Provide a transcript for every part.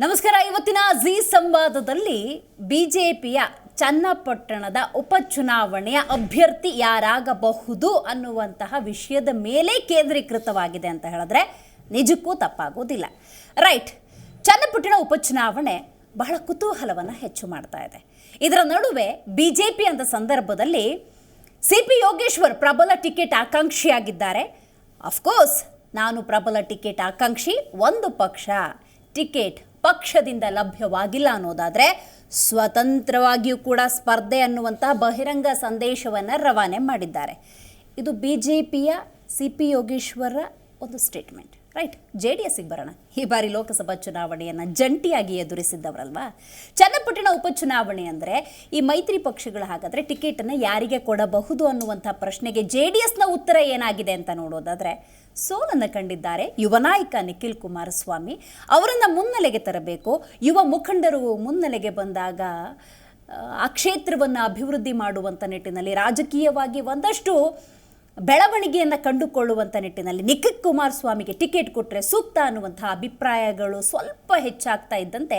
ನಮಸ್ಕಾರ. ಇವತ್ತಿನ ಜಿ ಸಂವಾದದಲ್ಲಿ ಬಿಜೆಪಿಯ ಚನ್ನಪಟ್ಟಣದ ಉಪಚುನಾವಣೆಯ ಅಭ್ಯರ್ಥಿ ಯಾರಾಗಬಹುದು ಅನ್ನುವಂತಹ ವಿಷಯದ ಮೇಲೆ ಕೇಂದ್ರೀಕೃತವಾಗಿದೆ ಅಂತ ಹೇಳಿದ್ರೆ ನಿಜಕ್ಕೂ ತಪ್ಪಾಗೋದಿಲ್ಲ. ರೈಟ್, ಚನ್ನಪಟ್ಟಣ ಉಪಚುನಾವಣೆ ಬಹಳ ಕುತೂಹಲವನ್ನು ಹೆಚ್ಚು ಮಾಡ್ತಾ ಇದೆ. ಇದರ ನಡುವೆ ಬಿಜೆಪಿ ಅಂತ ಸಂದರ್ಭದಲ್ಲಿ ಸಿಪಿ ಯೋಗೇಶ್ವರ್ ಪ್ರಬಲ ಟಿಕೆಟ್ ಆಕಾಂಕ್ಷಿಯಾಗಿದ್ದಾರೆ. ಅಫ್ಕೋರ್ಸ್ ನಾನು ಪ್ರಬಲ ಟಿಕೆಟ್ ಆಕಾಂಕ್ಷಿ, ಒಂದು ಪಕ್ಷ ಟಿಕೆಟ್ ಪಕ್ಷದಿಂದ ಲಭ್ಯವಾಗಿಲ್ಲ ಅನ್ನೋದಾದರೆ ಸ್ವತಂತ್ರವಾಗಿಯೂ ಕೂಡ ಸ್ಪರ್ಧೆ ಅನ್ನುವಂಥ ಬಹಿರಂಗ ಸಂದೇಶವನ್ನು ರವಾನೆ ಮಾಡಿದ್ದಾರೆ. ಇದು ಬಿಜೆಪಿಯ ಸಿಪಿ ಯೋಗೇಶ್ವರ ಒಂದು ಸ್ಟೇಟ್ಮೆಂಟ್. ರೈಟ್, JDSಗೆ ಬರೋಣ. ಈ ಬಾರಿ ಲೋಕಸಭಾ ಚುನಾವಣೆಯನ್ನು ಜಂಟಿಯಾಗಿ ಎದುರಿಸಿದ್ದವರಲ್ವಾ. ಚನ್ನಪಟ್ಟಣ ಉಪಚುನಾವಣೆ ಅಂದರೆ ಈ ಮೈತ್ರಿ ಪಕ್ಷಗಳು ಹಾಗಾದರೆ ಟಿಕೆಟನ್ನು ಯಾರಿಗೆ ಕೊಡಬಹುದು ಅನ್ನುವಂಥ ಪ್ರಶ್ನೆಗೆ JDSನ ಉತ್ತರ ಏನಾಗಿದೆ ಅಂತ ನೋಡೋದಾದರೆ ಸೋಲನ್ನು ಕಂಡಿದ್ದಾರೆ ಯುವ ನಾಯಕ ನಿಖಿಲ್ ಕುಮಾರಸ್ವಾಮಿ. ಅವರನ್ನು ಮುನ್ನೆಲೆಗೆ ತರಬೇಕು. ಯುವ ಮುಖಂಡರು ಮುನ್ನೆಲೆಗೆ ಬಂದಾಗ ಆ ಕ್ಷೇತ್ರವನ್ನು ಅಭಿವೃದ್ಧಿ ಮಾಡುವಂಥ ನಿಟ್ಟಿನಲ್ಲಿ, ರಾಜಕೀಯವಾಗಿ ಒಂದಷ್ಟು ಬೆಳವಣಿಗೆಯನ್ನು ಕಂಡುಕೊಳ್ಳುವಂಥ ನಿಟ್ಟಿನಲ್ಲಿ ನಿಖಿಲ್ ಕುಮಾರಸ್ವಾಮಿಗೆ ಟಿಕೆಟ್ ಕೊಟ್ಟರೆ ಸೂಕ್ತ ಅನ್ನುವಂಥ ಅಭಿಪ್ರಾಯಗಳು ಸ್ವಲ್ಪ ಹೆಚ್ಚಾಗ್ತಾ ಇದ್ದಂತೆ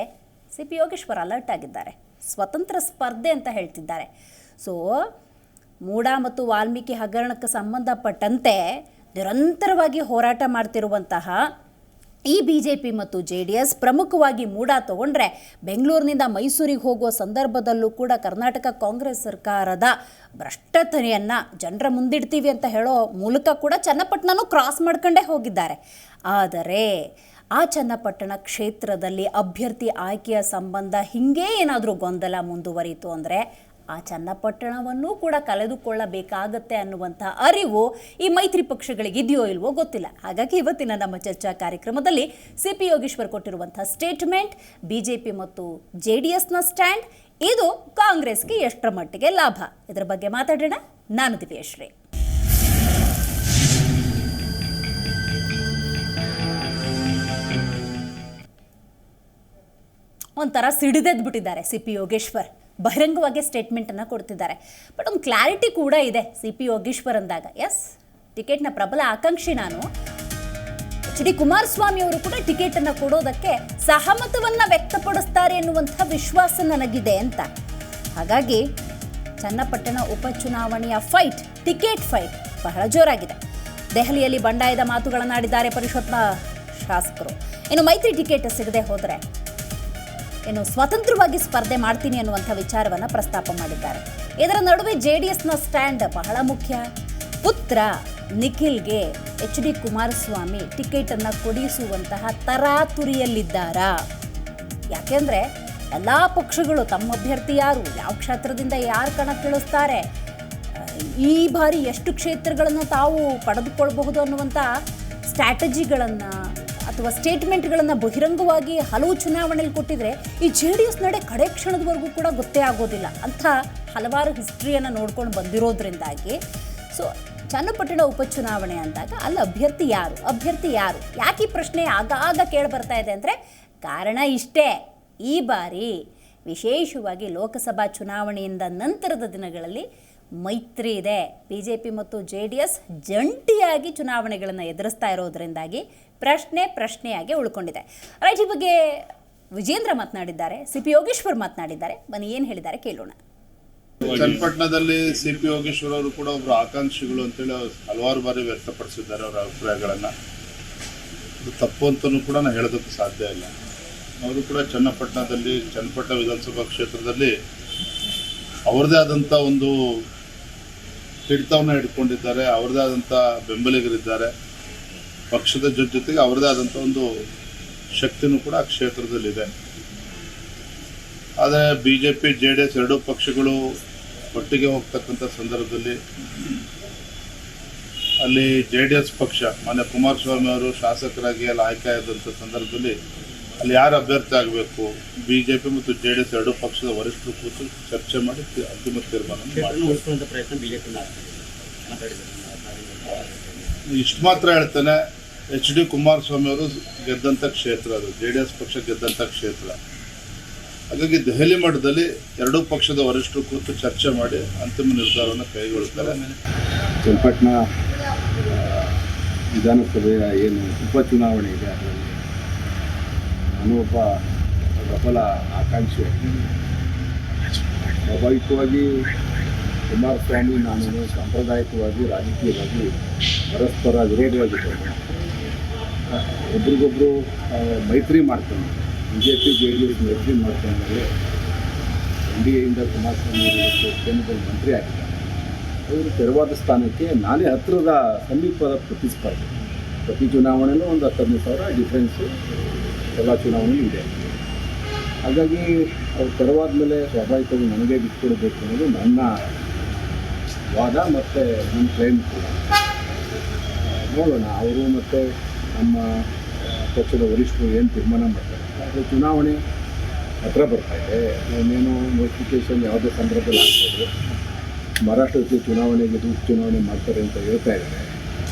ಸಿಪಿ ಯೋಗೇಶ್ವರ್ ಅಲರ್ಟ್ ಆಗಿದ್ದಾರೆ. ಸ್ವತಂತ್ರ ಸ್ಪರ್ಧೆ ಅಂತ ಹೇಳ್ತಿದ್ದಾರೆ. ಸೊ ಮೂಡ ಮತ್ತು ವಾಲ್ಮೀಕಿ ಹಗರಣಕ್ಕೆ ಸಂಬಂಧಪಟ್ಟಂತೆ ನಿರಂತರವಾಗಿ ಹೋರಾಟ ಮಾಡ್ತಿರುವಂತಹ ಈ BJP ಮತ್ತು JDS ಪ್ರಮುಖವಾಗಿ ಮೂಡ ತಗೊಂಡ್ರೆ ಬೆಂಗಳೂರಿನಿಂದ ಮೈಸೂರಿಗೆ ಹೋಗುವ ಸಂದರ್ಭದಲ್ಲೂ ಕೂಡ ಕರ್ನಾಟಕ ಕಾಂಗ್ರೆಸ್ ಸರ್ಕಾರದ ಭ್ರಷ್ಟತೆಯನ್ನು ಜನರ ಮುಂದಿಡ್ತೀವಿ ಅಂತ ಹೇಳೋ ಮೂಲಕ ಕೂಡ ಚನ್ನಪಟ್ಟಣನೂ ಕ್ರಾಸ್ ಮಾಡ್ಕೊಂಡೇ ಹೋಗಿದ್ದಾರೆ. ಆದರೆ ಆ ಚನ್ನಪಟ್ಟಣ ಕ್ಷೇತ್ರದಲ್ಲಿ ಅಭ್ಯರ್ಥಿ ಆಯ್ಕೆಯ ಸಂಬಂಧ ಹಿಂಗೇ ಏನಾದರೂ ಗೊಂದಲ ಮುಂದುವರಿಯಿತು ಅಂದರೆ ಆ ಚನ್ನಪಟ್ಟಣವನ್ನೂ ಕೂಡ ಕಳೆದುಕೊಳ್ಳಬೇಕಾಗತ್ತೆ ಅನ್ನುವಂಥ ಅರಿವು ಈ ಮೈತ್ರಿ ಪಕ್ಷಗಳಿಗೆ ಇದೆಯೋ ಇಲ್ವೋ ಗೊತ್ತಿಲ್ಲ. ಹಾಗಾಗಿ ಇವತ್ತಿನ ನಮ್ಮ ಚರ್ಚಾ ಕಾರ್ಯಕ್ರಮದಲ್ಲಿ ಸಿಪಿ ಯೋಗೇಶ್ವರ್ ಕೊಟ್ಟಿರುವಂಥ ಸ್ಟೇಟ್ಮೆಂಟ್, BJP ಮತ್ತು JDSನ ಸ್ಟ್ಯಾಂಡ್, ಇದು ಕಾಂಗ್ರೆಸ್ಗೆ ಎಷ್ಟರ ಮಟ್ಟಿಗೆ ಲಾಭ, ಇದರ ಬಗ್ಗೆ ಮಾತಾಡೋಣ. ನಾನು ದಿವ್ಯಶ್ರೀ. ಒಂಥರ ಸಿಡಿದೆದ್ದು ಬಿಟ್ಟಿದ್ದಾರೆ ಸಿಪಿ ಯೋಗೇಶ್ವರ್. ಬಹಿರಂಗವಾಗಿ ಸ್ಟೇಟ್ಮೆಂಟನ್ನು ಕೊಡ್ತಿದ್ದಾರೆ. ಬಟ್ ಒಂದು ಕ್ಲಾರಿಟಿ ಕೂಡ ಇದೆ ಸಿಪಿ ಯೋಗೇಶ್ವರ್ ಅಂದಾಗ. ಎಸ್, ಟಿಕೆಟ್ನ ಪ್ರಬಲ ಆಕಾಂಕ್ಷಿ ನಾನು. HD ಕುಮಾರಸ್ವಾಮಿ ಅವರು ಕೂಡ ಟಿಕೆಟನ್ನು ಕೊಡೋದಕ್ಕೆ ಸಹಮತವನ್ನು ವ್ಯಕ್ತಪಡಿಸ್ತಾರೆ ಎನ್ನುವಂಥ ವಿಶ್ವಾಸ ನನಗಿದೆ ಅಂತ. ಹಾಗಾಗಿ ಚನ್ನಪಟ್ಟಣ ಉಪಚುನಾವಣೆಯ ಫೈಟ್, ಟಿಕೆಟ್ ಫೈಟ್ ಬಹಳ ಜೋರಾಗಿದೆ. ದೆಹಲಿಯಲ್ಲಿ ಬಂಡಾಯದ ಮಾತುಗಳನ್ನಾಡಿದ್ದಾರೆ ಪರಿಷತ್ನ ಶಾಸಕರು. ಇನ್ನು ಮೈತ್ರಿ ಟಿಕೆಟ್ ಸಿಗದೆ ಹೋದರೆ ಏನು ಸ್ವತಂತ್ರವಾಗಿ ಸ್ಪರ್ಧೆ ಮಾಡ್ತೀನಿ ಅನ್ನುವಂಥ ವಿಚಾರವನ್ನು ಪ್ರಸ್ತಾಪ ಮಾಡಿದ್ದಾರೆ. ಇದರ ನಡುವೆ JDSನ ಸ್ಟ್ಯಾಂಡ್ ಬಹಳ ಮುಖ್ಯ. ಪುತ್ರ ನಿಖಿಲ್ಗೆ HD ಕುಮಾರಸ್ವಾಮಿ ಟಿಕೆಟನ್ನು ಕೊಡಿಸುವಂತಹ ತರಾತುರಿಯಲ್ಲಿದ್ದಾರಾ? ಯಾಕೆಂದರೆ ಎಲ್ಲ ಪಕ್ಷಗಳು ತಮ್ಮ ಅಭ್ಯರ್ಥಿ ಯಾರು, ಯಾವ ಕ್ಷೇತ್ರದಿಂದ ಯಾರು ಕಣಕ್ಕಿಳಿಸ್ತಾರೆ, ಈ ಬಾರಿ ಎಷ್ಟು ಕ್ಷೇತ್ರಗಳನ್ನು ತಾವು ಪಡೆದುಕೊಳ್ಬಹುದು ಅನ್ನುವಂಥ ಸ್ಟ್ರಾಟಜಿಗಳನ್ನು ಅಥವಾ ಸ್ಟೇಟ್ಮೆಂಟ್ಗಳನ್ನು ಬಹಿರಂಗವಾಗಿ ಹಲವು ಚುನಾವಣೆಯಲ್ಲಿ ಕೊಟ್ಟಿದ್ರೆ ಈ JDS ನಡೆ ಕಡೆ ಕ್ಷಣದವರೆಗೂ ಕೂಡ ಗೊತ್ತೇ ಆಗೋದಿಲ್ಲ ಅಂತ ಹಲವಾರು ಹಿಸ್ಟ್ರಿಯನ್ನು ನೋಡ್ಕೊಂಡು ಬಂದಿರೋದ್ರಿಂದಾಗಿ ಸೊ ಚನ್ನಪಟ್ಟಣ ಉಪಚುನಾವಣೆ ಅಂದಾಗ ಅಲ್ಲಿ ಅಭ್ಯರ್ಥಿ ಯಾರು ಯಾಕೆ ಈ ಪ್ರಶ್ನೆ ಆಗಾಗ ಕೇಳಿಬರ್ತಾ ಇದೆ ಅಂದರೆ ಕಾರಣ ಇಷ್ಟೇ. ಈ ಬಾರಿ ವಿಶೇಷವಾಗಿ ಲೋಕಸಭಾ ಚುನಾವಣೆಯಿಂದ ನಂತರದ ದಿನಗಳಲ್ಲಿ ಮೈತ್ರಿ ಇದೆ. BJP ಮತ್ತು JDS ಜಂಟಿಯಾಗಿ ಚುನಾವಣೆಗಳನ್ನು ಎದುರಿಸ್ತಾ ಇರೋದ್ರಿಂದಾಗಿ ಪ್ರಶ್ನೆಯಾಗಿ ಉಳ್ಕೊಂಡಿದೆ. ರೈಟ್, ಈ ಬಗ್ಗೆ ವಿಜೇಂದ್ರ ಮಾತನಾಡಿದ್ದಾರೆ, ಸಿಪಿ ಯೋಗೇಶ್ವರ್ ಮಾತನಾಡಿದ್ದಾರೆ. ಬನ್ನಿ ಏನು ಹೇಳಿದ್ದಾರೆ ಕೇಳೋಣ. ಚನ್ನಪಟ್ಟಣದಲ್ಲಿ ಸಿಪಿ ಯೋಗೇಶ್ವರ್ ಅವರು ಕೂಡ ಒಬ್ಬರು ಆಕಾಂಕ್ಷಿಗಳು ಅಂತೇಳಿ ಹಲವಾರು ಬಾರಿ ವ್ಯಕ್ತಪಡಿಸಿದ್ದಾರೆ ಅವರ ಅಭಿಪ್ರಾಯಗಳನ್ನು. ಇದು ತಪ್ಪು ಅಂತಲೂ ಕೂಡ ನಾನು ಹೇಳೋದಕ್ಕೆ ಸಾಧ್ಯ ಇಲ್ಲ. ಅವರು ಕೂಡ ಚನ್ನಪಟ್ಟಣ ವಿಧಾನಸಭಾ ಕ್ಷೇತ್ರದಲ್ಲಿ ಅವ್ರದ್ದೇ ಆದಂಥ ಒಂದು ಹಿಡಿತವನ್ನು ಹಿಡ್ಕೊಂಡಿದ್ದಾರೆ. ಅವ್ರದ್ದೇ ಆದಂಥ ಬೆಂಬಲಿಗರಿದ್ದಾರೆ. ಪಕ್ಷದ ಜೊತೆಗೆ ಅವ್ರದ್ದೇ ಆದಂಥ ಒಂದು ಶಕ್ತಿನೂ ಕೂಡ ಆ ಕ್ಷೇತ್ರದಲ್ಲಿದೆ. ಆದರೆ BJP JDS ಎರಡೂ ಪಕ್ಷಗಳು ಒಟ್ಟಿಗೆ ಹೋಗ್ತಕ್ಕಂಥ ಸಂದರ್ಭದಲ್ಲಿ ಅಲ್ಲಿ JDS ಪಕ್ಷ ಮಾನ್ಯ ಕುಮಾರಸ್ವಾಮಿ ಅವರು ಶಾಸಕರಾಗಿ ಅಲ್ಲಿ ಆಯ್ಕೆ ಆದಂಥ ಸಂದರ್ಭದಲ್ಲಿ ಅಲ್ಲಿ ಯಾರು ಅಭ್ಯರ್ಥಿ ಆಗಬೇಕು, BJP ಮತ್ತು JDS ಎರಡೂ ಪಕ್ಷದ ವರಿಷ್ಠರು ಕೂತು ಚರ್ಚೆ ಮಾಡಿ ಅಂತಿಮ ತೀರ್ಮಾನ ಇಷ್ಟು ಮಾತ್ರ ಹೇಳ್ತೇನೆ. HD ಕುಮಾರಸ್ವಾಮಿ ಅವರು ಗೆದ್ದಂಥ ಕ್ಷೇತ್ರ, ಅದು JDS ಪಕ್ಷ ಗೆದ್ದಂಥ ಕ್ಷೇತ್ರ. ಹಾಗಾಗಿ ದೆಹಲಿ ಮಟ್ಟದಲ್ಲಿ ಎರಡೂ ಪಕ್ಷದ ವರಿಷ್ಠರು ಕೂತು ಚರ್ಚೆ ಮಾಡಿ ಅಂತಿಮ ನಿರ್ಧಾರವನ್ನು ಕೈಗೊಳ್ಳುತ್ತಾರೆ. ಚನ್ನಪಟ್ಟಣ ವಿಧಾನಸಭೆಯ ಏನು ಉಪಚುನಾವಣೆ ಇದೆ ಅದರಲ್ಲಿ ನಾನು ಒಬ್ಬ ಪ್ರಬಲ ಆಕಾಂಕ್ಷೆ. ಸ್ವಾಭಾವಿಕವಾಗಿ ಕುಮಾರಸ್ವಾಮಿ ನಾನು ಸಾಂಪ್ರದಾಯಿಕವಾಗಿ ರಾಜಕೀಯವಾಗಿ ಪರಸ್ಪರ ವಿರೋಧವಾಗಿದ್ದೇವೆ. ಒಬ್ರಿಗೊಬ್ರು ಮೈತ್ರಿ ಮಾಡ್ಕೊಂಡು BJP JDS ಮೈತ್ರಿ ಮಾಡ್ಕೊಂಡ್ಮೇಲೆ NDAಯಿಂದ ಕುಮಾರಸ್ವಾಮಿ ಕೇಂದ್ರದಲ್ಲಿ ಮಂತ್ರಿ ಆಗಿದ್ದಾರೆ. ಅವರು ತೆರವಾದ ಸ್ಥಾನಕ್ಕೆ ನಾನೇ ಹತ್ತಿರದ ಸಮೀಪದ ಪ್ರತಿಸ್ಪರ್ಧೆ. ಪ್ರತಿ ಚುನಾವಣೆಯಲ್ಲೂ ಒಂದು 10-15,000 ಡಿಫ್ರೆನ್ಸು ಎಲ್ಲ ಚುನಾವಣೆಯೂ ಇದೆ. ಹಾಗಾಗಿ ಅವ್ರು ತೆರವಾದ ಮೇಲೆ ಸ್ವಾಭಾವಿಕವಾಗಿ ನನಗೆ ಬಿಟ್ಕೊಡ್ಬೇಕು ಅನ್ನೋದು ನನ್ನ ವಾದ ಮತ್ತು ನನ್ನ ಕ್ಲೈಮ್ ಕೂಡ. ನೋಡೋಣ ಅವರು ಮತ್ತು ನಮ್ಮ ಪಕ್ಷದ ವರಿಷ್ಠರು ಏನು ತೀರ್ಮಾನ ಮಾಡ್ತಾರೆ. ಆದರೆ ಚುನಾವಣೆ ಹತ್ರ ಬರ್ತಾಯಿದೆ. ಇನ್ನೇನು ನೋಟಿಫಿಕೇಷನ್ ಯಾವುದೇ ಸಂದರ್ಭದಲ್ಲಿ ಆಗ್ಬೋದು. ಮಹಾರಾಷ್ಟ್ರದಲ್ಲಿ ಚುನಾವಣೆಗೆ ಉಪಚುನಾವಣೆ ಮಾಡ್ತಾರೆ ಅಂತ ಹೇಳ್ತಾ ಇದ್ದಾರೆ.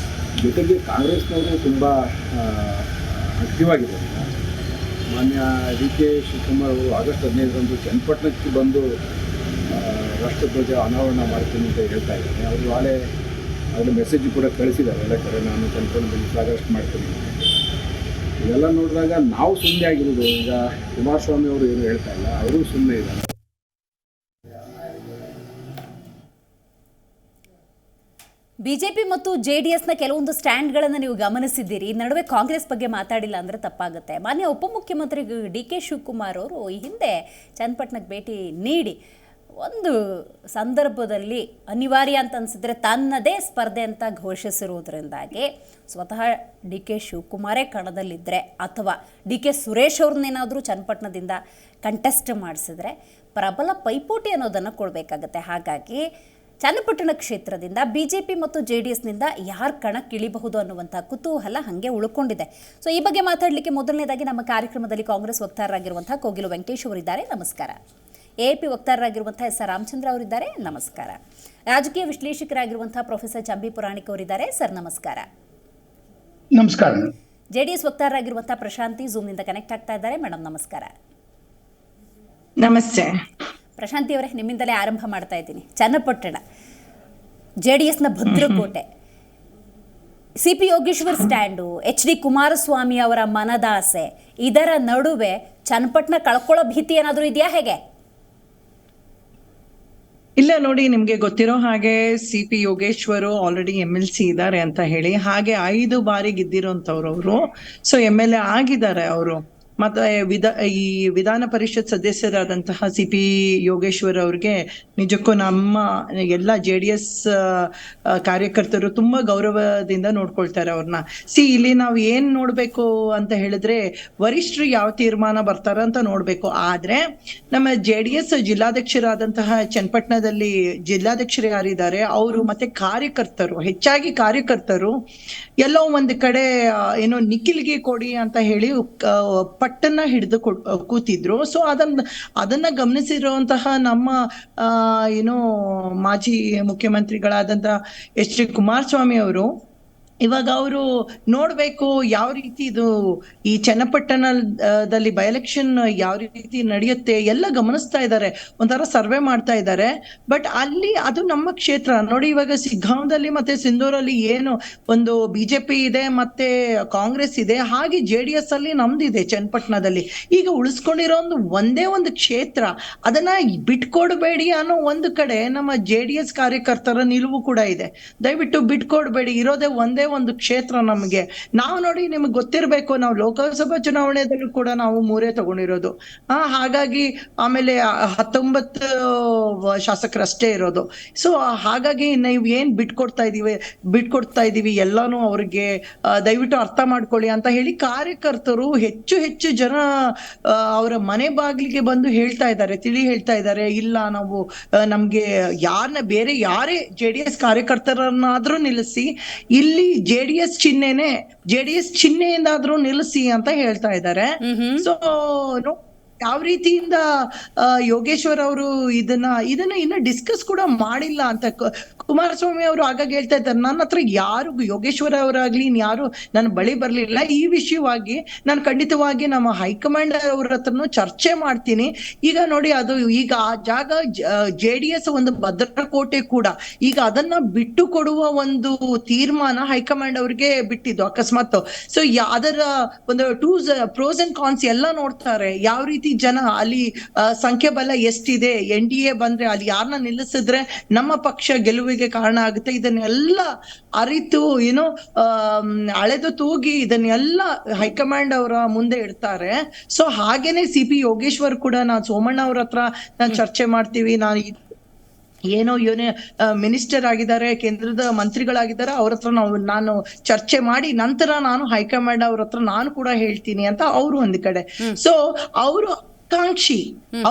ಜೊತೆಗೆ ಕಾಂಗ್ರೆಸ್ನವರು ತುಂಬ ಆಕ್ಟಿವ್ ಆಗಿದ್ದಾರೆ. ಮಾನ್ಯ DK ಶಿವಕುಮಾರ್ ಅವರು ಆಗಸ್ಟ್ 15ರಂದು ಚನ್ನಪಟ್ಟಣಕ್ಕೆ ಬಂದು ರಾಷ್ಟ್ರಧ್ವಜ ಅನಾವರಣ ಮಾಡ್ತೀನಿ ಅಂತ ಹೇಳ್ತಾ ಇದ್ದಾರೆ. ಅವರು ಆಗಲೇ ಮೆಸೇಜ್ ಕೂಡ ಕಳಿಸಿದ್ದಾರೆ ಎಲ್ಲ ಕಡೆ, ನಾನು ಚನ್ನಪಟ್ಟಣದಲ್ಲಿ ಫ್ಲಾಗ್ ಮಾಡ್ತೀನಿ. ಇದೆಲ್ಲ ನೋಡಿದಾಗ ನಾವು ಸುಮ್ಮನೆ ಆಗಿರೋದು. ಈಗ ಕುಮಾರಸ್ವಾಮಿ ಅವರು ಏನು ಹೇಳ್ತಾ ಇಲ್ಲ, ಅವರು ಸುಮ್ಮನೆ ಇದ್ದಾರೆ. ಬಿಜೆಪಿ ಮತ್ತು JDSನ ಕೆಲವೊಂದು ಸ್ಟ್ಯಾಂಡ್ಗಳನ್ನು ನೀವು ಗಮನಿಸಿದ್ದೀರಿ. ಈ ನಡುವೆ ಕಾಂಗ್ರೆಸ್ ಬಗ್ಗೆ ಮಾತಾಡಿಲ್ಲ ಅಂದರೆ ತಪ್ಪಾಗುತ್ತೆ. ಮಾನ್ಯ ಉಪಮುಖ್ಯಮಂತ್ರಿ DK ಶಿವಕುಮಾರ್ ಅವರು ಈ ಹಿಂದೆ ಚನ್ನಪಟ್ಟಣಕ್ಕೆ ಭೇಟಿ ನೀಡಿ ಒಂದು ಸಂದರ್ಭದಲ್ಲಿ ಅನಿವಾರ್ಯ ಅಂತ ಅನಿಸಿದ್ರೆ ತನ್ನದೇ ಸ್ಪರ್ಧೆ ಅಂತ ಘೋಷಿಸಿರುವುದರಿಂದಾಗಿ ಸ್ವತಃ DK ಶಿವಕುಮಾರೇ ಕಣದಲ್ಲಿದ್ದರೆ ಅಥವಾ DK ಸುರೇಶ್ ಅವ್ರನ್ನೇನಾದರೂ ಚನ್ನಪಟ್ಟಣದಿಂದ ಕಂಟೆಸ್ಟ್ ಮಾಡಿಸಿದ್ರೆ ಪ್ರಬಲ ಪೈಪೋಟಿ ಅನ್ನೋದನ್ನು ಕೊಡಬೇಕಾಗತ್ತೆ. ಹಾಗಾಗಿ ಚನ್ನಪಟ್ಟಣ ಕ್ಷೇತ್ರದಿಂದ BJP ಮತ್ತು JDSನಿಂದ ಯಾರು ಕಣಕ್ಕಿಳಿಬಹುದು ಅನ್ನುವಂಥ ಕುತೂಹಲ ಹಾಗೆ ಉಳ್ಕೊಂಡಿದೆ. ಸೊ ಈ ಬಗ್ಗೆ ಮಾತಾಡಲಿಕ್ಕೆ ಮೊದಲನೇದಾಗಿ ನಮ್ಮ ಕಾರ್ಯಕ್ರಮದಲ್ಲಿ ಕಾಂಗ್ರೆಸ್ ವಕ್ತಾರರಾಗಿರುವಂಥ ಕೋಗಿಲು ವೆಂಕಟೇಶ್ ಅವರಿದ್ದಾರೆ, ನಮಸ್ಕಾರ. AAP ವಕ್ತಾರರಾಗಿರುವಂಥ SR ರಾಮಚಂದ್ರ ಅವರಿದ್ದಾರೆ, ನಮಸ್ಕಾರ. ರಾಜಕೀಯ ವಿಶ್ಲೇಷಕರಾಗಿರುವಂಥ ಪ್ರೊಫೆಸರ್ ಚಂಬಿ ಪುರಾಣಿಕ್ ಅವರಿದ್ದಾರೆ, ಸರ್ ನಮಸ್ಕಾರ. ನಮಸ್ಕಾರ. JDS ವಕ್ತಾರರಾಗಿರುವಂಥ ಪ್ರಶಾಂತಿ ಝೂಮ್ನಿಂದ ಕನೆಕ್ಟ್ ಆಗ್ತಾ ಇದ್ದಾರೆ, ಮೇಡಮ್ ನಮಸ್ಕಾರ. ನಮಸ್ತೆ. ಪ್ರಶಾಂತಿ ಅವರೇ, ನಿಮ್ಮಿಂದಲೇ ಆರಂಭ ಮಾಡ್ತಾ ಇದ್ದೀನಿ. ಚನ್ನಪಟ್ಟಣ JDSನ ಭದ್ರಕೋಟೆ, CP Yogeshwar stand, HD Kumaraswamy ಅವರ ಮನದಾಸೆ, ಇದರ ನಡುವೆ ಚನ್ನಪಟ್ಟಣ ಕಳ್ಕೊಳ್ಳೋ ಭೀತಿ ಏನಾದರೂ ಇದೆಯಾ, ಹೇಗೆ? ಇಲ್ಲ ನೋಡಿ, ನಿಮ್ಗೆ ಗೊತ್ತಿರೋ ಹಾಗೆ CP ಯೋಗೇಶ್ವರು ಆಲ್ರೆಡಿ MLC ಇದ್ದಾರೆ ಅಂತ ಹೇಳಿ, ಹಾಗೆ 5 ಬಾರಿ ಗೆದ್ದಿರೋಂಥವ್ರು ಅವರು. ಸೊ MLA ಆಗಿದ್ದಾರೆ ಅವರು. ಮತ್ತೆ ಈ ವಿಧಾನ ಪರಿಷತ್ ಸದಸ್ಯರಾದಂತಹ CP ಯೋಗೇಶ್ವರ್ ಅವ್ರಿಗೆ ನಿಜಕ್ಕೂ ನಮ್ಮ ಎಲ್ಲ JDS ಕಾರ್ಯಕರ್ತರು ತುಂಬಾ ಗೌರವದಿಂದ ನೋಡ್ಕೊಳ್ತಾರೆ ಅವ್ರನ್ನ. ಇಲ್ಲಿ ನಾವು ಏನ್ ನೋಡ್ಬೇಕು ಅಂತ ಹೇಳಿದ್ರೆ, ವರಿಷ್ಠರು ಯಾವ ತೀರ್ಮಾನ ಬರ್ತಾರ ಅಂತ ನೋಡ್ಬೇಕು. ಆದ್ರೆ ನಮ್ಮ JDS ಜಿಲ್ಲಾಧ್ಯಕ್ಷರಾದಂತಹ ಚನ್ನಪಟ್ಟಣದಲ್ಲಿ ಜಿಲ್ಲಾಧ್ಯಕ್ಷರು ಯಾರಿದ್ದಾರೆ ಅವರು ಮತ್ತೆ ಕಾರ್ಯಕರ್ತರು, ಹೆಚ್ಚಾಗಿ ಕಾರ್ಯಕರ್ತರು ಎಲ್ಲೋ ಒಂದು ಕಡೆ ಏನೋ ನಿಖಿಲ್ಗೆ ಕೊಡಿ ಅಂತ ಹೇಳಿ ಪಟ್ಟನ್ನ ಹಿಡಿದು ಕೂತಿದ್ರು. ಸೊ ಅದನ್ನ ಗಮನಿಸಿರುವಂತಹ ನಮ್ಮ ಏನೋ ಮಾಜಿ ಮುಖ್ಯಮಂತ್ರಿಗಳಾದಂತಹ HD ಕುಮಾರಸ್ವಾಮಿ ಅವರು ಇವಾಗ ಅವರು ನೋಡ್ಬೇಕು ಯಾವ ರೀತಿ ಇದು ಈ ಚನ್ನಪಟ್ಟಣದಲ್ಲಿ ಬೈ ಎಲೆಕ್ಷನ್ ಯಾವ ರೀತಿ ನಡೆಯುತ್ತೆ ಎಲ್ಲ ಗಮನಿಸ್ತಾ ಇದ್ದಾರೆ, ಒಂಥರ ಸರ್ವೆ ಮಾಡ್ತಾ ಇದ್ದಾರೆ. ಬಟ್ ಅಲ್ಲಿ ಅದು ನಮ್ಮ ಕ್ಷೇತ್ರ ನೋಡಿ. ಇವಾಗ ಸಿಗ್ಗಾಂವದಲ್ಲಿ ಮತ್ತೆ ಸಿಂಧೂರಲ್ಲಿ ಏನು ಒಂದು BJP ಇದೆ ಮತ್ತೆ ಕಾಂಗ್ರೆಸ್ ಇದೆ, ಹಾಗೆ JDS ಅಲ್ಲಿ ನಮ್ದಿದೆ ಚನ್ನಪಟ್ಟಣದಲ್ಲಿ. ಈಗ ಉಳಿಸ್ಕೊಂಡಿರೋ ಒಂದೇ ಒಂದು ಕ್ಷೇತ್ರ, ಅದನ್ನ ಬಿಟ್ಕೊಡ್ಬೇಡಿ ಅನ್ನೋ ಒಂದು ಕಡೆ ನಮ್ಮ JDS ಕಾರ್ಯಕರ್ತರ ನಿಲುವು ಕೂಡ ಇದೆ. ದಯವಿಟ್ಟು ಬಿಟ್ಕೊಡ್ಬೇಡಿ, ಇರೋದೇ ಒಂದೇ ಒಂದು ಕ್ಷೇತ್ರ ನಮ್ಗೆ. ನಾವು ನೋಡಿ, ನಿಮ್ಗೆ ಗೊತ್ತಿರ್ಬೇಕು, ನಾವು ಲೋಕಸಭಾ ಚುನಾವಣೆದಲ್ಲೂ ಕೂಡ ನಾವು 3 ತಗೊಂಡಿರೋದು. ಹಾಗಾಗಿ ಆಮೇಲೆ 19 ಶಾಸಕರಷ್ಟೇ ಇರೋದು. ಸೊ ಹಾಗಾಗಿ ನಾವು ಏನ್ ಬಿಟ್ಕೊಡ್ತಾ ಇದೀವಿ ಎಲ್ಲಾನು ಅವ್ರಿಗೆ ದಯವಿಟ್ಟು ಅರ್ಥ ಮಾಡ್ಕೊಳ್ಳಿ ಅಂತ ಹೇಳಿ ಕಾರ್ಯಕರ್ತರು ಹೆಚ್ಚು ಜನ ಅವರ ಮನೆ ಬಾಗಿಲಿಗೆ ಬಂದು ಹೇಳ್ತಾ ಇದ್ದಾರೆ, ಇಲ್ಲ ನಾವು ನಮ್ಗೆ ಬೇರೆ ಯಾರೇ JDS ಕಾರ್ಯಕರ್ತರನ್ನಾದ್ರೂ ನಿಲ್ಲಿಸಿ, ಇಲ್ಲಿ JDS ಚಿಹ್ನೆಯಿಂದಾದ್ರೂ ನಿಲ್ಲಿಸಿ ಅಂತ ಹೇಳ್ತಾ ಇದ್ದಾರೆ. ಸೊ ಯಾವ ರೀತಿಯಿಂದ ಯೋಗೇಶ್ವರ್ ಅವರು ಇದನ್ನ ಇನ್ನ ಡಿಸ್ಕಸ್ ಕೂಡ ಮಾಡಿಲ್ಲ ಅಂತ ಕುಮಾರಸ್ವಾಮಿ ಅವರು ಆಗಾಗ ಹೇಳ್ತಾ ಇದ್ದಾರೆ. ನನ್ನ ಹತ್ರ ಯಾರು ಯೋಗೇಶ್ವರ ಅವರಾಗ್ಲಿ ಯಾರು ನನ್ನ ಬಳಿ ಬರ್ಲಿಲ್ಲ. ಈ ವಿಷಯವಾಗಿ ನಾನು ಖಂಡಿತವಾಗಿ ನಮ್ಮ ಹೈಕಮಾಂಡ್ ಅವ್ರ ಹತ್ರನು ಚರ್ಚೆ ಮಾಡ್ತೀನಿ. ಈಗ ನೋಡಿ, ಅದು ಈಗ ಆ ಜಾಗ JDS ಒಂದು ಭದ್ರಕೋಟೆ ಕೂಡ, ಈಗ ಅದನ್ನ ಬಿಟ್ಟು ಕೊಡುವ ಒಂದು ತೀರ್ಮಾನ ಹೈಕಮಾಂಡ್ ಅವ್ರಿಗೆ ಬಿಟ್ಟಿದ್ದು ಅಕಸ್ಮಾತ್. ಸೊ ಅದರ ಒಂದು ಪ್ರೋಸ್ ಅಂಡ್ ಕಾನ್ಸ್ ಎಲ್ಲ ನೋಡ್ತಾರೆ, ಯಾವ ರೀತಿ ರೀತಿ ಜನ ಅಲ್ಲಿ ಸಂಖ್ಯಾಬಲ ಎಷ್ಟಿದೆ, NDA ಬಂದ್ರೆ ಅಲ್ಲಿ ಯಾರನ್ನ ನಿಲ್ಲಿಸಿದ್ರೆ ನಮ್ಮ ಪಕ್ಷ ಗೆಲುವಿಗೆ ಕಾರಣ ಆಗುತ್ತೆ, ಇದನ್ನೆಲ್ಲ ಅರಿತು ಏನೋ ಅಳೆದು ತೂಗಿ ಇದನ್ನೆಲ್ಲ ಹೈಕಮಾಂಡ್ ಅವರ ಮುಂದೆ ಇಡ್ತಾರೆ. ಸೊ ಹಾಗೇನೆ CP ಯೋಗೇಶ್ವರ್ ಕೂಡ ನಾನು ಸೋಮಣ್ಣ ಅವ್ರ ಹತ್ರ ನಾನು ಚರ್ಚೆ ಮಾಡ್ತೀವಿ, ಏನೋ ಮಿನಿಸ್ಟರ್ ಆಗಿದ್ದಾರೆ, ಕೇಂದ್ರದ ಮಂತ್ರಿಗಳಾಗಿದ್ದಾರೆ, ಅವ್ರ ಹತ್ರ ನಾನು ಚರ್ಚೆ ಮಾಡಿ ನಂತರ ನಾನು ಹೈಕಮಾಂಡ್ ಅವ್ರ ಹತ್ರ ನಾನು ಕೂಡ ಹೇಳ್ತೀನಿ ಅಂತ ಅವರು ಒಂದ್ ಕಡೆ. ಸೊ ಅವರು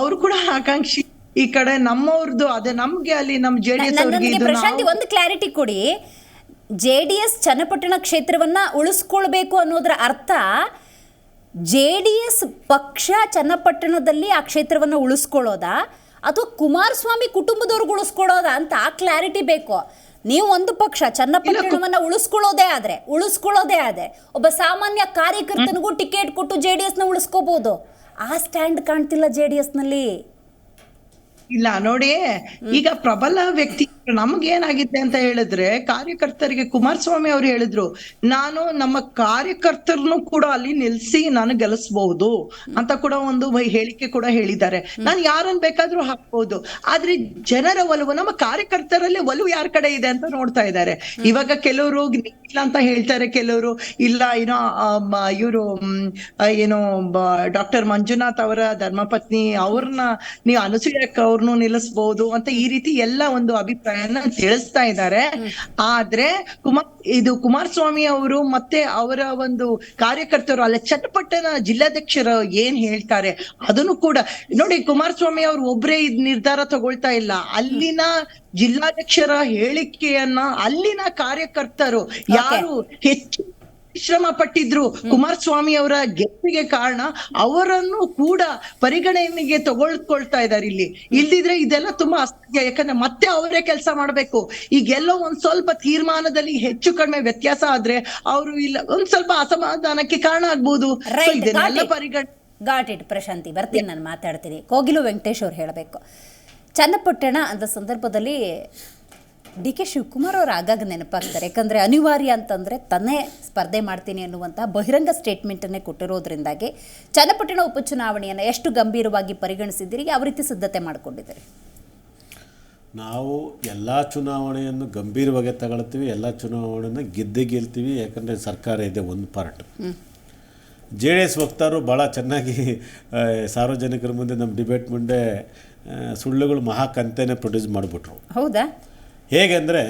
ಅವರು ಕೂಡ ಆಕಾಂಕ್ಷಿ, ಈ ಕಡೆ ನಮ್ಮವ್ರದ್ದು ಅದೇ ನಮ್ಗೆ ಅಲ್ಲಿ ನಮ್ JDS ಅವ್ರಿಗೆ ಪ್ರಶಾಂತಿ ಒಂದು ಕ್ಲಾರಿಟಿ ಕೊಡಿ. JDS ಚನ್ನಪಟ್ಟಣ ಕ್ಷೇತ್ರವನ್ನ ಉಳಿಸ್ಕೊಳ್ಬೇಕು ಅನ್ನೋದ್ರ ಅರ್ಥ JDS ಪಕ್ಷ ಚನ್ನಪಟ್ಟಣದಲ್ಲಿ ಆ ಕ್ಷೇತ್ರವನ್ನ ಉಳಿಸ್ಕೊಳ್ಳೋದಾ ಅಥವಾ ಕುಮಾರಸ್ವಾಮಿ ಕುಟುಂಬದವ್ರಿಗೆ ಉಳಿಸ್ಕೊಳ್ಳೋದ ಅಂತ ಆ ಕ್ಲಾರಿಟಿ ಬೇಕು. ನೀವು ಒಂದು ಪಕ್ಷ ಚನ್ನಪಟ್ಟಣವನ್ನ ಉಳಿಸ್ಕೊಳ್ಳೋದೇ ಆದ್ರೆ ಒಬ್ಬ ಸಾಮಾನ್ಯ ಕಾರ್ಯಕರ್ತನಿಗೂ ಟಿಕೆಟ್ ಕೊಟ್ಟು JDS ನ ಉಳಿಸ್ಕೋಬಹುದು. ಆ ಸ್ಟ್ಯಾಂಡ್ ಕಾಣ್ತಿಲ್ಲ JDS ನಲ್ಲಿ. ಇಲ್ಲ ನೋಡಿ, ಈಗ ಪ್ರಬಲ ವ್ಯಕ್ತಿ ನಮ್ಗೇನಾಗಿದೆ ಅಂತ ಹೇಳಿದ್ರೆ, ಕಾರ್ಯಕರ್ತರಿಗೆ ಕುಮಾರಸ್ವಾಮಿ ಅವರು ಹೇಳಿದ್ರು, ನಾನು ನಮ್ಮ ಕಾರ್ಯಕರ್ತರನ್ನು ಕೂಡ ಅಲ್ಲಿ ನಿಲ್ಸಿ ನಾನು ಗೆಲ್ಲಿಸಬಹುದು ಅಂತ ಕೂಡ ಒಂದು ಹೇಳಿಕೆ ಕೂಡ ಹೇಳಿದ್ದಾರೆ. ನಾನು ಯಾರನ್ನ ಬೇಕಾದ್ರೂ ಹಾಕ್ಬಹುದು, ಆದ್ರೆ ಜನರ ಒಲವು, ನಮ್ಮ ಕಾರ್ಯಕರ್ತರಲ್ಲಿ ಒಲವು ಯಾರ ಕಡೆ ಇದೆ ಅಂತ ನೋಡ್ತಾ ಇದ್ದಾರೆ. ಇವಾಗ ಕೆಲವರು ಇಲ್ಲ ಅಂತ ಹೇಳ್ತಾರೆ, ಕೆಲವರು ಇಲ್ಲ ಇವರು ಡಾಕ್ಟರ್ ಮಂಜುನಾಥ್ ಅವರ ಧರ್ಮಪತ್ನಿ ಅವ್ರನ್ನ ನೀವು ಅನುಸೂಯಕ್ಕೆ ಅವ್ರನ್ನು ನಿಲ್ಲಿಸಬಹುದು ಅಂತ ಈ ರೀತಿ ಎಲ್ಲ ಒಂದು ಅಭಿಪ್ರಾಯನ ತಿಳಿಸ್ತಾ ಇದ್ದಾರೆ. ಆದ್ರೆ ಕುಮಾರಸ್ವಾಮಿ ಅವರು ಮತ್ತೆ ಅವರ ಒಂದು ಕಾರ್ಯಕರ್ತರು ಅಲ್ಲ ಚನ್ನಪಟ್ಟಣ ಜಿಲ್ಲಾಧ್ಯಕ್ಷರು ಏನ್ ಹೇಳ್ತಾರೆ ಅದನ್ನು ಕೂಡ ನೋಡಿ. ಕುಮಾರಸ್ವಾಮಿ ಅವರು ಒಬ್ರೇ ನಿರ್ಧಾರ ತಗೊಳ್ತಾ ಇಲ್ಲ, ಅಲ್ಲಿನ ಜಿಲ್ಲಾಧ್ಯಕ್ಷರ ಹೇಳಿಕೆಯನ್ನ ಅಲ್ಲಿನ ಕಾರ್ಯಕರ್ತರು ಯಾರು ಹೆಚ್ಚು ಶ್ರಮ ಪಟ್ಟಿದ್ರು ಕುಮಾರಸ್ವಾಮಿ ಅವರ ಗೆಲುವಿಗೆ ಕಾರಣ, ಅವರನ್ನು ಕೂಡ ಪರಿಗಣನೆಗೆ ತಗೊಳ್ಕೊಳ್ತಾ ಇದ್ದಾರೆ. ಇಲ್ದಿದ್ರೆ ಇದೆಲ್ಲ ತುಂಬಾ ಅಸಾಧ್ಯ, ಯಾಕಂದ್ರೆ ಮತ್ತೆ ಅವರೇ ಕೆಲಸ ಮಾಡ್ಬೇಕು. ಈಗೆಲ್ಲೋ ಒಂದ್ ಸ್ವಲ್ಪ ತೀರ್ಮಾನದಲ್ಲಿ ಹೆಚ್ಚು ಕಡಿಮೆ ವ್ಯತ್ಯಾಸ ಆದ್ರೆ ಅವರು ಇಲ್ಲ ಒಂದ್ ಸ್ವಲ್ಪ ಅಸಮಾಧಾನಕ್ಕೆ ಕಾರಣ ಆಗ್ಬೋದು. ಇದನ್ನೆಲ್ಲ ಗಾಟ್ ಇಟ್ ಪ್ರಶಾಂತಿ, ಬರ್ತೀನಿ, ನಾನು ಮಾತಾಡ್ತೀನಿ. ಕೋಗಿಲು ವೆಂಕಟೇಶ್ ಅವ್ರು ಹೇಳಬೇಕು, ಚನ್ನಪಟ್ಟಣ ಅಂತ ಸಂದರ್ಭದಲ್ಲಿ DK ಶಿವಕುಮಾರ್ ಅವರು ಆಗಾಗ ನೆನಪಾಗ್ತಾರೆ. ಯಾಕಂದರೆ ಅನಿವಾರ್ಯ ಅಂತಂದರೆ ತನ್ನೇ ಸ್ಪರ್ಧೆ ಮಾಡ್ತೀನಿ ಅನ್ನುವಂಥ ಬಹಿರಂಗ ಸ್ಟೇಟ್ಮೆಂಟನ್ನೇ ಕೊಟ್ಟಿರೋದ್ರಿಂದಾಗಿ ಚನ್ನಪಟ್ಟಣ ಉಪಚುನಾವಣೆಯನ್ನು ಎಷ್ಟು ಗಂಭೀರವಾಗಿ ಪರಿಗಣಿಸಿದ್ದೀರಿ, ಯಾವ ರೀತಿ ಸಿದ್ಧತೆ ಮಾಡಿಕೊಂಡಿದ್ದೀರಿ? ನಾವು ಎಲ್ಲ ಚುನಾವಣೆಯನ್ನು ಗಂಭೀರವಾಗಿ ತಗೊಳ್ತೀವಿ, ಎಲ್ಲ ಚುನಾವಣೆಯನ್ನು ಗೆಲ್ತೀವಿ. ಯಾಕಂದರೆ ಸರ್ಕಾರ ಇದೆ ಒಂದು ಪಾರ್ಟ್. JDS ವಕ್ತಾರರು ಭಾಳ ಚೆನ್ನಾಗಿ ಸಾರ್ವಜನಿಕರ ಮುಂದೆ ನಮ್ಮ ಡಿಬೇಟ್ ಮುಂದೆ ಸುಳ್ಳುಗಳು ಮಹಾಕಂತೆನೇ ಪ್ರೊಡ್ಯೂಸ್ ಮಾಡಿಬಿಟ್ರು. ಹೌದಾ? ಹೇಗೆಂದರೆ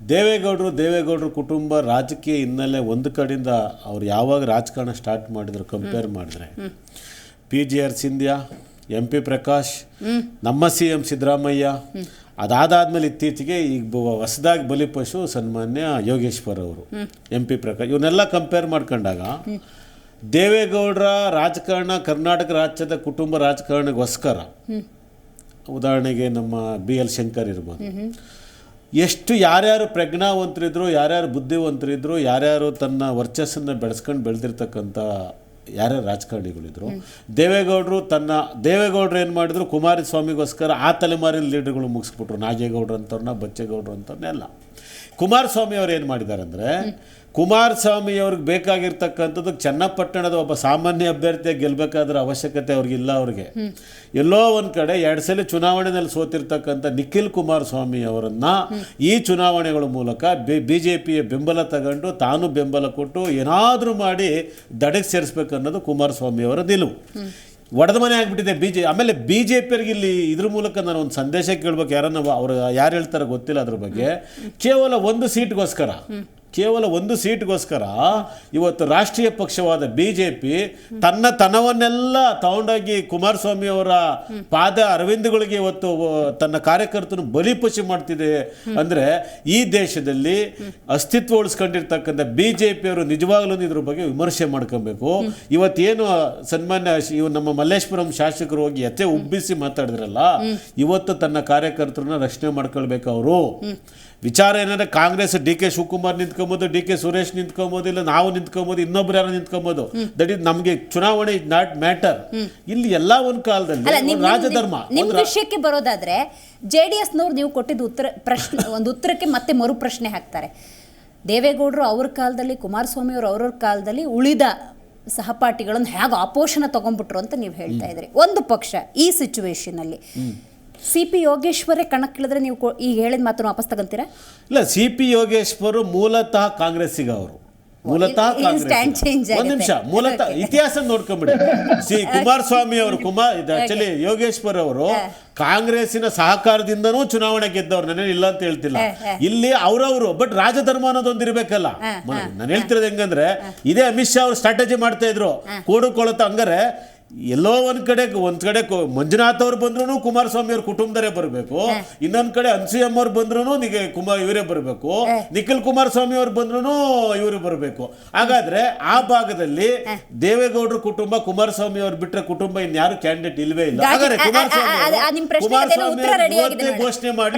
ದೇವೇಗೌಡರು ಕುಟುಂಬ ರಾಜಕೀಯ ಹಿನ್ನೆಲೆ ಒಂದು ಕಡೆಯಿಂದ ಅವ್ರು ಯಾವಾಗ ರಾಜಕಾರಣ ಸ್ಟಾರ್ಟ್ ಮಾಡಿದ್ರು ಕಂಪೇರ್ ಮಾಡಿದ್ರೆ PGR ಸಿಂಧ್ಯಾ, MP ಪ್ರಕಾಶ್, ನಮ್ಮ CM ಸಿದ್ದರಾಮಯ್ಯ, ಅದಾದಾದ್ಮೇಲೆ ಇತ್ತೀಚೆಗೆ ಈಗ ಹೊಸದಾಗಿ ಬಲಿಪಶು ಸನ್ಮಾನ್ಯ ಯೋಗೇಶ್ವರ್ ಅವರು, MP ಪ್ರಕಾಶ್, ಇವನ್ನೆಲ್ಲ ಕಂಪೇರ್ ಮಾಡ್ಕೊಂಡಾಗ ದೇವೇಗೌಡರ ರಾಜಕಾರಣ ಕರ್ನಾಟಕ ರಾಜ್ಯದ ಕುಟುಂಬ ರಾಜಕಾರಣಕ್ಕೋಸ್ಕರ, ಉದಾಹರಣೆಗೆ ನಮ್ಮ BL ಶಂಕರ್ ಇರ್ಬೋದು, ಎಷ್ಟು ಯಾರ್ಯಾರು ಪ್ರಜ್ಞಾವಂತರಿದ್ರು, ಯಾರ್ಯಾರು ಬುದ್ಧಿವಂತರಿದ್ರು, ಯಾರ್ಯಾರು ತನ್ನ ವರ್ಚಸ್ಸನ್ನು ಬೆಳೆದಿರ್ತಕ್ಕಂಥ ಯಾರ್ಯಾರು ರಾಜಕಾರಣಿಗಳಿದ್ರು. ದೇವೇಗೌಡರು ಏನು ಮಾಡಿದ್ರು, ಕುಮಾರಸ್ವಾಮಿಗೋಸ್ಕರ ಆ ತಲೆಮಾರಿನ ಲೀಡರ್ಗಳು ಮುಗಿಸ್ಬಿಟ್ರು, ನಾಗೇಗೌಡರು ಅಂತವ್ರನ್ನ, ಬಚ್ಚೇಗೌಡರು ಅಂತವ್ರನ್ನೆಲ್ಲ. ಕುಮಾರಸ್ವಾಮಿ ಅವ್ರು ಏನು ಮಾಡಿದ್ದಾರೆ ಅಂದರೆ, ಕುಮಾರಸ್ವಾಮಿ ಅವ್ರಿಗೆ ಬೇಕಾಗಿರ್ತಕ್ಕಂಥದ್ದು ಚನ್ನಪಟ್ಟಣದ ಒಬ್ಬ ಸಾಮಾನ್ಯ ಅಭ್ಯರ್ಥಿಯಾಗಿ ಗೆಲ್ಲಬೇಕಾದ್ರೆ ಅವಶ್ಯಕತೆ ಅವ್ರಿಗಿಲ್ಲ. ಅವ್ರಿಗೆ ಎಲ್ಲೋ ಒಂದು ಕಡೆ 2 ಸಲ ಚುನಾವಣೆಯಲ್ಲಿ ಸೋತಿರ್ತಕ್ಕಂಥ ನಿಖಿಲ್ ಕುಮಾರಸ್ವಾಮಿ ಅವರನ್ನು ಈ ಚುನಾವಣೆಗಳ ಮೂಲಕ BJPಯ ಬೆಂಬಲ ತಗೊಂಡು ತಾನು ಬೆಂಬಲ ಕೊಟ್ಟು ಏನಾದರೂ ಮಾಡಿ ದಡಕ್ಕೆ ಸೇರಿಸ್ಬೇಕು ಅನ್ನೋದು ಕುಮಾರಸ್ವಾಮಿ ಅವರ ನಿಲುವು. ಒಡೆದ ಮನೆ ಆಗಿಬಿಟ್ಟಿದೆ ಆಮೇಲೆ BJPಯವ್ರಿಗೆ ಇಲ್ಲಿ ಇದ್ರ ಮೂಲಕ ನಾನು ಒಂದು ಸಂದೇಶ ಕೇಳ್ಬೇಕು, ಅವ್ರು ಯಾರು ಹೇಳ್ತಾರೆ ಗೊತ್ತಿಲ್ಲ ಅದ್ರ ಬಗ್ಗೆ. ಕೇವಲ ಒಂದು ಸೀಟ್ಗೋಸ್ಕರ ಇವತ್ತು ರಾಷ್ಟ್ರೀಯ ಪಕ್ಷವಾದ BJP ತನ್ನ ತನವನ್ನೆಲ್ಲ ತಗೊಂಡೋಗಿ ಕುಮಾರಸ್ವಾಮಿ ಅವರ ಪಾದ ಅರವಿಂದಗಳಿಗೆ ಇವತ್ತು ತನ್ನ ಕಾರ್ಯಕರ್ತನ ಬಲಿಪಶು ಮಾಡ್ತಿದೆ. ಅಂದರೆ ಈ ದೇಶದಲ್ಲಿ ಅಸ್ತಿತ್ವ ಉಳಿಸ್ಕೊಂಡಿರ್ತಕ್ಕಂಥ BJPಯವರು ನಿಜವಾಗ್ಲೂ ಇದ್ರ ಬಗ್ಗೆ ವಿಮರ್ಶೆ ಮಾಡ್ಕೊಬೇಕು. ಇವತ್ತೇನು ಸನ್ಮಾನ್ಯ ನಮ್ಮ ಮಲ್ಲೇಶ್ವರಂ ಶಾಸಕರು ಹೋಗಿ ಎತ್ತೆ ಉಬ್ಬಿಸಿ ಮಾತಾಡಿದ್ರಲ್ಲ, ಇವತ್ತು ತನ್ನ ಕಾರ್ಯಕರ್ತರನ್ನ ರಕ್ಷಣೆ ಮಾಡ್ಕೊಳ್ಬೇಕು. ಅವರು ವಿಚಾರ ಏನಂದರೆ ಕಾಂಗ್ರೆಸ್ DK ಶಿವಕುಮಾರ್ ನಿಂತ್ಕೊಬೋದು, DK ಸುರೇಶ್ ನಿಂತ್ಕೊಬೋದು, ಇಲ್ಲ ನಾವು ನಿಂತ್ಕೊಬೋದು, ಇನ್ನೊಬ್ರು ಯಾರು ನಿಂತ್ಕೊಬೋದು. ದಟ್ ಇಸ್ ನಮಗೆ ಚುನಾವಣೆ ಇಸ್ ನಾಟ್ ಮ್ಯಾಟರ್. ಇಲ್ಲಿ ಎಲ್ಲ ಒಂದು ಕಾಲದಲ್ಲಿ ರಾಜಧರ್ಮ. ನಿಮ್ಮ ವಿಷಯಕ್ಕೆ ಬರೋದಾದ್ರೆ JDSನವ್ರು ನೀವು ಕೊಟ್ಟಿದ್ದ ಉತ್ತರಕ್ಕೆ ಮತ್ತೆ ಮರು ಪ್ರಶ್ನೆ ಹಾಕ್ತಾರೆ. ದೇವೇಗೌಡರು ಅವ್ರ ಕಾಲದಲ್ಲಿ, ಕುಮಾರಸ್ವಾಮಿ ಅವರು ಅವ್ರವ್ರ ಕಾಲದಲ್ಲಿ ಉಳಿದ ಸಹಪಾಠಿಗಳನ್ನು ಹೇಗೆ ಆಪೋಷಣ ತಗೊಂಡ್ಬಿಟ್ರು ಅಂತ ನೀವು ಹೇಳ್ತಾ ಇದ್ರಿ. ಒಂದು ಪಕ್ಷ ಈ ಸಿಚುವೇಶನಲ್ಲಿ CP ಯೋಗೇಶ್ವರೇ ಕಣಕ್ಕಿಳಿದ್ರೆ ನೀವು ಈಗ ಹೇಳಿದ ಮಾತನ್ನು ವಾಪಸ್ ತಗೊಂತೀರಾ? ಇಲ್ಲ, CP ಯೋಗೇಶ್ವರ್ ಮೂಲತಃ ಕಾಂಗ್ರೆಸ್ಸಿಗ ಅವರು, ಮೂಲತಃ stand change ಕಾಂಗ್ರೆಸ್. ಒಂದ್ ನಿಮಿಷ, ಮೂಲತಃ ಇತಿಹಾಸ ನೋಡ್ಕೊಂಬಿಡಿ. ಕುಮಾರಸ್ವಾಮಿ ಅವರು ಆಕ್ಚುಲಿ ಯೋಗೇಶ್ವರ್ ಅವರು ಕಾಂಗ್ರೆಸ್ಸಿನ ಸಹಕಾರದಿಂದನೂ ಚುನಾವಣೆ ಗೆದ್ದವ್ರು, ನಾನೇನು ಇಲ್ಲ ಅಂತ ಹೇಳ್ತಿಲ್ಲ. ಇಲ್ಲಿ ಅವರವರು ಬಟ್ ರಾಜಧರ್ಮ ಅನ್ನೋದೊಂದು ಇರ್ಬೇಕಲ್ಲ. ನಾನು ಹೇಳ್ತಿರೋದು ಹೆಂಗಂದ್ರೆ, ಇದೇ ಅಮಿತ್ ಶಾ ಅವರು ಸ್ಟ್ರಾಟಜಿ ಮಾಡ್ತಾ ಇದ್ರು, ಕೂಡುಕೊಳತ. ಹಂಗಾರೆ ಎಲ್ಲೋ ಒಂದ್ ಕಡೆ ಮಂಜುನಾಥ್ ಅವ್ರು ಬಂದ್ರು ಕುಮಾರಸ್ವಾಮಿ ಅವ್ರ ಕುಟುಂಬದವರೇ ಬರಬೇಕು, ಇನ್ನೊಂದ್ ಕಡೆ ಅನ್ಸೂಯಮ್ಮ ಅವ್ರು ಬಂದ್ರು ಇವರೇ ಬರಬೇಕು, ನಿಖಿಲ್ ಕುಮಾರಸ್ವಾಮಿ ಅವ್ರು ಬಂದ್ರು ಇವರು ಬರಬೇಕು. ಹಾಗಾದ್ರೆ ಆ ಭಾಗದಲ್ಲಿ ದೇವೇಗೌಡರ ಕುಟುಂಬ, ಕುಮಾರಸ್ವಾಮಿ ಅವ್ರು ಬಿಟ್ರೆ ಕುಟುಂಬ ಇನ್ಯಾರು ಕ್ಯಾಂಡಿಡೇಟ್ ಇಲ್ವೇ ಇಲ್ಲ. ಹಾಗಾದ್ರೆ ಕುಮಾರಸ್ವಾಮಿ ಘೋಷಣೆ ಮಾಡಿ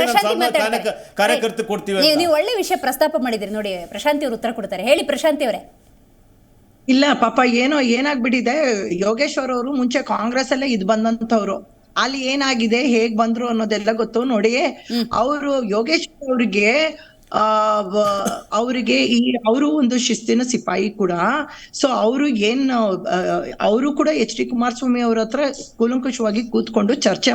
ಕಾರ್ಯಕರ್ತ ಕೊಡ್ತೀವಿ. ನೀವು ಒಳ್ಳೆ ವಿಷಯ ಪ್ರಸ್ತಾಪ ಮಾಡಿದ್ರಿ ನೋಡಿ. ಪ್ರಶಾಂತಿ ಅವರು ಉತ್ತರ ಕೊಡ್ತಾರೆ. ಹೇಳಿ ಪ್ರಶಾಂತಿ ಅವರೇ. ಇಲ್ಲ ಪಾಪ ಏನಾಗ್ಬಿಟ್ಟಿದೆ, ಯೋಗೇಶ್ವರ್ ಅವರು ಮುಂಚೆ ಕಾಂಗ್ರೆಸ್ ಅಲ್ಲೇ ಬಂದಂತವ್ರು, ಅಲ್ಲಿ ಏನಾಗಿದೆ ಹೇಗ್ ಬಂದ್ರು ಅನ್ನೋದೆಲ್ಲ ಗೊತ್ತು ನೋಡಿ. ಅವರು ಯೋಗೇಶ್ವರ್ ಅವರಿಗೆ ಅವರು ಒಂದು ಶಿಸ್ತಿನ ಸಿಪಾಯಿ ಕೂಡ. ಸೊ ಅವರು ಅವರು ಕೂಡ HD ಕುಮಾರಸ್ವಾಮಿ ಅವ್ರ ಹತ್ರ ಕೂಲಂಕುಷವಾಗಿ ಕೂತ್ಕೊಂಡು ಚರ್ಚೆ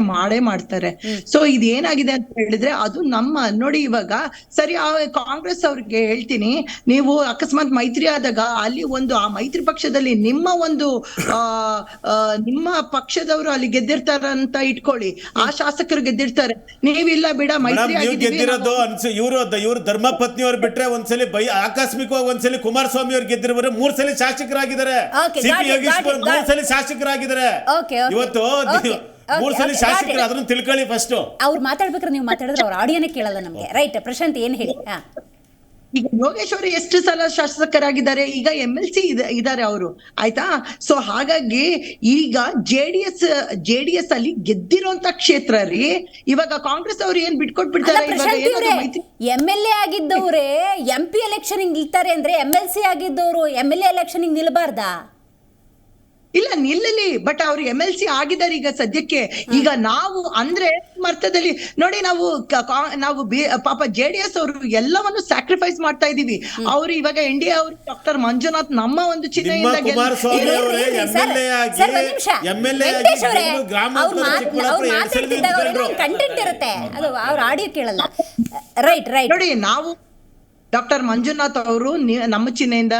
ಮಾಡ್ತಾರೆ. ಸೊ ಇದೇನಾಗಿದೆ ಅಂತ ಹೇಳಿದ್ರೆ, ಅದು ನೋಡಿ ಇವಾಗ ಸರಿ ಕಾಂಗ್ರೆಸ್ ಅವ್ರಿಗೆ ಹೇಳ್ತೀನಿ, ನೀವು ಅಕಸ್ಮಾತ್ ಮೈತ್ರಿ ಆದಾಗ ಅಲ್ಲಿ ಆ ಮೈತ್ರಿ ಪಕ್ಷದಲ್ಲಿ ನಿಮ್ಮ ಪಕ್ಷದವರು ಅಲ್ಲಿ ಗೆದ್ದಿರ್ತಾರಂತ ಇಟ್ಕೊಳ್ಳಿ, ಆ ಶಾಸಕರು ಗೆದ್ದಿರ್ತಾರೆ, ನೀವಿಲ್ಲ ಬಿಡ ಮೈತ್ರಿ ಇವರು ಧರ್ಮಪತ್ನಿ ಅವ್ರು ಬಿಟ್ರೆ ಒಂದ್ಸಲಿ ಆಕಸ್ಮಿಕವಾಗಿ ಒಂದ್ಸಲಿ ಕುಮಾರಸ್ವಾಮಿ ಅವ್ರು ಗೆದ್ದಿರುವರು, 3 ಸಲ ಶಾಸಕರಾಗಿದ್ದಾರೆ. CP ಯೋಗೇಶ್ವರ್ 3 ಸಲ ಶಾಸಕರಾಗಿದ್ದಾರೆ. ಇವತ್ತು 3 ಸಲ ಶಾಸಕರು, ಅದನ್ನ ತಿಳ್ಕೊಳ್ಳಿ ಫಸ್ಟ್. ಅವ್ರು ಮಾತಾಡ್ಬೇಕಾದ್ರೆ ನೀವು ಮಾತಾಡಿದ್ರೆ ಅವ್ರ ಆಡಿಯೋನೇ ಕೇಳಲ್ಲ ನಮ್ಗೆ. ರೈಟ್ ಪ್ರಶಾಂತ್, ಏನ್ ಹೇಳಿ? ಈಗ ಯೋಗೇಶ್ವರ್ ಎಷ್ಟು ಸಲ ಶಾಸಕರಾಗಿದ್ದಾರೆ, ಈಗ MLC ಇದ್ದಾರೆ ಅವರು, ಆಯ್ತಾ. ಸೊ ಹಾಗಾಗಿ ಈಗ ಜೆಡಿಎಸ್ ಅಲ್ಲಿ ಗೆದ್ದಿರೋಂತ ಕ್ಷೇತ್ರ ರೀ. ಇವಾಗ ಕಾಂಗ್ರೆಸ್ ಅವ್ರು ಏನ್ ಬಿಟ್ಕೊಟ್ಬಿಡ್ತಾರೆ. MLA ಆಗಿದ್ದವ್ರೆ MP ಎಲೆಕ್ಷನ್ ನಿಲ್ತಾರೆ ಅಂದ್ರೆ MLC ಆಗಿದ್ದವರು MLA ಎಲೆಕ್ಷನ್ ನಿಲ್ಬಾರ್ದಾ? ಇಲ್ಲ ನಿಲ್ಲಲಿ, ಬಟ್ ಅವ್ರು MLC ಆಗಿದ್ದಾರೆ ಈಗ ಸದ್ಯಕ್ಕೆ. ಈಗ ನಾವು ಅಂದ್ರೆ ಅರ್ಥದಲ್ಲಿ ನೋಡಿ, ನಾವು ಪಾಪ JDS ಅವರು ಎಲ್ಲವನ್ನು ಸ್ಯಾಕ್ರಿಫೈಸ್ ಮಾಡ್ತಾ ಇದೀವಿ. ಅವ್ರು ಇವಾಗ NDA ಅವರು ಡಾಕ್ಟರ್ ಮಂಜುನಾಥ್ ನಮ್ಮ ಒಂದು ಚಿಹ್ನೆಯಿಂದ ಕಂಟೆಂಟ್ ಇರುತ್ತೆ, ಅದು ಅವ್ರ ಆಡಿಯೋ ಕೇಳಲ್ಲ. ರೈಟ್ ನೋಡಿ, ನಾವು ಡಾಕ್ಟರ್ ಮಂಜುನಾಥ್ ಅವರು ನಮ್ಮ ಚಿಹ್ನೆಯಿಂದ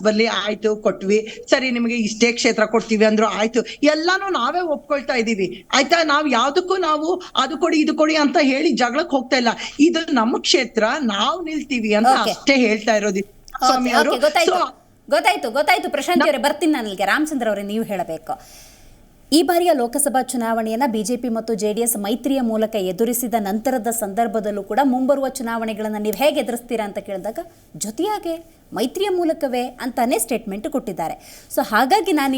ಬರ್ಲಿ, ಆಯ್ತು ಕೊಟ್ವಿ, ಸರಿ ನಿಮಗೆ ಇಷ್ಟೇ ಕ್ಷೇತ್ರ ಕೊಡ್ತೀವಿ ಅಂದ್ರು, ಆಯ್ತು, ಎಲ್ಲಾನು ನಾವೇ ಒಪ್ಕೊಳ್ತಾ ಇದೀವಿ, ಆಯ್ತಾ. ನಾವು ಯಾವ್ದಕ್ಕೂ ನಾವು ಅದು ಕೊಡಿ ಇದು ಕೊಡಿ ಅಂತ ಹೇಳಿ ಜಗಳಕ್ಕೆ ಹೋಗ್ತಾ ಇಲ್ಲ. ಇದು ನಮ್ಮ ಕ್ಷೇತ್ರ, ನಾವು ನಿಲ್ತೀವಿ ಅಂತ ಅಷ್ಟೇ ಹೇಳ್ತಾ ಇರೋದು ಸ್ವಾಮಿ ಅವರು. ಗೊತ್ತಾಯ್ತು ಪ್ರಶಾಂತಿ ಅವರೇ, ಬರ್ತೀನಿ ನನಗೆ. ರಾಮಚಂದ್ರ ಅವರೇ, ನೀವು ಹೇಳಬೇಕು. ಈ ಬಾರಿಯ ಲೋಕಸಭಾ ಚುನಾವಣೆಯನ್ನು BJP ಮತ್ತು JDS ಮೈತ್ರಿಯ ಮೂಲಕ ಎದುರಿಸಿದ ನಂತರದ ಸಂದರ್ಭದಲ್ಲೂ ಕೂಡ ಮುಂಬರುವ ಚುನಾವಣೆಗಳನ್ನು ನೀವು ಹೇಗೆ ಎದುರಿಸ್ತೀರಾ ಅಂತ ಕೇಳಿದಾಗ ಜೊತೆಯಾಗೆ ಮೈತ್ರಿಯ ಮೂಲಕವೇ ಅಂತಾನೆ ಸ್ಟೇಟ್ಮೆಂಟ್ ಕೊಟ್ಟಿದ್ದಾರೆ. ಸೊ ಹಾಗಾಗಿ ನಾನು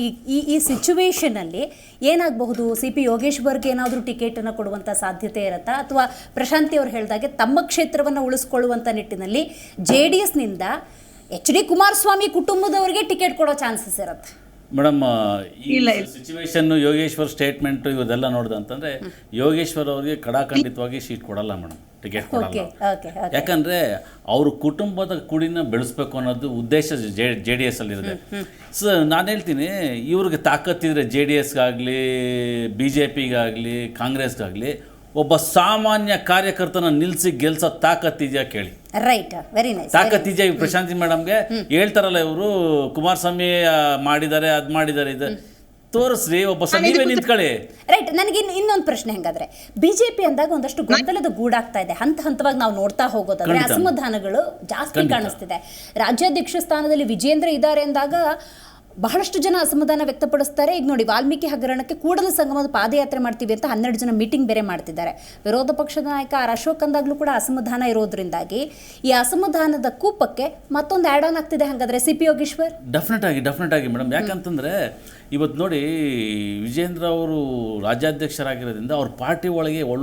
ಈ ಸಿಚುವೇಶನಲ್ಲಿ ಏನಾಗಬಹುದು, CP ಯೋಗೇಶ್ವರ್ಗೆ ಏನಾದರೂ ಟಿಕೆಟನ್ನು ಕೊಡುವಂಥ ಸಾಧ್ಯತೆ ಇರುತ್ತಾ, ಅಥವಾ ಪ್ರಶಾಂತಿ ಅವರು ಹೇಳಿದಾಗೆ ತಮ್ಮ ಕ್ಷೇತ್ರವನ್ನು ಉಳಿಸ್ಕೊಳ್ಳುವಂಥ ನಿಟ್ಟಿನಲ್ಲಿ JDSನಿಂದ HD ಕುಮಾರಸ್ವಾಮಿ ಕುಟುಂಬದವರಿಗೆ ಟಿಕೆಟ್ ಕೊಡೋ ಚಾನ್ಸಸ್ ಇರುತ್ತೆ? ಮೇಡಮ್, ಈ ಸಿಚುವೇಶನ್ ಯೋಗೇಶ್ವರ್ ಸ್ಟೇಟ್ಮೆಂಟ್ ಇವದೆಲ್ಲ ನೋಡ್ದಂತಂದ್ರೆ ಯೋಗೇಶ್ವರ್ ಅವರಿಗೆ ಕಡಾಖಂಡಿತವಾಗಿ ಸೀಟ್ ಕೊಡಲ್ಲ ಮೇಡಮ್, ಟಿಕೆಟ್ ಕೊಡಲ್ಲ. ಯಾಕಂದ್ರೆ ಅವ್ರ ಕುಟುಂಬದ ಕುಡಿನ ಬೆಳೆಸ್ಬೇಕು ಅನ್ನೋದು ಉದ್ದೇಶ JDS ಅಲ್ಲಿ ಇರುತ್ತೆ. ಸೊ ನಾನು ಹೇಳ್ತೀನಿ, ಇವ್ರಿಗೆ ತಾಕತ್ತಿದ್ರೆ JDSಗಾಗಲಿ BJPಗಾಗಲಿ ಕಾಂಗ್ರೆಸ್ಗಾಗಲಿ ಒಬ್ಬ ಸಾಮಾನ್ಯ ಕಾರ್ಯಕರ್ತನ ನಿಲ್ಸಿ ಗೆಲ್ಸೋ ತಾಕತ್ತಿದೆಯಾ ಕೇಳಿ. Right, very nice. ತಾಕತ್ತಿದೆಯಾ ಈ ಪ್ರಶಾಂತಿ ಮೇಡಮ್ಗೆ? ಹೇಳ್ತಾರಲ್ಲ ಇವರು ಕುಮಾರಸ್ವಾಮಿ ಮಾಡಿದ್ದಾರೆ, ಅದ್ ಮಾಡಿದ್ದಾರೆ, ಇದು ತೋರಿಸ್ರಿ, ಒಬ್ಬ ನೀವೇ ನಿಂತ್ಕೊಳ್ಳಿ. ರೈಟ್. ನನಗೆ ಇನ್ನೊಂದು ಪ್ರಶ್ನೆ, ಹೆಂಗಾದ್ರೆ BJP ಅಂದಾಗ ಒಂದಷ್ಟು ಗೊಂದಲದ ಗೂಡಾಗ್ತಾ ಇದೆ. ಹಂತವಾಗಿ ನಾವು ನೋಡ್ತಾ ಹೋಗೋದಾದ್ರೆ ಅಸಮಾಧಾನಗಳು ಜಾಸ್ತಿ ಕಾಣಿಸ್ತಿದೆ. ರಾಜ್ಯಾಧ್ಯಕ್ಷ ಸ್ಥಾನದಲ್ಲಿ ವಿಜೇಂದ್ರ ಇದ್ದಾರೆ ಅಂದಾಗ ಬಹಳಷ್ಟು ಜನ ಅಸಮಾಧಾನ ವ್ಯಕ್ತಪಡಿಸ್ತಾರೆ. ಈಗ ನೋಡಿ, ವಾಲ್ಮೀಕಿ ಹಗರಣಕ್ಕೆ ಕೂಡಲ ಸಂಗಮದ ಪಾದಯಾತ್ರೆ ಮಾಡ್ತೀವಿ ಅಂತ 12 ಜನ ಮೀಟಿಂಗ್ ಬೇರೆ ಮಾಡ್ತಿದ್ದಾರೆ. ವಿರೋಧ ಪಕ್ಷದ ನಾಯಕ ಅಶೋಕ್ ಅಂದಾಗ್ಲೂ ಕೂಡ ಅಸಮಾಧಾನ ಇರೋದ್ರಿಂದಾಗಿ ಈ ಅಸಮಾಧಾನದ ಕೂಪಕ್ಕೆ ಮತ್ತೊಂದು ಆ್ಯಡ್ ಆನ್ ಆಗ್ತಿದೆ. ಹಾಗಾದ್ರೆ CP ಯೋಗೇಶ್ವರ್ ಡೆಫಿನೆಟ್ ಆಗಿ ಮೇಡಮ್, ಯಾಕಂತಂದ್ರೆ ಇವತ್ತು ನೋಡಿ, ವಿಜೇಂದ್ರ ಅವರು ರಾಜ್ಯಾಧ್ಯಕ್ಷರಾಗಿರೋದ್ರಿಂದ ಅವ್ರ ಪಾರ್ಟಿ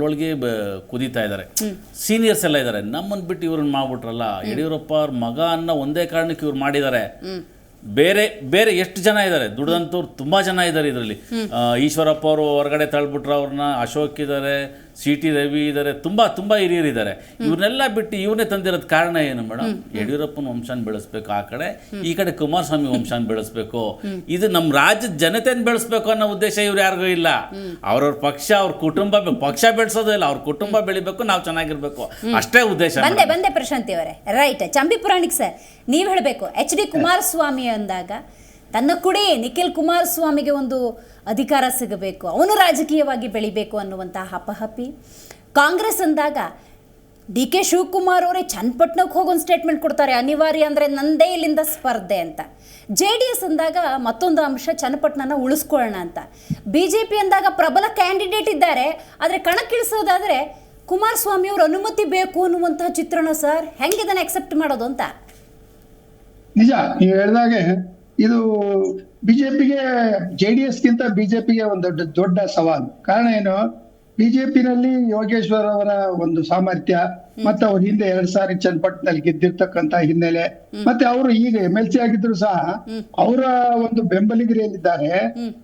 ಒಳಗೆ ಕುದೀತಾ ಇದ್ದಾರೆ. ಸೀನಿಯರ್ಸ್ ಎಲ್ಲ ಇದ್ದಾರೆ. ನಮ್ಮನ್ನು ಬಿಟ್ಟು ಇವ್ರನ್ನ ಮಾಡ್ಬಿಟ್ರಲ್ಲ, ಯಡಿಯೂರಪ್ಪ ಅವ್ರ ಮಗ ಅನ್ನೋ ಒಂದೇ ಕಾರಣಕ್ಕೆ ಇವ್ರು ಮಾಡಿದ್ದಾರೆ. ಬೇರೆ ಎಷ್ಟು ಜನ ಇದ್ದಾರೆ, ದುಡ್ದಂತವ್ರು ತುಂಬಾ ಜನ ಇದ್ದಾರೆ ಇದರಲ್ಲಿ. ಈಶ್ವರಪ್ಪ ಅವರು ಹೊರಗಡೆ ತಳ್ಬಿಟ್ರು ಅವ್ರನ್ನ, ಅಶೋಕ್ ಇದ್ದಾರೆ, CT ರವಿ ಇದ್ದಾರೆ, ತುಂಬ ಹಿರಿಯರಿದ್ದಾರೆ. ಇವ್ರನ್ನೆಲ್ಲ ಬಿಟ್ಟು ಇವನ್ನೇ ತಂದಿರೋದು ಕಾರಣ ಏನು ಮೇಡಮ್? ಯಡಿಯೂರಪ್ಪನ ವಂಶನ ಬೆಳೆಸ್ಬೇಕು ಆ ಕಡೆ, ಈ ಕಡೆ ಕುಮಾರಸ್ವಾಮಿ ವಂಶನ ಬೆಳೆಸ್ಬೇಕು. ಇದು ನಮ್ಮ ರಾಜ್ಯದ ಜನತೆಯನ್ನು ಬೆಳೆಸ್ಬೇಕು ಅನ್ನೋ ಉದ್ದೇಶ ಇವ್ರು ಯಾರಿಗೂ ಇಲ್ಲ. ಅವ್ರವ್ರ ಪಕ್ಷ, ಅವ್ರ ಕುಟುಂಬ, ಪಕ್ಷ ಬೆಳೆಸೋದು ಇಲ್ಲ, ಅವ್ರ ಕುಟುಂಬ ಬೆಳಿಬೇಕು, ನಾವು ಚೆನ್ನಾಗಿರ್ಬೇಕು, ಅಷ್ಟೇ ಉದ್ದೇಶ. ಬಂದೆ ಪ್ರಶಾಂತಿ ಅವರೇ, ರೈಟ್. ಚಂಬಿ ಪುರಾಣಿಕ್ ಸರ್, ನೀವು ಹೇಳಬೇಕು, HD ಕುಮಾರಸ್ವಾಮಿ ಅಂದಾಗ ತನ್ನ ಕುಡಿ ನಿಖಿಲ್ ಕುಮಾರಸ್ವಾಮಿಗೆ ಒಂದು ಅಧಿಕಾರ ಸಿಗಬೇಕು, ಅವನು ರಾಜಕೀಯವಾಗಿ ಬೆಳಿಬೇಕು ಅನ್ನುವಂತಹ ಹಪಹಪಿ. ಕಾಂಗ್ರೆಸ್ ಅಂದಾಗ DK ಶಿವಕುಮಾರ್ ಅವರೇ ಚನ್ನಪಟ್ಟಣಕ್ಕೆ ಹೋಗೊಂದು ಸ್ಟೇಟ್ಮೆಂಟ್ ಕೊಡ್ತಾರೆ, ಅನಿವಾರ್ಯ ಅಂದರೆ ನಂದೇ ಇಲ್ಲಿಂದ ಸ್ಪರ್ಧೆ ಅಂತ. JDS ಅಂದಾಗ ಮತ್ತೊಂದು ಅಂಶ, ಚನ್ನಪಟ್ಟಣನ ಉಳಿಸ್ಕೊಳ್ಳೋಣ ಅಂತ. BJP ಅಂದಾಗ ಪ್ರಬಲ ಕ್ಯಾಂಡಿಡೇಟ್ ಇದ್ದಾರೆ, ಆದರೆ ಕಣಕ್ಕಿಳಿಸೋದಾದರೆ ಕುಮಾರಸ್ವಾಮಿ ಅವ್ರ ಅನುಮತಿ ಬೇಕು ಅನ್ನುವಂತಹ ಚಿತ್ರಣ. ಸರ್, ಹೆಂಗಿದನ್ನು ಅಕ್ಸೆಪ್ಟ್ ಮಾಡೋದು ಅಂತ? ನಿಜ, ನೀವು ಹೇಳಿದಾಗೆ ಇದು ಬಿಜೆಪಿಗೆ JDSಗಿಂತ ಬಿಜೆಪಿಗೆ ಒಂದು ದೊಡ್ಡ ಸವಾಲು. ಕಾರಣ ಏನು? ಬಿಜೆಪಿನಲ್ಲಿ ಯೋಗೇಶ್ವರ್ ಅವರ ಒಂದು ಸಾಮರ್ಥ್ಯ, ಮತ್ತೆ ಅವ್ರ ಹಿಂದೆ 2 ಸಾರಿ ಚನ್ನಪಟ್ಟಣದಲ್ಲಿ ಗೆದ್ದಿರ್ತಕ್ಕಂತ ಹಿನ್ನೆಲೆ, ಮತ್ತೆ ಅವರು ಈಗ MLC ಆಗಿದ್ರು ಸಹ ಅವರ ಒಂದು ಬೆಂಬಲಿಗರು ಏನಿದ್ದಾರೆ,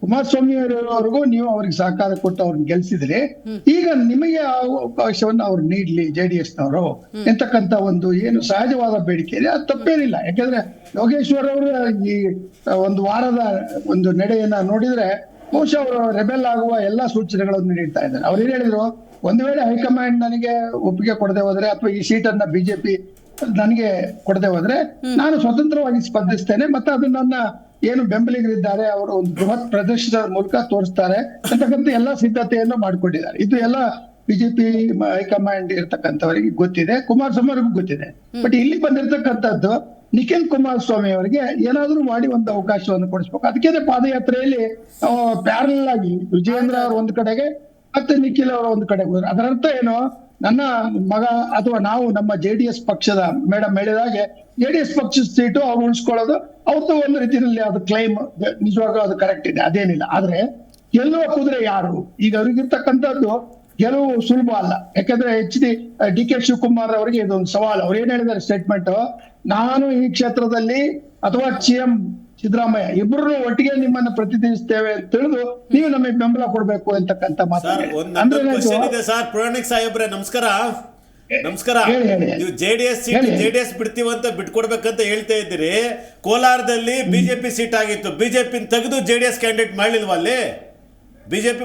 ಕುಮಾರಸ್ವಾಮಿ ಅವರಿಗೂ ನೀವು ಅವ್ರಿಗೆ ಸಹಕಾರ ಕೊಟ್ಟು ಅವ್ರನ್ನ ಗೆಲ್ಸಿದ್ರಿ, ಈಗ ನಿಮಗೆ ಅವಕಾಶವನ್ನು ಅವ್ರು ನೀಡ್ಲಿ JDSನವರು ಎಂತಕ್ಕಂತ ಒಂದು ಏನು ಸಹಜವಾದ ಬೇಡಿಕೆ ಇದೆ. ಅದು ತಪ್ಪೇನಿಲ್ಲ. ಯಾಕಂದ್ರೆ ಯೋಗೇಶ್ವರ್ ಅವರು ಈ ಒಂದು ವಾರದ ಒಂದು ನಡೆಯನ್ನ ನೋಡಿದ್ರೆ ಬಹುಶಃ ಅವರು ರೆಬೆಲ್ ಆಗುವ ಎಲ್ಲಾ ಸೂಚನೆಗಳನ್ನು ನೀಡ್ತಾ ಇದ್ದಾರೆ. ಅವ್ರು ಏನ್ ಹೇಳಿದ್ರು, ಒಂದು ವೇಳೆ ಹೈಕಮಾಂಡ್ ನನಗೆ ಒಪ್ಪಿಗೆ ಕೊಡದೆ ಹೋದ್ರೆ, ಅಥವಾ ಈ ಸೀಟನ್ನ ಬಿಜೆಪಿ ನನಗೆ ಕೊಡದೆ ಹೋದ್ರೆ, ನಾನು ಸ್ವತಂತ್ರವಾಗಿ ಸ್ಪರ್ಧಿಸ್ತೇನೆ, ಮತ್ತೆ ಅದು ನನ್ನ ಏನು ಬೆಂಬಲಿಗರಿದ್ದಾರೆ ಅವರು ಒಂದು ಬೃಹತ್ ಪ್ರದರ್ಶನದ ಮೂಲಕ ತೋರಿಸ್ತಾರೆ ಅಂತಕ್ಕಂಥ ಎಲ್ಲಾ ಸಿದ್ಧತೆಯನ್ನು ಮಾಡ್ಕೊಂಡಿದ್ದಾರೆ. ಇದು ಎಲ್ಲ ಬಿಜೆಪಿ ಹೈಕಮಾಂಡ್ ಇರ್ತಕ್ಕಂಥವರಿಗೆ ಗೊತ್ತಿದೆ, ಕುಮಾರಸ್ವಾಮಿ ಅವರಿಗೂ ಗೊತ್ತಿದೆ. ಬಟ್ ಇಲ್ಲಿ ಬಂದಿರತಕ್ಕಂಥದ್ದು ನಿಖಿಲ್ ಕುಮಾರಸ್ವಾಮಿ ಅವರಿಗೆ ಏನಾದ್ರೂ ಮಾಡಿ ಒಂದು ಅವಕಾಶವನ್ನು ಕೊಡಿಸ್ಬೇಕು. ಅದಕ್ಕೆ ಪಾದಯಾತ್ರೆಯಲ್ಲಿ ಪ್ಯಾರಲ್ ಆಗಿ ವಿಜಯೇಂದ್ರ ಅವರು ಒಂದು ಕಡೆಗೆ ಮತ್ತೆ ನಿಖಿಲ್ ಅವರು ಒಂದು ಕಡೆಗೆ ಹೋದ್ರು. ಅದರ ಅರ್ಥ ಏನು? ನನ್ನ ಮಗ ಅಥವಾ ನಾವು ನಮ್ಮ JDS ಪಕ್ಷದ ಮೇಡಮ್ ಹೇಳಿದಾಗೆ JDS ಪಕ್ಷದ ಸೀಟು ಅವ್ರು ಉಳಿಸ್ಕೊಳ್ಳೋದು ಅವ್ರದ್ದು ಒಂದು ರೀತಿಯಲ್ಲಿ ಅದು ಕ್ಲೈಮ್ ನಿಜವಾಗ್ಲೂ ಅದು ಕರೆಕ್ಟ್ ಇದೆ, ಅದೇನಿಲ್ಲ. ಆದ್ರೆ ಗೆಲ್ಲುವ ಕುದುರೆ ಯಾರು? ಈಗ ಅವ್ರಿಗಿರ್ತಕ್ಕಂಥದ್ದು ಗೆಲುವು ಸುಲಭ ಅಲ್ಲ. ಯಾಕಂದ್ರೆ DK ಶಿವಕುಮಾರ್ ಅವರಿಗೆ ಇದೊಂದು ಸವಾಲು. ಅವ್ರು ಏನ್ ಹೇಳಿದ್ದಾರೆ ಸ್ಟೇಟ್ಮೆಂಟ್, ನಾನು ಈ ಕ್ಷೇತ್ರದಲ್ಲಿ ಅಥವಾ CM ಸಿದ್ದರಾಮಯ್ಯ ಇಬ್ಬರು ಒಟ್ಟಿಗೆ ನಿಮ್ಮನ್ನ ಪ್ರತಿನಿಧಿಸ್ತೇವೆ ಅಂತ ತಿಳಿದು ನೀವು ನಮಗೆ ಬೆಂಬಲ ಕೊಡ್ಬೇಕು ಅಂತಕ್ಕಂಥ ಮಾತು. ಪುರಾಣಿಕ್ ಸಾಹೇಬ್ರೆ ನಮಸ್ಕಾರ. ನೀವು JDS ಬಿಡ್ತೀವಿ ಅಂತ ಬಿಟ್ಕೊಡ್ಬೇಕಂತ ಹೇಳ್ತಾ ಇದ್ದೀರಿ. ಕೋಲಾರದಲ್ಲಿ ಬಿಜೆಪಿ ಸೀಟ್ ಆಗಿತ್ತು, ಬಿಜೆಪಿ ತೆಗೆದು JDS ಕ್ಯಾಂಡಿಡೇಟ್ ಮಾಡ್ಲಿಲ್ವಾ ಅಲ್ಲಿ? ಬಿಜೆಪಿ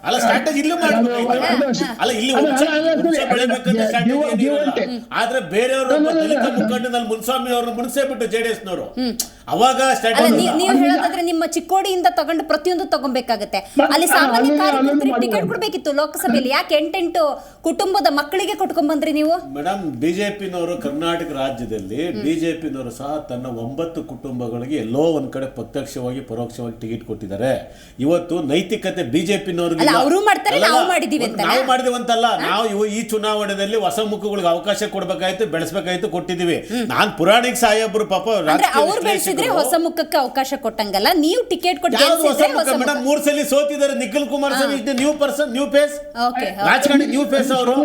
ಅಲ್ಲ ಸ್ಟ್ರಾಟಜಿ ಇಲ್ಲೂ ಅಲ್ಲ, ಇಲ್ಲಿ ಆದ್ರೆ ಬೇರೆಯವರು ದಲಿತ ಮುಖಂಡನಲ್ಲಿ ಮುನ್ಸ್ವಾಮಿ ಅವ್ರನ್ನ ಮುನ್ಸೇ ಬಿಟ್ಟು JDSನವರು ಅವಾಗ ನೀವು ಹೇಳೋದಾದ್ರೆ ನಿಮ್ಮ ಚಿಕ್ಕೋಡಿಯಿಂದ ತಗೊಂಡು ಪ್ರತಿಯೊಂದು ತಗೊಬೇಕಾಗತ್ತೆ. ಅಲ್ಲಿ ಸಾಮಾನ್ಯ ಕಾರ್ಯಕರ್ತರಿಗೆ ಟಿಕೆಟ್ ಕೊಡ್ಬೇಕಿತ್ತು ಲೋಕಸಭೆಯಲ್ಲಿ, ಯಾಕೆ 8 ಕುಟುಂಬದ ಮಕ್ಕಳಿಗೆ ಕೊಟ್ಕೊಂಡ್ ಬಂದ್ರಿ ನೀವು? ಮೇಡಮ್, ಬಿಜೆಪಿನವರು ಕರ್ನಾಟಕ ರಾಜ್ಯದಲ್ಲಿ ಬಿಜೆಪಿನವರು ಸಹ ತನ್ನ 9 ಕುಟುಂಬಗಳಿಗೆ ಎಲ್ಲೋ ಒಂದ್ ಕಡೆ ಪ್ರತ್ಯಕ್ಷವಾಗಿ ಪರೋಕ್ಷವಾಗಿ ಟಿಕೆಟ್ ಕೊಟ್ಟಿದ್ದಾರೆ. ಇವತ್ತು ನೈತಿಕತೆ ಬಿಜೆಪಿನವ್ರಿಗೆ ಅವರು ಮಾಡ್ತಾರೆ, ನಾವು ಮಾಡಿದೀವಿ ಅಂತ. ನಾವು ಮಾಡಿದೀವಂತಲ್ಲ, ನಾವು ಈ ಚುನಾವಣೆಯಲ್ಲಿ ಹೊಸ ಮುಖಗಳಿಗೆ ಅವಕಾಶ ಕೊಡ್ಬೇಕಾಯ್ತು, ಬೆಳೆಸ್ಬೇಕಾಯ್ತು, ಕೊಟ್ಟಿದೀವಿ. ನಾನ್ ಪುರಾಣಿಕ್ ಸಾಹೇಬ್ರು ಪಾಪ ಹೊಸ ಮುಖಕ್ಕೆ ಅವಕಾಶ ಕೊಟ್ಟಂಗಲ್ಲ, ನೀವು ಟಿಕೆಟ್ ಕೊಟ್ಟು ಮೇಡಮ್ 3 ಸಲ ಸೋತಿದ್ದಾರೆ. Nikhil Kumaraswamy new person, new face, ರಾಜಕಾರಣಿ ನ್ಯೂ ಫೇಸ್. ಅವರು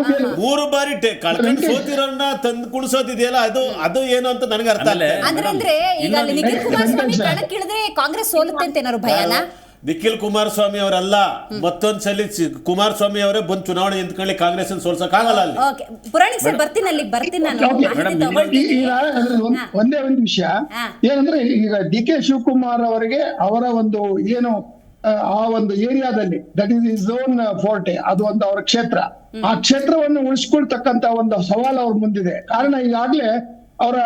3 ಬಾರಿ ಕಳ್ಕೊಂಡು ಸೋತಿರೋನ್ನ ತಂದು ಕುಣಿಸೋದಿದೆಯಲ್ಲ, ಅದು ಏನು ಅಂತ ನನಗೆ ಅರ್ಥ ಅಲ್ಲ. ಅಂದ್ರೆ ಈಗ ನಿಖಿಲ್ ಕುಮಾರಸ್ವಾಮಿ ಕಣಕ್ಕಿಳಿದ್ರೆ ಕಾಂಗ್ರೆಸ್ ಸೋಲುತ್ತೆ ಅಂತ ಏನಾದ್ರು ಭಯನಾ? ನಿಖಿಲ್ ಕುಮಾರಸ್ವಾಮಿ ಅವರಲ್ಲ, ಮತ್ತೊಂದ್ಸಲಿ ಕುಮಾರಸ್ವಾಮಿ ಅವರೇ ಬಂದು ಚುನಾವಣೆ ನಿಂತ್ಕೊಳ್ಳಿ, ಕಾಂಗ್ರೆಸ್ ಸೋಲ್ಸಕ್ ಆಗಲ್ಲ ಅಲ್ಲಿ. ಪುರಾಣಿಕ್ ಸರ್ ಬರ್ತೀನಿ ನಾನು. ಒಂದೇ ಒಂದು ವಿಷಯ ಏನಂದ್ರೆ, ಈಗ DK ಶಿವಕುಮಾರ್ ಅವರಿಗೆ ಅವರ ಒಂದು ಏನು ಆ ಒಂದು ಏರಿಯಾದಲ್ಲಿ that is is own forte, ಅದು ಒಂದು ಅವರ ಕ್ಷೇತ್ರ, ಆ ಕ್ಷೇತ್ರವನ್ನು ಉಳಿಸ್ಕೊಳ್ತಕ್ಕಂತ ಒಂದು ಸವಾಲು ಅವ್ರ ಮುಂದಿದೆ. ಕಾರಣ ಈಗಾಗ್ಲೇ ಅವರ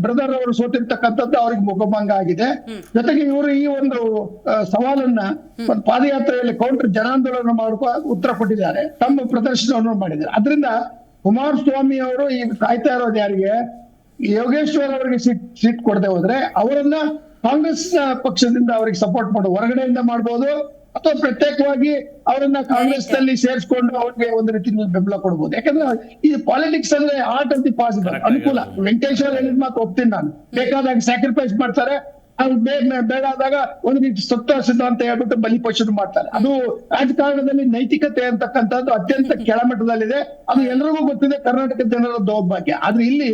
ಬ್ರದರ್ ಅವರು ಸೋತಿರ್ತಕ್ಕಂಥದ್ದು ಅವ್ರಿಗೆ ಮುಖಭಂಗ ಆಗಿದೆ. ಜೊತೆಗೆ ಇವರು ಈ ಒಂದು ಸವಾಲನ್ನ ಒಂದು ಪಾದಯಾತ್ರೆಯಲ್ಲಿ ಕೌಂಟರ್ ಜನಾಂದೋಲನ ಮಾಡುವ ಉತ್ತರ ಕೊಟ್ಟಿದ್ದಾರೆ, ತಮ್ಮ ಪ್ರದರ್ಶನವನ್ನು ಮಾಡಿದ್ದಾರೆ. ಅದರಿಂದ ಕುಮಾರಸ್ವಾಮಿ ಅವರು ಈಗ ಕಾಯ್ತಾ ಇರೋದು ಯಾರಿಗೆ? ಯೋಗೇಶ್ವರ್ ಅವರಿಗೆ ಸೀಟ್ ಕೊಡದೆ ಹೋದ್ರೆ ಅವರನ್ನ ಕಾಂಗ್ರೆಸ್ ಪಕ್ಷದಿಂದ ಅವರಿಗೆ ಸಪೋರ್ಟ್ ಮಾಡೋದು ಹೊರಗಡೆಯಿಂದ ಮಾಡ್ಬೋದು, ಅಥವಾ ಪ್ರತ್ಯೇಕವಾಗಿ ಅವರನ್ನ ಕಾಂಗ್ರೆಸ್ ನಲ್ಲಿ ಸೇರಿಸ್ಕೊಂಡು ಅವ್ರಿಗೆ ಒಂದು ರೀತಿಯಲ್ಲಿ ಬೆಂಬಲ ಕೊಡ್ಬೋದು. ಯಾಕಂದ್ರೆ ಇದು ಪಾಲಿಟಿಕ್ಸ್ ಅಂದ್ರೆ ಆರ್ಟ್ ಆಫ್ ದಿ ಪಾಸಿಬಲ್, ಅನುಕೂಲ. ವೆಂಕಟೇಶ್ವರ ಹೇಳಿದ ಮಾತು ಒಪ್ತೀನಿ ನಾನು, ಬೇಕಾದಾಗ ಸ್ಯಾಕ್ರಿಫೈಸ್ ಮಾಡ್ತಾರೆ, ಅವ್ರು ಬೇಡ ಆದಾಗ ಒಂದು ರೀತಿ ಸತ್ವ ಸಿದ್ಧಾಂತ ಹೇಳ್ಬಿಟ್ಟು ಬಲಿಪೋಷಣೆ ಮಾಡ್ತಾರೆ. ಅದು ರಾಜಕಾರಣದಲ್ಲಿ ನೈತಿಕತೆ ಅಂತಕ್ಕಂಥದ್ದು ಅತ್ಯಂತ ಕೆಳಮಟ್ಟದಲ್ಲಿದೆ. ಅದು ಎಲ್ರಿಗೂ ಗೊತ್ತಿದೆ, ಕರ್ನಾಟಕ ಜನರ ದೌರ್ಭಾಗ್ಯ. ಆದ್ರೆ ಇಲ್ಲಿ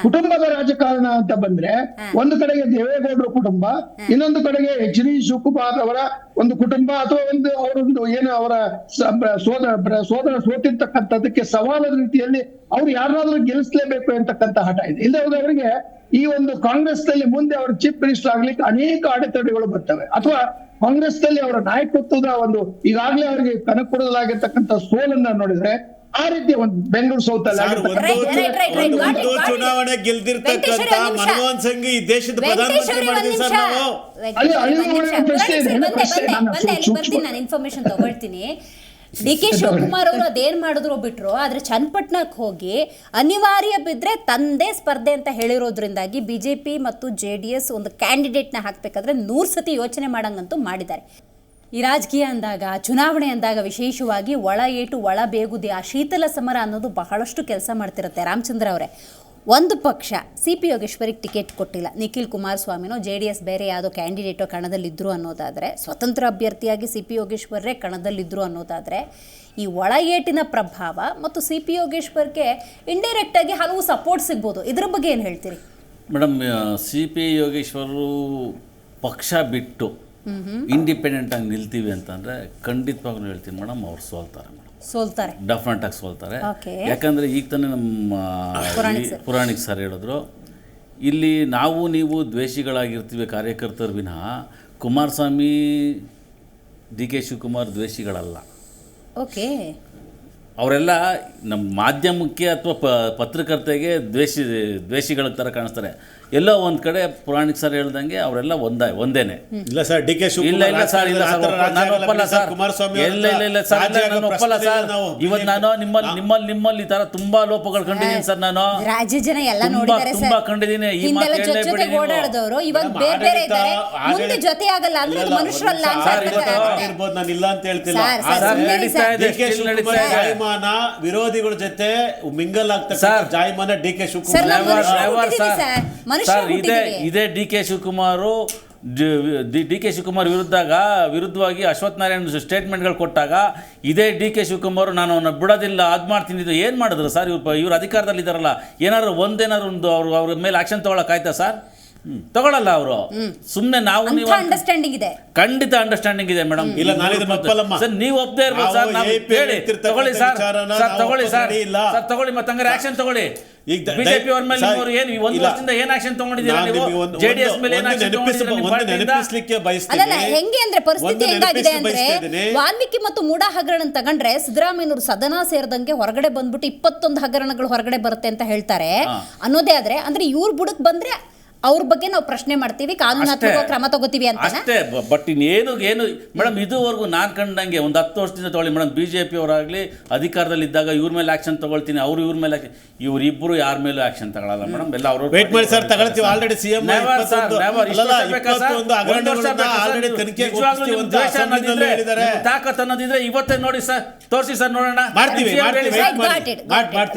ಕುಟುಂಬದ ರಾಜಕಾರಣ ಅಂತ ಬಂದ್ರೆ ಒಂದು ಕಡೆಗೆ ದೇವೇಗೌಡರ ಕುಟುಂಬ, ಇನ್ನೊಂದು ಕಡೆಗೆ HD ಶಿವಕುಮಾರ್ ಅವರ ಒಂದು ಕುಟುಂಬ, ಅಥವಾ ಅವರೊಂದು ಏನು ಅವರ ಸೋದರ ಸೋತಿರ್ತಕ್ಕಂಥದ್ದಕ್ಕೆ ಸವಾಲದ ರೀತಿಯಲ್ಲಿ ಅವ್ರು ಯಾರನ್ನಾದ್ರೂ ಗೆಲ್ಲಿಸಲೇಬೇಕು ಅಂತಕ್ಕಂಥ ಹಠ ಇದೆ. ಇಲ್ಲದೆ ಅವರಿಗೆ ಈ ಒಂದು ಕಾಂಗ್ರೆಸ್ ನಲ್ಲಿ ಮುಂದೆ ಅವರು ಚೀಫ್ ಮಿನಿಸ್ಟರ್ ಆಗ್ಲಿಕ್ಕೆ ಅನೇಕ ಅಡೆತಡೆಗಳು ಬರ್ತವೆ, ಅಥವಾ ಕಾಂಗ್ರೆಸ್ ನಲ್ಲಿ ಅವರ ನಾಯಕತ್ವದ ಒಂದು ಈಗಾಗಲೇ ಅವರಿಗೆ ಕನಕಪುರದಲ್ಲಾಗಿರ್ತಕ್ಕಂಥ ಸೋಲನ್ನ ನೋಡಿದ್ರೆ ಆ ರೀತಿಯ ಒಂದು ಬೆಂಗಳೂರು ಸೌತ್ ಅಲ್ಲಿ ಚುನಾವಣೆ ಗೆಲ್ದಿರ್ತಕ್ಕಂಥ ಮನಮೋಹನ್ ಸಿಂಗ್ ಈ ದೇಶದ ಪ್ರಧಾನಮಂತ್ರಿ ಮಾಡಿದ್ವಿ ಸರ್ ನಾವು. ನಾನು ಇನ್ಫಾರ್ಮೇಶನ್ ತಗೊಳ್ತೀನಿ. DK ಶಿವಕುಮಾರ್ ಅವರು ಅದೇನ್ ಮಾಡಿದ್ರು ಬಿಟ್ರು, ಆದ್ರೆ ಚನ್ನಪಟ್ಟಣಕ್ಕೆ ಹೋಗಿ ಅನಿವಾರ್ಯ ಬಿದ್ರೆ ತಂದೆ ಸ್ಪರ್ಧೆ ಅಂತ ಹೇಳಿರೋದ್ರಿಂದಾಗಿ BJP ಮತ್ತು JDS ಒಂದು ಕ್ಯಾಂಡಿಡೇಟ್ನ ಹಾಕ್ಬೇಕಾದ್ರೆ 100 ಸತಿ ಯೋಚನೆ ಮಾಡಂಗಂತೂ ಮಾಡಿದ್ದಾರೆ. ಈ ರಾಜಕೀಯ ಅಂದಾಗ, ಚುನಾವಣೆ ಅಂದಾಗ ವಿಶೇಷವಾಗಿ ಒಳ ಏಟು ಒಳ ಬೇಗುದಿ, ಆ ಶೀತಲ ಸಮರ ಅನ್ನೋದು ಬಹಳಷ್ಟು ಕೆಲಸ ಮಾಡ್ತಿರುತ್ತೆ. ರಾಮಚಂದ್ರ ಅವರೇ, ಒಂದು ಪಕ್ಷ CP ಯೋಗೇಶ್ವರಿಗೆ ಟಿಕೆಟ್ ಕೊಟ್ಟಿಲ್ಲ, ನಿಖಿಲ್ ಕುಮಾರಸ್ವಾಮಿನೋ JDS ಬೇರೆ ಯಾವುದೋ ಕ್ಯಾಂಡಿಡೇಟೋ ಕಣದಲ್ಲಿದ್ದರು ಅನ್ನೋದಾದರೆ, ಸ್ವತಂತ್ರ ಅಭ್ಯರ್ಥಿಯಾಗಿ CP ಯೋಗೇಶ್ವರೇ ಕಣದಲ್ಲಿದ್ದರು ಅನ್ನೋದಾದರೆ, ಈ ಒಳ ಏಟಿನ ಪ್ರಭಾವ ಮತ್ತು CP ಯೋಗೇಶ್ವರ್ಗೆ ಇಂಡೈರೆಕ್ಟಾಗಿ ಹಲವು ಸಪೋರ್ಟ್ ಸಿಗ್ಬೋದು. ಇದ್ರ ಬಗ್ಗೆ ಏನು ಹೇಳ್ತೀರಿ ಮೇಡಮ್? CP ಯೋಗೇಶ್ವರು ಪಕ್ಷ ಬಿಟ್ಟು ಇಂಡಿಪೆಂಡೆಂಟ್ ಆಗಿ ನಿಲ್ತೀವಿ ಅಂತಂದರೆ ಖಂಡಿತವಾಗ್ಲೂ ಹೇಳ್ತೀನಿ ಮೇಡಮ್, ಅವ್ರು ಸೋಲ್ತಾರೆ, ಡೆಫಿನೆಟ್ ಆಗಿ ಸೋಲ್ತಾರೆ. ಯಾಕಂದರೆ ಈಗ ತಾನೇ ನಮ್ಮ ಪುರಾಣಿಕ್ ಸರ್ ಹೇಳಿದ್ರು, ಇಲ್ಲಿ ನಾವು ನೀವು ದ್ವೇಷಿಗಳಾಗಿರ್ತೀವಿ ಕಾರ್ಯಕರ್ತರು ವಿನಃ ಕುಮಾರಸ್ವಾಮಿ DK ಶಿವಕುಮಾರ್ ದ್ವೇಷಿಗಳಲ್ಲ. ಅವರೆಲ್ಲ ನಮ್ಮ ಮಾಧ್ಯಮಕ್ಕೆ ಅಥವಾ ಪತ್ರಕರ್ತೆಗೆ ದ್ವೇಷಿಗಳ ಥರ ಕಾಣಿಸ್ತಾರೆ. ಎಲ್ಲೋ ಒಂದು ಕಡೆ ಪುರಾಣಿಕ್ ಸರ್ ಹೇಳ್ದಂಗೆ ಅವರೆಲ್ಲ ಒಂದೇನೆ. ಇಲ್ಲ ಸರ್, DK ಇಲ್ಲ ಸರ್, ಇಲ್ಲ ಸರ್, ನಾನು ಒಪ್ಪಲ್ಲ ಸರ್. ಇಲ್ಲ ಸರ್, ನಾನು ಒಪ್ಪಲ್ಲ ಸರ್. ಇವತ್ತು ನಾನು ನಿಮ್ಮಲ್ಲಿ ಈ ತರ ತುಂಬಾ ಲೋಪಗಳು ಕಂಡಿದ್ದೀನಿ ಸರ್. ನಾನು ರಾಜ್ಯ ಜನ ಎಲ್ಲ ನೋಡಿದ್ದಾರೆ ಸರ್, ತುಂಬಾ ಕಂಡಿದ್ದೀನಿ. ಈ ಮಾತು ಹೇಳಬೇಡಿ. ಓಡಾಡದವರು ಇವಾಗ ಬೇರೆ ಬೇರೆ ಇದ್ದಾರೆ, ಮುಂದೆ ಜೊತೆ ಆಗಲ್ಲ ಅಂದ್ರೆ ಇದು ಮನುಷ್ಯರಲ್ಲ ಇರ್ಬೋದು, ನಾನು ಇಲ್ಲ ಅಂತ ಹೇಳ್ತಿಲ್ಲ. DK ಶಿವಕುಮಾರ್ ಜಾಯಮಾನ ವಿರೋಧಿಗಳ ಜೊತೆ ಮಿಂಗಲ್ ಆಗ್ತಕ್ಕಂಥ ಜಾಯಮಾನ DK ಶಿವಕುಮಾರ್ ಸರ್. ಇದೇ DK ಶಿವಕುಮಾರ್ ವಿರುದ್ಧವಾಗಿ ಅಶ್ವಥ್ ನಾರಾಯಣ್ ಸ್ಟೇಟ್ಮೆಂಟ್ಗಳು ಕೊಟ್ಟಾಗ ಇದೇ DK ಶಿವಕುಮಾರ್ ನಾನು ಅವನ್ನ ಬಿಡೋದಿಲ್ಲ, ಅದು ಮಾಡ್ತೀನಿ, ಇದು ಏನು ಮಾಡಿದ್ರು ಸರ್? ಇವ್ರು ಅಧಿಕಾರದಲ್ಲಿ ಇದ್ದಾರಲ್ಲ, ಏನಾದ್ರು ಒಂದು ಅವ್ರ ಮೇಲೆ ಆಕ್ಷನ್ ತಗೊಳಕ್ಕಾಯ್ತಾ ಸರ್? ತಗೊಳ್ಳಲ್ಲ ಅವರು. ಸುಮ್ಮನೆ ನಾವು ಅಂಡರ್ಸ್ಟ್ಯಾಂಡಿಂಗ್ ಇದೆ, ಖಂಡಿತ ಅಂಡರ್ಸ್ಟ್ಯಾಂಡಿಂಗ್ ಇದೆ ಮೇಡಮ್. ಇಲ್ಲ, ನಾನು ಇದನ್ನ ಒಪ್ಪಲ್ಲಮ್ಮ ಸರ್. ನೀವು ಒಪ್ಪದೇ ಇರ್ಬೋದು ಸರ್, ಹೇಳಿ ತಗೊಳ್ಳಿ ಸರ್, ತಗೊಳ್ಳಿ ಸರ್, ತಗೊಳ್ಳಿ, ಮತ್ತೆ ಹಂಗಾರೆ ಆಕ್ಷನ್ ತಗೊಳ್ಳಿ. ಈಗ BJP ಅವ್ರ ಮೇಲೆ ಏನು ಒಂದು ವರ್ಷದಿಂದ ಏನು ಆಕ್ಷನ್ ತಗೊಂಡಿದ್ದೀರಾ ನೀವು? JDS ಮೇಲೆ ಏನು ಆಕ್ಷನ್ ನೆನಪಿಸಲಿಕ್ಕೆ ಅಲ್ಲ, ಹೆಂಗೆ ಅಂದ್ರೆ ಪರಿಸ್ಥಿತಿ ಹೆಂಗಾಗಿದೆ ಅಂದ್ರೆ, ವಾಲ್ಮೀಕಿ ಮತ್ತು ಮೂಡ ಹಗರಣ ತಗೊಂಡ್ರೆ ಸಿದ್ದರಾಮಯ್ಯನವರು ಸದನ ಸೇರಿದಂಗೆ ಹೊರಗಡೆ ಬಂದ್ಬಿಟ್ಟು 21 ಹಗರಣಗಳು ಹೊರಗಡೆ ಬರುತ್ತೆ ಅಂತ ಹೇಳ್ತಾರೆ ಅನ್ನೋದೇ ಆದ್ರೆ, ಅಂದ್ರೆ ಇವ್ರ ಬುಡಕ್ ಬಂದ್ರೆ ಅವ್ರ ಬಗ್ಗೆ ನಾವು ಪ್ರಶ್ನೆ ಮಾಡ್ತೀವಿ, ಕಾನೂನಾತ್ಮಕ ಕ್ರಮ ತಗೋತೀವಿ ಅಂತ ಅಷ್ಟೇ. ಬಟ್ ಇನ್ನೇನು ಮೇಡಮ್, ಇದುವರೆಗೂ ನಾನು ಕಂಡಂಗೆ ಒಂದು 10 ವರ್ಷದಿಂದ ತಗೊಳ್ಳಿ ಮೇಡಮ್, BJP ಅವರಾಗಲಿ ಅಧಿಕಾರದಲ್ಲಿ ಇದ್ದಾಗ ಇವ್ರ ಮೇಲೆ ಆಕ್ಷನ್ ತಗೊಳ್ತೀನಿ, ಇವ್ರ ಮೇಲೆ ಇವರಿಬ್ಬರು ಯಾರ ಮೇಲೂ ಆಕ್ಷನ್ ತಗೊಳ್ಳಲ್ಲ ಮೇಡಮ್. ಎಲ್ಲ ಅವರು ವೇಟ್ ಮಾಡಿ ಸರ್, ತಗೊಳ್ತೀವಿ. ಆಲ್ರೆಡಿ CM ತಾಕತ್ ಅನ್ನೋದಿದ್ರೆ ಇವತ್ತೇ ನೋಡಿ ಸರ್, ತೋರಿಸಿ ಸರ್, ನೋಡೋಣ.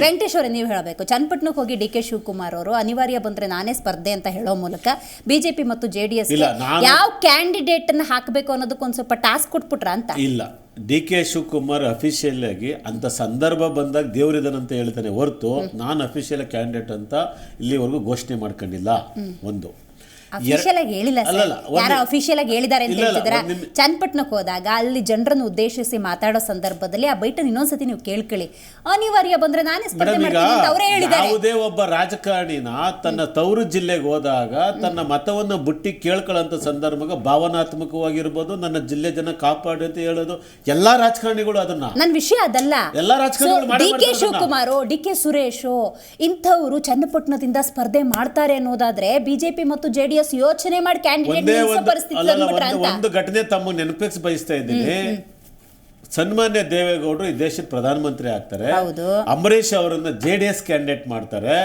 ವೆಂಕಟೇಶ್ ಅವರೇ, ನೀವು ಹೇಳಬೇಕು, ಚನ್ನಪಟ್ಟಣಕ್ಕೆ ಹೋಗಿ DK ಶಿವಕುಮಾರ್ ಅವರು ಅನಿವಾರ್ಯ ಬಂದ್ರೆ ನಾನೇ ಸ್ಪರ್ಧೆ ಅಂತ ಹೇಳೋ ಮೂಲಕ BJP ಮತ್ತು JDS ಯಾವ ಕ್ಯಾಂಡಿಡೇಟ್ ಅನ್ನ ಹಾಕಬೇಕು ಅನ್ನೋದಕ್ಕೆ ಒಂದ್ ಸ್ವಲ್ಪ ಟಾಸ್ಕ್ ಕೊಟ್ಬಿಟ್ರ ಅಂತ. ಇಲ್ಲ, DK ಶಿವಕುಮಾರ್ ಅಫಿಷಿಯಲ್ ಆಗಿ ಅಂತ ಸಂದರ್ಭ ಬಂದಾಗ ದೇವರಿದನಂತ ಹೇಳ್ತಾನೆ ಹೊರತು ನಾನು ಅಫಿಷಿಯಲ್ ಕ್ಯಾಂಡಿಡೇಟ್ ಅಂತ ಇಲ್ಲಿವರೆಗೂ ಘೋಷಣೆ ಮಾಡ್ಕೊಂಡಿಲ್ಲ. ಒಂದು ಅಫಿಷಿಯಲ್ ಆಗಿ ಹೇಳಿಲ್ಲ ಸರ್, ಯಾರ ಅಫಿಷಿಯಲ್ ಆಗಿ ಹೇಳಿದ್ದಾರೆ ಅಂತ ಹೇಳ್ತಿದ್ರ. ಚನ್ನಪಟ್ಟಣಕ್ಕೆ ಹೋದಾಗ ಅಲ್ಲಿ ಜನರನ್ನು ಉದ್ದೇಶಿಸಿ ಮಾತಾಡೋ ಸಂದರ್ಭದಲ್ಲಿ ಆ ಬೈಟನ್ ಇನ್ನೊಂದ್ಸತಿ ನೀವು ಕೇಳ್ಕೊಳ್ಳಿ, ಅನಿವಾರ್ಯ ಬಂದ್ರೆ ನಾನೇ ಸ್ಪರ್ಧೆ ಮಾಡ್ತೀನಿ ಅಂತ ಅವರೇ ಹೇಳಿದ್ದಾರೆ. ಯಾವುದೇ ಒಬ್ಬ ರಾಜಕಾರಣಿನ ತನ್ನ ತವರು ಜಿಲ್ಲೆಗೆ ಹೋದಾಗ ತನ್ನ ಮತವನ್ನು ಬುಟ್ಟಿ ಕೇಳ್ಕೊಳ್ಳೋಂಥ ಸಂದರ್ಭ ಭಾವನಾತ್ಮಕವಾಗಿರ್ಬೋದು, ನನ್ನ ಜಿಲ್ಲೆ ಜನ ಕಾಪಾಡಿ ಅಂತ ಹೇಳೋದು ಎಲ್ಲಾ ರಾಜಕಾರಣಿಗಳು ಅದನ್ನ. ನನ್ನ ವಿಷಯ ಅದಲ್ಲ, ಎಲ್ಲಾ ರಾಜಕಾರಣಿಗಳು DK ಶಿವಕುಮಾರ್, DK ಸುರೇಶ್ ಇಂಥವ್ರು ಚನ್ನಪಟ್ಟಣದಿಂದ ಸ್ಪರ್ಧೆ ಮಾಡ್ತಾರೆ ಅನ್ನೋದಾದ್ರೆ BJP ಮತ್ತು JDS ಯೋಚನೆ ಮಾಡಿ ಕ್ಯಾಂಡಿಡೇಟ್ ಪರಿಸ್ಥಿತಿ ಒಂದು ಘಟನೆ ತಮ್ಮ ನೆನಪಿಸಿ ಬಯಸ್ತಾ ಇದ್ದೀನಿ. ಸನ್ಮಾನ್ಯ ದೇವೇಗೌಡರು ಈ ದೇಶದ ಪ್ರಧಾನಮಂತ್ರಿ ಆಗ್ತಾರೆ, ಹೌದು. ಅಂಬರೀಷ್ ಅವರನ್ನ JDS ಕ್ಯಾಂಡಿಡೇಟ್ ಮಾಡ್ತಾರೆ,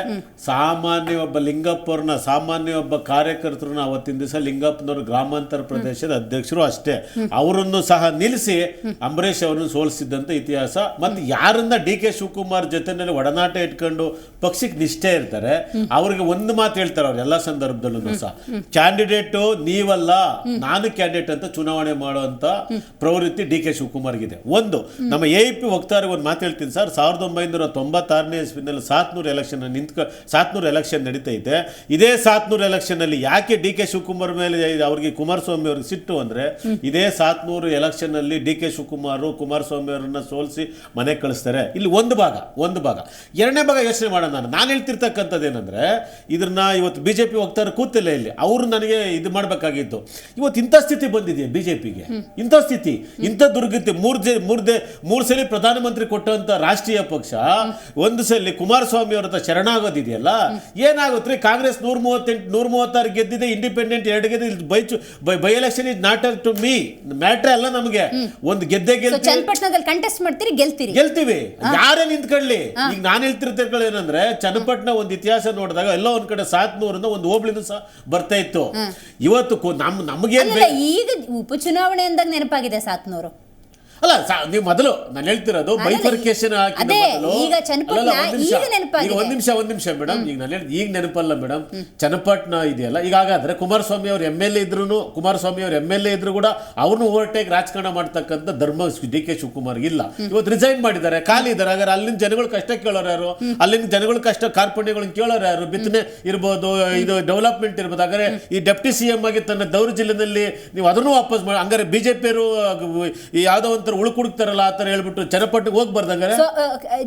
ಸಾಮಾನ್ಯ ಒಬ್ಬ ಲಿಂಗಪ್ಪವ್ರನ್ನ ಸಾಮಾನ್ಯ ಒಬ್ಬ ಕಾರ್ಯಕರ್ತರನ್ನ ಅವತ್ತಿನ ದಿವಸ ಲಿಂಗಪ್ಪನವರು ಗ್ರಾಮಾಂತರ ಪ್ರದೇಶದ ಅಧ್ಯಕ್ಷರು ಅಷ್ಟೇ, ಅವರನ್ನು ಸಹ ನಿಲ್ಲಿಸಿ ಅಂಬರೀಷ್ ಅವರನ್ನು ಸೋಲಿಸಿದ್ದಂತ ಇತಿಹಾಸ. ಮತ್ತೆ ಯಾರನ್ನ DK ಶಿವಕುಮಾರ್ ಜೊತೆನಲ್ಲಿ ಒಡನಾಟ ಇಟ್ಕೊಂಡು ಪಕ್ಷಕ್ಕೆ ನಿಷ್ಠೆ ಇರ್ತಾರೆ ಅವ್ರಿಗೆ ಒಂದು ಮಾತು ಹೇಳ್ತಾರೆ ಅವ್ರು ಎಲ್ಲ ಸಂದರ್ಭದಲ್ಲೂ ಸಹ, ಕ್ಯಾಂಡಿಡೇಟು ನೀವಲ್ಲ ನಾನು ಕ್ಯಾಂಡಿಡೇಟ್ ಅಂತ ಚುನಾವಣೆ ಮಾಡುವಂತ ಪ್ರವೃತ್ತಿ DK ಶಿವಕುಮಾರ್ಗಿದೆ. ಒಂದು ನಮ್ಮ AIP ವಕ್ತಾರಿಗೆ ಒಂದು ಮಾತು ಹೇಳ್ತೀನಿ ಸರ್, 1996ನೇ ಇಸ್ವಿನಲ್ಲಿ 700 ಎಲೆಕ್ಷನ್ ನಡೀತೈತೆ. ಇದೇ 700 ಎಲೆಕ್ಷನ್ ಅಲ್ಲಿ ಯಾಕೆ DK ಶಿವಕುಮಾರ್ ಮೇಲೆ ಅವ್ರಿಗೆ ಕುಮಾರಸ್ವಾಮಿ ಅವ್ರಿಗೆ ಸಿಟ್ಟು ಅಂದ್ರೆ, ಇದೇ 700 ಎಲೆಕ್ಷನ್ ಅಲ್ಲಿ DK ಶಿವಕುಮಾರ್ ಕುಮಾರಸ್ವಾಮಿ ಅವರನ್ನ ಸೋಲಿಸಿ ಮನೆ ಕಳಿಸ್ತಾರೆ. ಇಲ್ಲಿ ಒಂದು ಭಾಗ. ಎರಡನೇ ಭಾಗ ಯೋಚನೆ ಮಾಡೋಣ. ನಾನು ಹೇಳ್ತಿರ್ತಕ್ಕಂಥದ್ದು ಏನಂದ್ರೆ, ಇದನ್ನ ಇವತ್ತು BJP ವಕ್ತಾರ ಕೂತಿಲ್ಲ ಇಲ್ಲಿ, ಅವರು ನನಗೆ ಇದು ಮಾಡಬೇಕಾಗಿತ್ತು. ಇವತ್ತು ಇಂಥ ಸ್ಥಿತಿ ಬಂದಿದೆ BJPಗೆ, ಇಂಥ ಸ್ಥಿತಿ, ಇಂಥ ದುರ್ಗತಿ. ಮೂರು ಸಲ ಪ್ರಧಾನಮಂತ್ರಿ ಕೊಟ್ಟಂತ ರಾಷ್ಟ್ರೀಯ ಪಕ್ಷ ಒಂದು ಸಲ ಕುಮಾರಸ್ವಾಮಿ ಅವರ ಶರಣಾಗೋದಿದೆಯಲ್ಲ, ಏನಾಗುತ್ತೆ? ಕಾಂಗ್ರೆಸ್ 136 ಗೆದ್ದಿದೆ, ಇಂಡಿಪೆಂಡೆಂಟ್ 2 ಗೆದ್ದಿದೆ. By election is not to me matter ಅಲ್ಲ ನಮಗೆ. ಒಂದು ಗೆದ್ದೆ ಚನ್ನಪಟ್ಟಣದಲ್ಲಿ ಕಂಟೆಸ್ಟ್ ಮಾಡ್ತೀರಿ, ಗೆಲ್ತೀವಿ. ಯಾರೇ ನಿಂತ್ಕೊಳ್ಳಿ. ಈಗ ನಾನು ಹೇಳ್ತಿರ್ತಿರ್ಕೊಳ್ಳಿ ಏನಂದ್ರೆ, ಚನ್ನಪಟ್ಟಣ ಒಂದು ಇತಿಹಾಸ ನೋಡಿದಾಗ ಎಲ್ಲೋ ಒಂದ್ ಕಡೆ 700 ಒಂದು ಹೋಬಳಿನೂ ಸಹ ಬರ್ತಾ ಇತ್ತು. ಇವತ್ತು ನಮಗೆ ಈಗ ಉಪಚುನಾವಣೆ ಅಂದಾಗ ನೆನಪಾಗಿದೆ 700. ಅಲ್ಲ ನೀವು ಮೊದಲು ನಾನು ಹೇಳ್ತಿರೋದು ಬೈಫರ್ಕೇಶನ್ ಹಾಕಿದ ಒಂದ್ ನಿಮಿಷ ಮೇಡಮ್. ಈಗ ನಾನು ಈಗ ನೆನಪಲ್ಲ ಮೇಡಮ್, ಚನ್ನಪಟ್ಟಣ ಇದೆಯಲ್ಲ. ಈಗ ಹಾಗಾದ್ರೆ ಕುಮಾರಸ್ವಾಮಿ ಅವ್ರ MLA ಇದ್ರು ಕೂಡ ಅವ್ರನ್ನ ಓವರ್ಟೇಕ್ ರಾಜಕಾರಣ ಮಾಡ್ತಕ್ಕಂಥ ಧರ್ಮ DK ಶಿವಕುಮಾರ್ ಇಲ್ಲ. ಇವತ್ತು ರಿಸೈನ್ ಮಾಡಿದ್ದಾರೆ, ಖಾಲಿ ಇದ್ದಾರೆ. ಹಾಗಾದ್ರೆ ಅಲ್ಲಿನ ಜನಗಳು ಕಷ್ಟ ಕೇಳೋರು ಯಾರು? ಅಲ್ಲಿನ ಜನಗಳು ಕಷ್ಟ ಕಾರ್ಪಣ್ಯಗಳನ್ನ ಕೇಳೋರು ಯಾರು? ಬಿತ್ತನೆ ಇರ್ಬೋದು, ಇದು ಡೆವಲಪ್ಮೆಂಟ್ ಇರ್ಬೋದು. ಹಾಗಾದ್ರೆ ಈ ಡೆಪ್ಟಿ CM ಆಗಿ ತನ್ನ ದೌರ್ ಜಿಲ್ಲೆನಲ್ಲಿ ನೀವು ಅದನ್ನು ವಾಪಸ್ ಮಾಡಿ, ಹಂಗಾರೆ BJP ಯಾವ್ದೋ ಒಂಥರ ಉಳುಕುಡುಕ್ತಾರಲ್ಲ ಆ ತರ ಹೇಳ್ಬಿಟ್ಟು ಚನ್ನಪಟ್ಟಣಕ್ಕೆ ಹೋಗ್ಬಾರ್ದಂಗಾರೆ.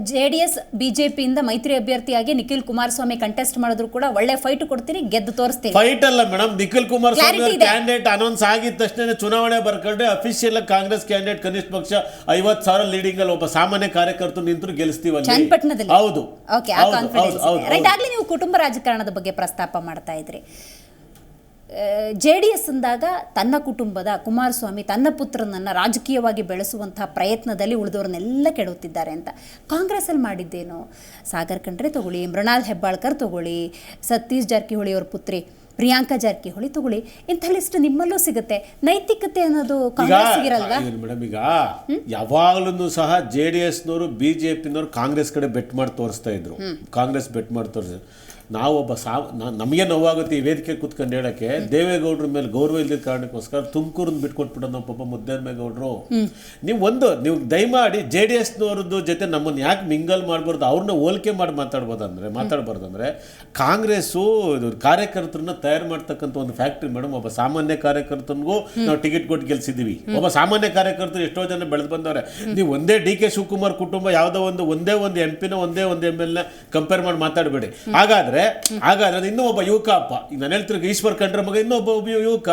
JDS BJP ಇಂದ ಮೈತ್ರಿ ಅಭ್ಯರ್ಥಿಯಾಗಿ ನಿಖಿಲ್ ಕುಮಾರಸ್ವಾಮಿ ಕಂಟೆಸ್ಟ್ ಮಾಡಿದ್ರು ಕೂಡ ಒಳ್ಳೆ ಫೈಟ್ ಕೊಡ್ತೀರಿ, ಗೆದ್ದು ತೋರಿಸ್ತೀರಿ. ಫೈಟ್ ಅಲ್ಲ madam, Nikhil Kumaraswamy candidate announce ಆಗಿದ ತಕ್ಷಣ ಚುನಾವಣೆ ಬರ್ಕೊಂಡ್ರೆ ಅಫಿಷಿಯಲ್ ಕಾಂಗ್ರೆಸ್ ಕ್ಯಾಂಡಿಡೇಟ್ ಕನಿಷ್ಠ ಪಕ್ಷ 50,000 ಲೀಡಿಂಗ್ ಅಲ್ಲಿ ಒಬ್ಬ ಸಾಮಾನ್ಯ ಕಾರ್ಯಕರ್ತರು ನಿಂತರು ಗೆಲ್ಲಿಸ್ತೀವಿ ಚನ್ನಪಟ್ಟಣದಲ್ಲಿ. ಹೌದು. ಆಗ್ಲೇ ನೀವು ಕುಟುಂಬ ರಾಜಕಾರಣದ ಬಗ್ಗೆ ಪ್ರಸ್ತಾಪ ಮಾಡ್ತಾ ಇದ್ರಿ. JDS ಅಂದಾಗ ತನ್ನ ಕುಟುಂಬದ ಕುಮಾರಸ್ವಾಮಿ ತನ್ನ ಪುತ್ರನನ್ನು ರಾಜಕೀಯವಾಗಿ ಬೆಳೆಸುವಂತಹ ಪ್ರಯತ್ನದಲ್ಲಿ ಉಳಿದವ್ರನ್ನೆಲ್ಲ ಕೆಡುತ್ತಿದ್ದಾರೆ ಅಂತ. ಕಾಂಗ್ರೆಸ್ಸಲ್ಲಿ ಮಾಡಿದ್ದೇನು? ಸಾಗರ್ ಖಂಡ್ರೆ ತಗೊಳ್ಳಿ, ಮೃಣಾಲ್ ಹೆಬ್ಬಾಳ್ಕರ್ ತಗೊಳ್ಳಿ, ಸತೀಶ್ ಜಾರಕಿಹೊಳಿ ಅವ್ರ ಪುತ್ರಿ ಪ್ರಿಯಾಂಕಾ ಜಾರಕಿಹೊಳಿ ತಗೊಳ್ಳಿ, ಇಂಥ ಲಿಸ್ಟ್ ನಿಮ್ಮಲ್ಲೂ ಸಿಗುತ್ತೆ. ನೈತಿಕತೆ ಅನ್ನೋದು ಕಾಂಗ್ರೆಸ್ ಇರಲ್ವಾ ಮೇಡಮ್? ಈಗ ಯಾವಾಗಲೂ ಸಹ JDSನವರು BJPನವರು ಕಾಂಗ್ರೆಸ್ ಕಡೆ ಬೆಟ್ ಮಾಡಿ ತೋರಿಸ್ತಾ ಇದ್ರು. ಕಾಂಗ್ರೆಸ್ ಬೆಟ್ ಮಾಡಿ ತೋರಿಸಿದ್ರು. ನಾವೊಬ್ಬ ನಮಗೆ ನೋವಾಗುತ್ತೆ ಈ ವೇದಿಕೆ ಕೂತ್ಕೊಂಡು ಹೇಳಕ್ಕೆ, ದೇವೇಗೌಡರ ಮೇಲೆ ಗೌರವ ಇಲ್ಲದ ಕಾರಣಕ್ಕೋಸ್ಕರ ತುಮಕೂರನ್ನ ಬಿಟ್ಕೊಟ್ಬಿಟ್ಟು ನಾವು ಪಾಪ ಮುದ್ದನ್ಮೇಗೌಡರು. ನೀವು ದಯಮಾಡಿ JDSನವ್ರದ್ದು ಜೊತೆ ನಮ್ಮನ್ನು ಯಾಕೆ ಮಿಂಗಲ್ ಮಾಡ್ಬಾರ್ದು, ಅವ್ರನ್ನ ಹೋಲಿಕೆ ಮಾಡಿ ಮಾತಾಡಬಾರ್ದಂದ್ರೆ ಕಾಂಗ್ರೆಸ್ಸು ಕಾರ್ಯಕರ್ತರನ್ನ ತಯಾರು ಮಾಡ್ತಕ್ಕಂಥ ಒಂದು ಫ್ಯಾಕ್ಟ್ರಿ ಮೇಡಮ್. ಒಬ್ಬ ಸಾಮಾನ್ಯ ಕಾರ್ಯಕರ್ತನಿಗೂ ನಾವು ಟಿಕೆಟ್ ಕೊಟ್ಟು ಗೆಲ್ಸಿದ್ದೀವಿ. ಒಬ್ಬ ಸಾಮಾನ್ಯ ಕಾರ್ಯಕರ್ತರು ಎಷ್ಟೋ ಜನ ಬೆಳೆದು ಬಂದವ್ರೆ. ನೀವು ಒಂದೇ DK ಶಿವಕುಮಾರ್ ಕುಟುಂಬ ಯಾವುದೋ ಒಂದೇ ಒಂದು MP ಒಂದೇ ಒಂದು MLA ಕಂಪೇರ್ ಮಾಡಿ ಮಾತಾಡಬೇಡಿ. ಹಾಗಾದ್ರೆ ಇನ್ನೂ ಒಬ್ಬ ಯುವಕ ಅಪ್ಪ, ಈಗ ನಾನು ಹೇಳ್ತಿರೋ ಈಶ್ವರ್ ಖಂಡ್ರೆ ಮಗ ಇನ್ನೊಬ್ಬ ಯುವಕ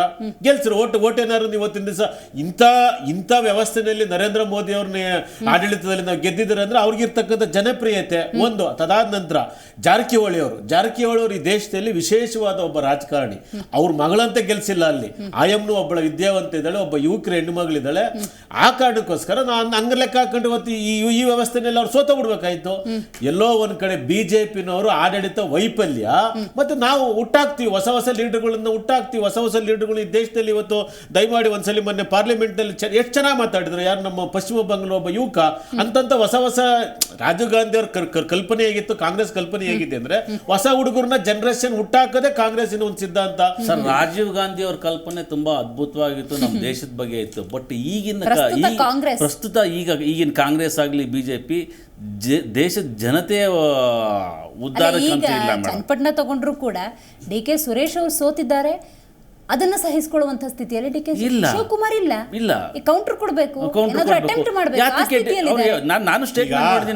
ಗೆಲ್ಸಿರು. ಓಟೇನಾರು ಇವತ್ತಿನ ದಿವಸ ಇಂಥ ವ್ಯವಸ್ಥೆಯಲ್ಲಿ ನರೇಂದ್ರ ಮೋದಿ ಅವ್ರನ್ನ ಆಡಳಿತದಲ್ಲಿ ನಾವು ಗೆದ್ದಿದ್ದಾರೆ ಅಂದ್ರೆ ಅವ್ರಿಗಿರ್ತಕ್ಕಂಥ ಜನಪ್ರಿಯತೆ ಒಂದು. ತದಾದ ನಂತರ ಜಾರಕಿಹೊಳಿ ಅವರು ಈ ದೇಶದಲ್ಲಿ ವಿಶೇಷವಾದ ಒಬ್ಬ ರಾಜಕಾರಣಿ. ಅವ್ರ ಮಗಳಂತೆ ಗೆಲ್ಸಿಲ್ಲ ಅಲ್ಲಿ. ಆಯಮ್ನು ಒಬ್ಬಳ ವಿದ್ಯಾವಂತ ಇದ್ದಾಳೆ, ಒಬ್ಬ ಯುವಕರ ಹೆಣ್ಣು ಮಗಳಿದ್ದಾಳೆ. ಆ ಕಾರಣಕ್ಕೋಸ್ಕರ ನಾನು ಹಂಗ ಲೆಕ್ಕ ಹಾಕೊಂಡು ಇವತ್ತು ಈ ವ್ಯವಸ್ಥೆನಲ್ಲಿ ಅವ್ರು ಸೋತ ಬಿಡ್ಬೇಕಾಯ್ತು. ಎಲ್ಲೋ ಒಂದ್ ಕಡೆ BJPನವರು ಆಡಳಿತ ವೈಫಲ್ಯ, ಮತ್ತೆ ನಾವು ಹುಟ್ಟಾಕ್ತಿವಿ ಹೊಸ ಲೀಡರ್ಗಳನ್ನ ಹೊಸ ಲೀಡರ್ಗಳು ಈ ದೇಶದಲ್ಲಿ. ಇವತ್ತು ದಯಮಾಡಿ ಒಂದ್ಸಲಿ ಮೊನ್ನೆ ಪಾರ್ಲಿಮೆಂಟ್ ನಲ್ಲಿ ಎಷ್ಟು ಚೆನ್ನಾಗಿ ಮಾತಾಡಿದ್ರು, ಯಾರು ನಮ್ಮ ಪಶ್ಚಿಮ ಬಂಗಾಳ ಒಬ್ಬ ಯುವಕ ಅಂತಂತ ಹೊಸ ರಾಜೀವ್ ಗಾಂಧಿ ಅವ್ರ ಕಲ್ಪನೆ ಹೇಗಿತ್ತು, ಕಾಂಗ್ರೆಸ್ ಕಲ್ಪನೆ ಹೇಗಿದೆ ಅಂದ್ರೆ ಹೊಸ ಹುಡುಗರನ್ನ ಜನರೇಷನ್ ಹುಟ್ಟಾಕದೆ ಕಾಂಗ್ರೆಸ್ಸಿನ ಒಂದು ಸಿದ್ಧಾಂತ. ಸರ್, ರಾಜೀವ್ ಗಾಂಧಿ ಅವ್ರ ಕಲ್ಪನೆ ತುಂಬಾ ಅದ್ಭುತವಾಗಿತ್ತು, ನಮ್ಮ ದೇಶದ ಬಗ್ಗೆ ಇತ್ತು. ಬಟ್ ಪ್ರಸ್ತುತ ಈಗಿನ ಕಾಂಗ್ರೆಸ್ ಆಗ್ಲಿ BJP ದೇಶದ ಜನತೆಯ ಉದ್ಧಾರ ಚನ್ನಪಟ್ಟಣ ತಗೊಂಡ್ರು ಕೂಡ DK ಸುರೇಶ್ ಅವರು ಸೋತಿದ್ದಾರೆ. ಅದನ್ನ ಸಹಿಸಿಕೊಳ್ಳುವಂತ ಸ್ಥಿತಿಯಲ್ಲಿ DK ಶಿವಕುಮಾರ್ ಇಲ್ಲ. ಕೌಂಟರ್ ಕೊಡಬೇಕು, ಅಟೆಂಪ್ಟ್ ಮಾಡಬೇಕು. ನಾನು ಸ್ಟೇಟ್ಮೆಂಟ್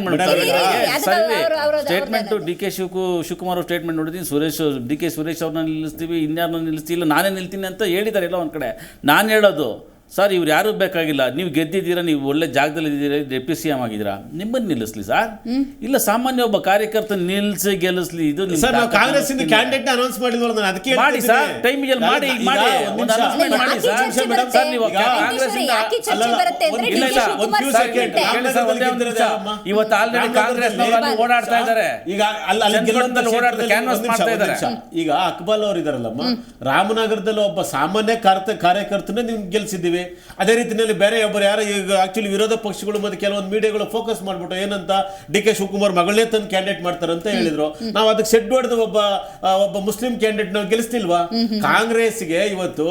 DK ಶಿವಕುಮಾರ್ ಸ್ಟೇಟ್ಮೆಂಟ್ ನೋಡಿದ್ದೀನಿ. DK ಸುರೇಶ್ ಅವ್ರನ್ನ ನಿಲ್ಲಿಸ್ತೀವಿ, ಇನ್ಯಾರನ್ನ ನಿಲ್ಲಿಸ್ತಿಲ್ಲ, ನಾನೇ ನಿಲ್ತೀನಿ ಅಂತ ಹೇಳಿದ್ದಾರೆ. ಎಲ್ಲ ಒಂದ್ ಕಡೆ ನಾನು ಹೇಳೋದು ಸರ್ ಇವ್ರು ಯಾರೂ ಬೇಕಾಗಿಲ್ಲ, ನೀವು ಗೆದ್ದಿದ್ದೀರಾ, ನೀವು ಒಳ್ಳೆ ಜಾಗದಲ್ಲಿ ಇದ್ದೀರಾ, ಡೆಪ್ಟಿ CM ಆಗಿದ್ದೀರಾ, ನಿಮ್ಮನ್ನು ನಿಲ್ಲಿಸ್ಲಿ ಸರ್. ಇಲ್ಲ ಸಾಮಾನ್ಯ ಒಬ್ಬ ಕಾರ್ಯಕರ್ತ ನಿಲ್ಲಿಸಿ ಗೆಲ್ಲಿಸ್ಲಿ, ಇದು ನಿಮ್ಮ ಸರ್ ನಾವು ಕಾಂಗ್ರೆಸ್ ಇಂದ ಕ್ಯಾಂಡಿಡೇಟ್ ಅನೌನ್ಸ್ ಮಾಡಿದ್ವಲ್ಲ, ನಾನು ಅದಕ್ಕೆ ಮಾಡಿ ಸರ್, ಟೈಮಿಗೆ ಮಾಡಿ ಈಗ ಮಾಡಿ ಒಂದು ಒಂದು ನಿಮಿಷ. announcement ಮಾಡಿ ಸರ್. ಸರ್ ನೀವು ಕಾಂಗ್ರೆಸ್ ಇಂದ ಇವತ್ತು ಆಲ್ರೆಡಿ ಕಾಂಗ್ರೆಸ್ ಓಡಾಡ್ತಾ ಇದ್ದಾರೆ, ಈಗ ಅಲ್ಲಿ ಓಡಾಡ್ತಾ ಕ್ಯಾನ್ವಾಸ್ ಮಾಡ್ತಾ ಇದ್ದಾರೆ. ಈಗ ಅಕ್ಬಲ್ ಅವರು ಇದಾರಲ್ಲಮ್ಮ, ರಾಮನಗರದಲ್ಲಿ ಒಬ್ಬ ಸಾಮಾನ್ಯ ಕಾರ್ಯಕರ್ತನೇ ನೀವು ಗೆಲ್ಸಿದ್ದೀವಿ. ಅದೇ ರೀತಿಯಲ್ಲಿ ಬೇರೆ ಒಬ್ಬರು ಯಾರು ಈಗ ಆಕ್ಚುಲಿ ವಿರೋಧ ಪಕ್ಷಗಳು ಮತ್ತೆ ಕೆಲವೊಂದು ಮೀಡಿಯಾಗಳು ಫೋಕಸ್ ಮಾಡ್ಬಿಟ್ಟು ಏನಂತ DK ಶಿವಕುಮಾರ್ ಮಗಳೇ ತಂದು ಕ್ಯಾಂಡಿಡೇಟ್ ಮಾಡ್ತಾರೆ ಅಂತ ಹೇಳಿದ್ರು. ನಾವು ಅದಕ್ಕೆ ಸೆಟ್ ಹೊಡೆದು ಒಬ್ಬ ಮುಸ್ಲಿಂ ಕ್ಯಾಂಡಿಡೇಟ್ ನಾವು ಗೆಲ್ಲಿಸ್ತಿಲ್ವಾ? ಕಾಂಗ್ರೆಸ್ಗೆ ಇವತ್ತು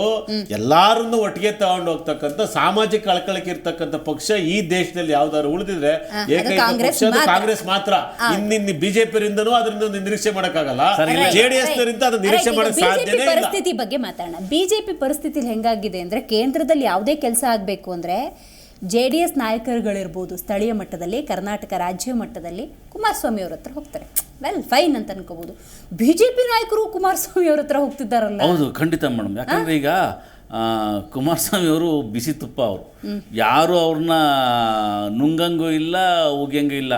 ಎಲ್ಲಾರನ್ನು ಒಟ್ಟಿಗೆ ತಗೊಂಡು ಹೋಗ್ತಕ್ಕಂಥ ಸಾಮಾಜಿಕ ಕಳಕಳಿಕೆ ಇರ್ತಕ್ಕಂಥ ಪಕ್ಷ ಈ ದೇಶದಲ್ಲಿ ಯಾವ್ದಾದ್ರು ಉಳಿದಿದ್ರೆ ಏಕೈಕ ಪಕ್ಷ ಅದು ಕಾಂಗ್ರೆಸ್ ಮಾತ್ರ. ಇನ್ನು ಬಿಜೆಪಿಯಿಂದನೂ ಅದರಿಂದ ನಿರೀಕ್ಷೆ ಮಾಡಕ್ಕಾಗಲ್ಲ, JDS ನರಿಂದ ಅದನ್ನ ನಿರೀಕ್ಷೆ ಮಾಡಕ್ ಸಾಧ್ಯನೇ ಇಲ್ಲ. ಪರಿಸ್ಥಿತಿ ಬಗ್ಗೆ ಮಾತಾಡೋಣ. ಬಿಜೆಪಿ ಪರಿಸ್ಥಿತಿ ಹೆಂಗಾಗಿದೆ ಅಂದ್ರೆ, ಕೇಂದ್ರದಲ್ಲಿ ಯಾವುದೇ ಕೆಲಸ ಆಗಬೇಕು ಅಂದ್ರೆ JDS ನಾಯಕರುಗಳಿರ್ಬೋದು, ಸ್ಥಳೀಯ ಮಟ್ಟದಲ್ಲಿ, ಕರ್ನಾಟಕ ರಾಜ್ಯ ಮಟ್ಟದಲ್ಲಿ ಕುಮಾರಸ್ವಾಮಿ ಅವ್ರ ಹತ್ರ ಹೋಗ್ತಾರೆ. ವೆಲ್ ಫೈನ್ ಅಂತ ಅನ್ಕೋಬಹುದು. ಬಿಜೆಪಿ ನಾಯಕರು ಕುಮಾರಸ್ವಾಮಿ ಅವ್ರ ಹತ್ರ ಹೋಗ್ತಿದ್ದಾರಲ್ಲ. ಹೌದು, ಖಂಡಿತ ಮೇಡಮ್. ಯಾಕಂದ್ರೆ ಈಗ ಕುಮಾರಸ್ವಾಮಿ ಅವರು ಬಿಸಿ ತುಪ್ಪ, ಅವರು ಯಾರು ಅವ್ರನ್ನ ನುಂಗಂಗೂ ಇಲ್ಲ, ಉಗಿಯಂಗೂ ಇಲ್ಲ.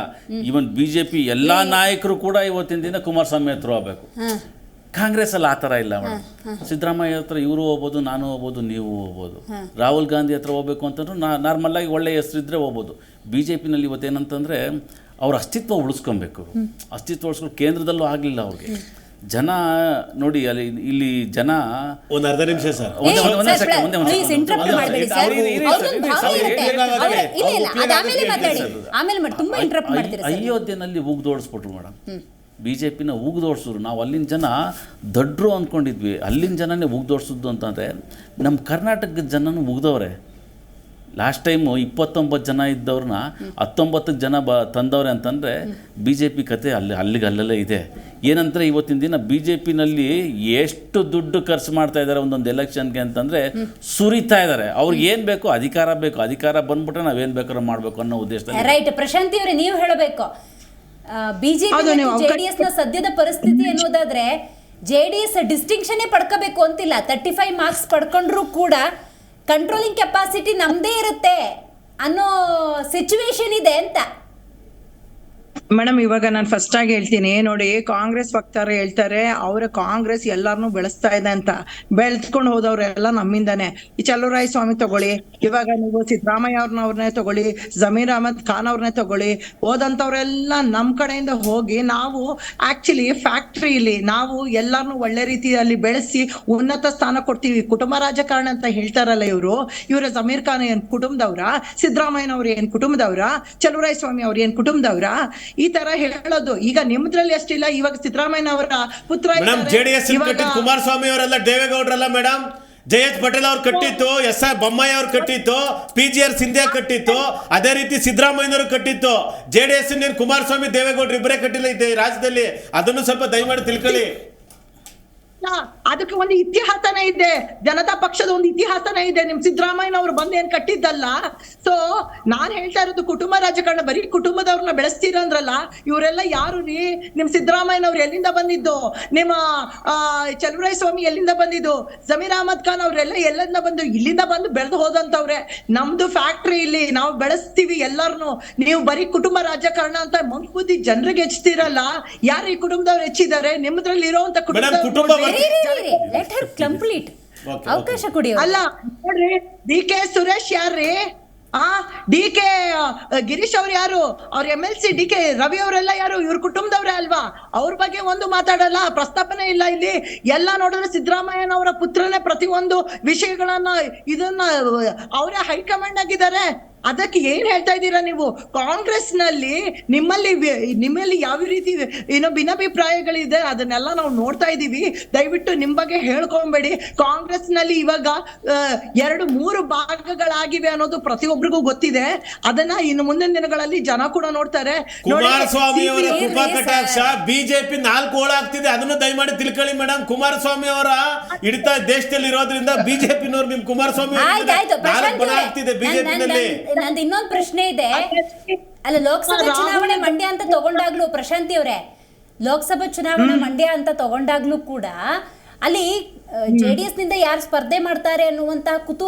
ಈವನ್ BJP ಎಲ್ಲ ನಾಯಕರು ಕೂಡ ಇವತ್ತಿನ ದಿನ ಕುಮಾರಸ್ವಾಮಿ ಹತ್ರ ಹೋಗ್ಬೇಕು. ಕಾಂಗ್ರೆಸ್ ಅಲ್ಲಿ ಆ ಥರ ಇಲ್ಲ ಮೇಡಮ್. ಸಿದ್ದರಾಮಯ್ಯ ಹತ್ರ ಇವರು ಹೋಗ್ಬೋದು, ನಾನು ಹೋಗ್ಬೋದು, ನೀವು ಹೋಗ್ಬೋದು. ರಾಹುಲ್ ಗಾಂಧಿ ಹತ್ರ ಹೋಗ್ಬೇಕು ಅಂತಂದ್ರೂ ನಾರ್ಮಲ್ ಆಗಿ ಒಳ್ಳೆ ಹೆಸರಿದ್ರೆ ಹೋಗ್ಬೋದು. BJPನಲ್ಲಿ ಇವತ್ತೇನಂತಂದರೆ ಅವ್ರ ಅಸ್ತಿತ್ವ ಉಳಿಸ್ಕೊಬೇಕು. ಅಸ್ತಿತ್ವ ಉಳಿಸ್ಕೊಂಡು ಕೇಂದ್ರದಲ್ಲೂ ಆಗಲಿಲ್ಲ ಅವ್ರಿಗೆ. ಜನ ನೋಡಿ, ಇಲ್ಲಿ ಜನ ಒಂದು ಅರ್ಧ ನಿಮಿಷ ಸರ್, ಅಯೋಧ್ಯೆನಲ್ಲಿ ಉಗ್ದೋಡಿಸ್ಬಿಟ್ರು ಮೇಡಮ್. BJPನ ಉಗ್ದೋಡಿಸಿದ್ರು. ನಾವು ಅಲ್ಲಿನ ಜನ ದಡ್ರು ಅಂದ್ಕೊಂಡಿದ್ವಿ, ಅಲ್ಲಿನ ಜನನೇ ಉಗ್ದೋಡಿಸಿದ್ದು ಅಂತಂದರೆ ನಮ್ಮ ಕರ್ನಾಟಕದ ಜನನೂ ಉಗ್ದವ್ರೆ. ಲಾಸ್ಟ್ ಟೈಮು 29 ಜನ ಇದ್ದವ್ರನ್ನ 19 ಜನ ತಂದವ್ರೆ ಅಂತಂದರೆ BJP ಕತೆ ಅಲ್ಲೇ ಇದೆ. ಏನಂದರೆ ಇವತ್ತಿನ ದಿನ BJPನಲ್ಲಿ ಎಷ್ಟು ದುಡ್ಡು ಖರ್ಚು ಮಾಡ್ತಾ ಇದ್ದಾರೆ ಒಂದೊಂದು ಎಲೆಕ್ಷನ್ಗೆ ಅಂತಂದರೆ ಸುರಿತಾ ಇದ್ದಾರೆ. ಅವ್ರಿಗೆ ಏನು ಬೇಕು, ಅಧಿಕಾರ ಬೇಕು, ಅಧಿಕಾರ ಬಂದ್ಬಿಟ್ರೆ ನಾವೇನು ಬೇಕಾದ್ರೂ ಮಾಡಬೇಕು ಅನ್ನೋ ಉದ್ದೇಶದಲ್ಲಿ. ರೈಟ್ ಪ್ರಶಾಂತಿ ಅವರೇ, ನೀವು ಹೇಳಬೇಕು. ಬಿಜೆಪಿ JDS ನ ಸದ್ಯದ ಪರಿಸ್ಥಿತಿ ಅನ್ನೋದಾದ್ರೆ, JDS ಡಿಸ್ಟಿಂಕ್ಷನ್ ಪಡ್ಕೋಬೇಕು ಅಂತಿಲ್ಲ. 35 ಮಾರ್ಕ್ಸ್ ಪಡ್ಕೊಂಡ್ರು ಕೂಡ ಕಂಟ್ರೋಲಿಂಗ್ ಕೆಪಾಸಿಟಿ ನಮ್ದೇ ಇರುತ್ತೆ ಅನ್ನೋ ಸಿಚುವೇಶನ್ ಇದೆ ಅಂತ. ಮೇಡಮ್, ಇವಾಗ ನಾನು ಫಸ್ಟ್ ಆಗಿ ಹೇಳ್ತೀನಿ ನೋಡಿ, ಕಾಂಗ್ರೆಸ್ ವಕ್ತಾರ ಹೇಳ್ತಾರೆ ಅವರ ಕಾಂಗ್ರೆಸ್ ಎಲ್ಲಾರನ್ನೂ ಬೆಳೆಸ್ತಾ ಇದೆ ಅಂತ. ಬೆಳೆಸ್ಕೊಂಡು ಹೋದವ್ರೆಲ್ಲ ನಮ್ಮಿಂದಾನೆ. ಈ ಚಲುವರಾಯ ಸ್ವಾಮಿ ತಗೊಳ್ಳಿ, ಇವಾಗ ನೀವು ಸಿದ್ದರಾಮಯ್ಯ ಅವ್ರನ್ನೇ ತಗೊಳ್ಳಿ, ಜಮೀರ್ ಅಹಮದ್ ಖಾನ್ ಅವ್ರನ್ನೇ ತಗೊಳ್ಳಿ, ಹೋದಂಥವ್ರೆಲ್ಲ ನಮ್ಮ ಕಡೆಯಿಂದ ಹೋಗಿ ನಾವು ಆಕ್ಚುಲಿ ಫ್ಯಾಕ್ಟ್ರಿಲಿ ನಾವು ಎಲ್ಲಾರನ್ನೂ ಒಳ್ಳೆ ರೀತಿಯಲ್ಲಿ ಬೆಳೆಸಿ ಉನ್ನತ ಸ್ಥಾನ ಕೊಡ್ತೀವಿ. ಕುಟುಂಬ ರಾಜಕಾರಣ ಅಂತ ಹೇಳ್ತಾರಲ್ಲ ಇವರ ಜಮೀರ್ ಖಾನ್ ಏನ್ ಕುಟುಂಬದವ್ರ, ಸಿದ್ದರಾಮಯ್ಯನವ್ರು ಏನ್ ಕುಟುಂಬದವ್ರ, ಚಲುವರಾಯ ಸ್ವಾಮಿ ಅವ್ರು ಏನ್ ಕುಟುಂಬದವ್ರ, ಈ ತರ ಹೇಳೋದು. ಈಗ ನಿಮ್ಮದ್ರಲ್ಲಿ ಅಷ್ಟಿಲ್ಲ, ಇವಾಗ ಸಿದ್ದರಾಮಯ್ಯನವರ ಪುತ್ರ ಕುಮಾರಸ್ವಾಮಿ ಅವರೆಲ್ಲ ದೇವೇಗೌಡರಲ್ಲ ಮೇಡಮ್. JH ಪಟೇಲ್ ಅವ್ರು ಕಟ್ಟಿತ್ತು, SR ಬೊಮ್ಮಾಯಿ ಅವ್ರು ಕಟ್ಟಿತ್ತು, PGR ಸಿಂಧ್ಯಾ ಕಟ್ಟಿತ್ತು, ಅದೇ ರೀತಿ ಸಿದ್ದರಾಮಯ್ಯನವರು ಕಟ್ಟಿತ್ತು. JDS ಕುಮಾರಸ್ವಾಮಿ ದೇವೇಗೌಡರು ಇಬ್ಬರೇ ಕಟ್ಟಿಲ್ಲ ಇದೆ ರಾಜ್ಯದಲ್ಲಿ. ಅದನ್ನು ಸ್ವಲ್ಪ ದಯಮಾಡಿ ತಿಳ್ಕೊಳ್ಳಿ. ಅದಕ್ಕೆ ಒಂದು ಇತಿಹಾಸನೇ ಇದೆ, ಜನತಾ ಪಕ್ಷದ ಒಂದು ಇತಿಹಾಸನೇ ಇದೆ. ನಿಮ್ ಸಿದ್ದರಾಮಯ್ಯನವ್ರು ಬಂದು ಏನ್ ಕಟ್ಟಿದ್ದಲ್ಲ. ಸೊ ನಾನ್ ಹೇಳ್ತಾ ಇರೋದು ಕುಟುಂಬ ರಾಜಕಾರಣ, ಬರೀ ಕುಟುಂಬದವ್ರನ್ನ ಬೆಳೆಸ್ತೀರ ಅಂದ್ರಲ್ಲ, ಇವರೆಲ್ಲ ಯಾರು ರೀ? ನಿಮ್ ಸಿದ್ದರಾಮಯ್ಯನವ್ರು ಎಲ್ಲಿಂದ ಬಂದಿದ್ದು? ನಿಮ್ಮ ಚಲುವರಾಯ ಸ್ವಾಮಿ ಎಲ್ಲಿಂದ ಬಂದಿದ್ದು? ಜಮೀರ್ ಅಹಮದ್ ಖಾನ್ ಅವ್ರೆಲ್ಲ ಎಲ್ಲಿಂದ ಬಂದು ಇಲ್ಲಿಂದ ಬಂದು ಬೆಳೆದು ಹೋದಂತವ್ರೆ. ನಮ್ದು ಫ್ಯಾಕ್ಟ್ರಿ ಇಲ್ಲಿ, ನಾವು ಬೆಳೆಸ್ತೀವಿ ಎಲ್ಲಾರ್ನು. ನೀವು ಬರೀ ಕುಟುಂಬ ರಾಜಕಾರಣ ಅಂತ ಮಂಕುಬುದ್ಧಿ ಜನರಿಗೆ ಹೆಚ್ಚಿರಲ್ಲ. ಯಾರು ಈ ಕುಟುಂಬದವ್ರು ಹೆಚ್ಚಿದ್ದಾರೆ? ನಿಮ್ಮದ್ರಲ್ಲಿ ಇರೋಂತ ಕುಟುಂಬ ಅವಕಾಶ ಕೊಡಿ. ಅಲ್ಲ ನೋಡ್ರಿ, DK ಸುರೇಶ್ ಯಾರ್ರಿ? DK ಗಿರೀಶ್ ಅವ್ರು ಯಾರು? ಅವ್ರ MLC DK ರವಿ ಅವರೆಲ್ಲ ಯಾರು? ಇವ್ರ ಕುಟುಂಬದವ್ರೆ ಅಲ್ವಾ? ಅವ್ರ ಬಗ್ಗೆ ಒಂದು ಮಾತಾಡಲ್ಲ, ಪ್ರಸ್ತಾಪನೆ ಇಲ್ಲ ಇಲ್ಲಿ. ಎಲ್ಲ ನೋಡಿದ್ರೆ ಸಿದ್ದರಾಮಯ್ಯನವರ ಪುತ್ರನೇ ಪ್ರತಿಯೊಂದು ವಿಷಯಗಳನ್ನ ಇದನ್ನ ಅವರೇ ಹೈಕಮಾಂಡ್ ಆಗಿದ್ದಾರೆ. ಅದಕ್ಕೆ ಏನ್ ಹೇಳ್ತಾ ಇದ್ದೀರಾ ನೀವು? ಕಾಂಗ್ರೆಸ್ ನಲ್ಲಿ ನಿಮ್ಮಲ್ಲಿ ಯಾವ ರೀತಿ ಏನೋ ಭಿನ್ನಾಭಿಪ್ರಾಯಗಳಿದೆ ಅದನ್ನೆಲ್ಲ ನಾವು ನೋಡ್ತಾ ಇದೀವಿ. ದಯವಿಟ್ಟು ನಿಮ್ ಬಗ್ಗೆ ಹೇಳ್ಕೊಂಬೇಡಿ. ಕಾಂಗ್ರೆಸ್ ನಲ್ಲಿ ಇವಾಗ 2-3 ಭಾಗಗಳಾಗಿವೆ ಅನ್ನೋದು ಪ್ರತಿಯೊಬ್ಬರಿಗೂ ಗೊತ್ತಿದೆ. ಅದನ್ನ ಇನ್ನು ಮುಂದಿನ ದಿನಗಳಲ್ಲಿ ಜನ ಕೂಡ ನೋಡ್ತಾರೆ. ಕುಮಾರಸ್ವಾಮಿ ಅವರ ಕೃಪಾ ಕಟಾಕ್ಷ BJP 4 ಓಳಾಗ್ತಿದೆ, ಅದನ್ನು ದಯಮಾಡಿ ತಿಳ್ಕೊಳ್ಳಿ ಮೇಡಮ್. ಕುಮಾರಸ್ವಾಮಿ ಅವರ ಹಿಡಿತ ದೇಶದಲ್ಲಿ ಇರೋದ್ರಿಂದ BJPನವ್ರು ನಿಮ್ ಕುಮಾರಸ್ವಾಮಿ ಆಗ್ತಿದೆ BJPನಲ್ಲಿ. ನಂದು ಇನ್ನೊಂದು ಪ್ರಶ್ನೆ ಇದೆ. ಅಲ್ಲ, ಲೋಕಸಭಾ ಚುನಾವಣೆ ಮಂಡ್ಯ ಅಂತ ತಗೊಂಡಾಗ್ಲೂ ಪ್ರಶಾಂತಿ ಅವರೇ, ಲೋಕಸಭಾ ಚುನಾವಣೆ ಮಂಡ್ಯ ಅಂತ ತಗೊಂಡಾಗ್ಲೂ ಕೂಡ ಅಲ್ಲಿ JDS ನಿಂದ ಯಾರು ಸ್ಪರ್ಧೆ ಮಾಡ್ತಾರೆ ಅನ್ನುವಂತಹ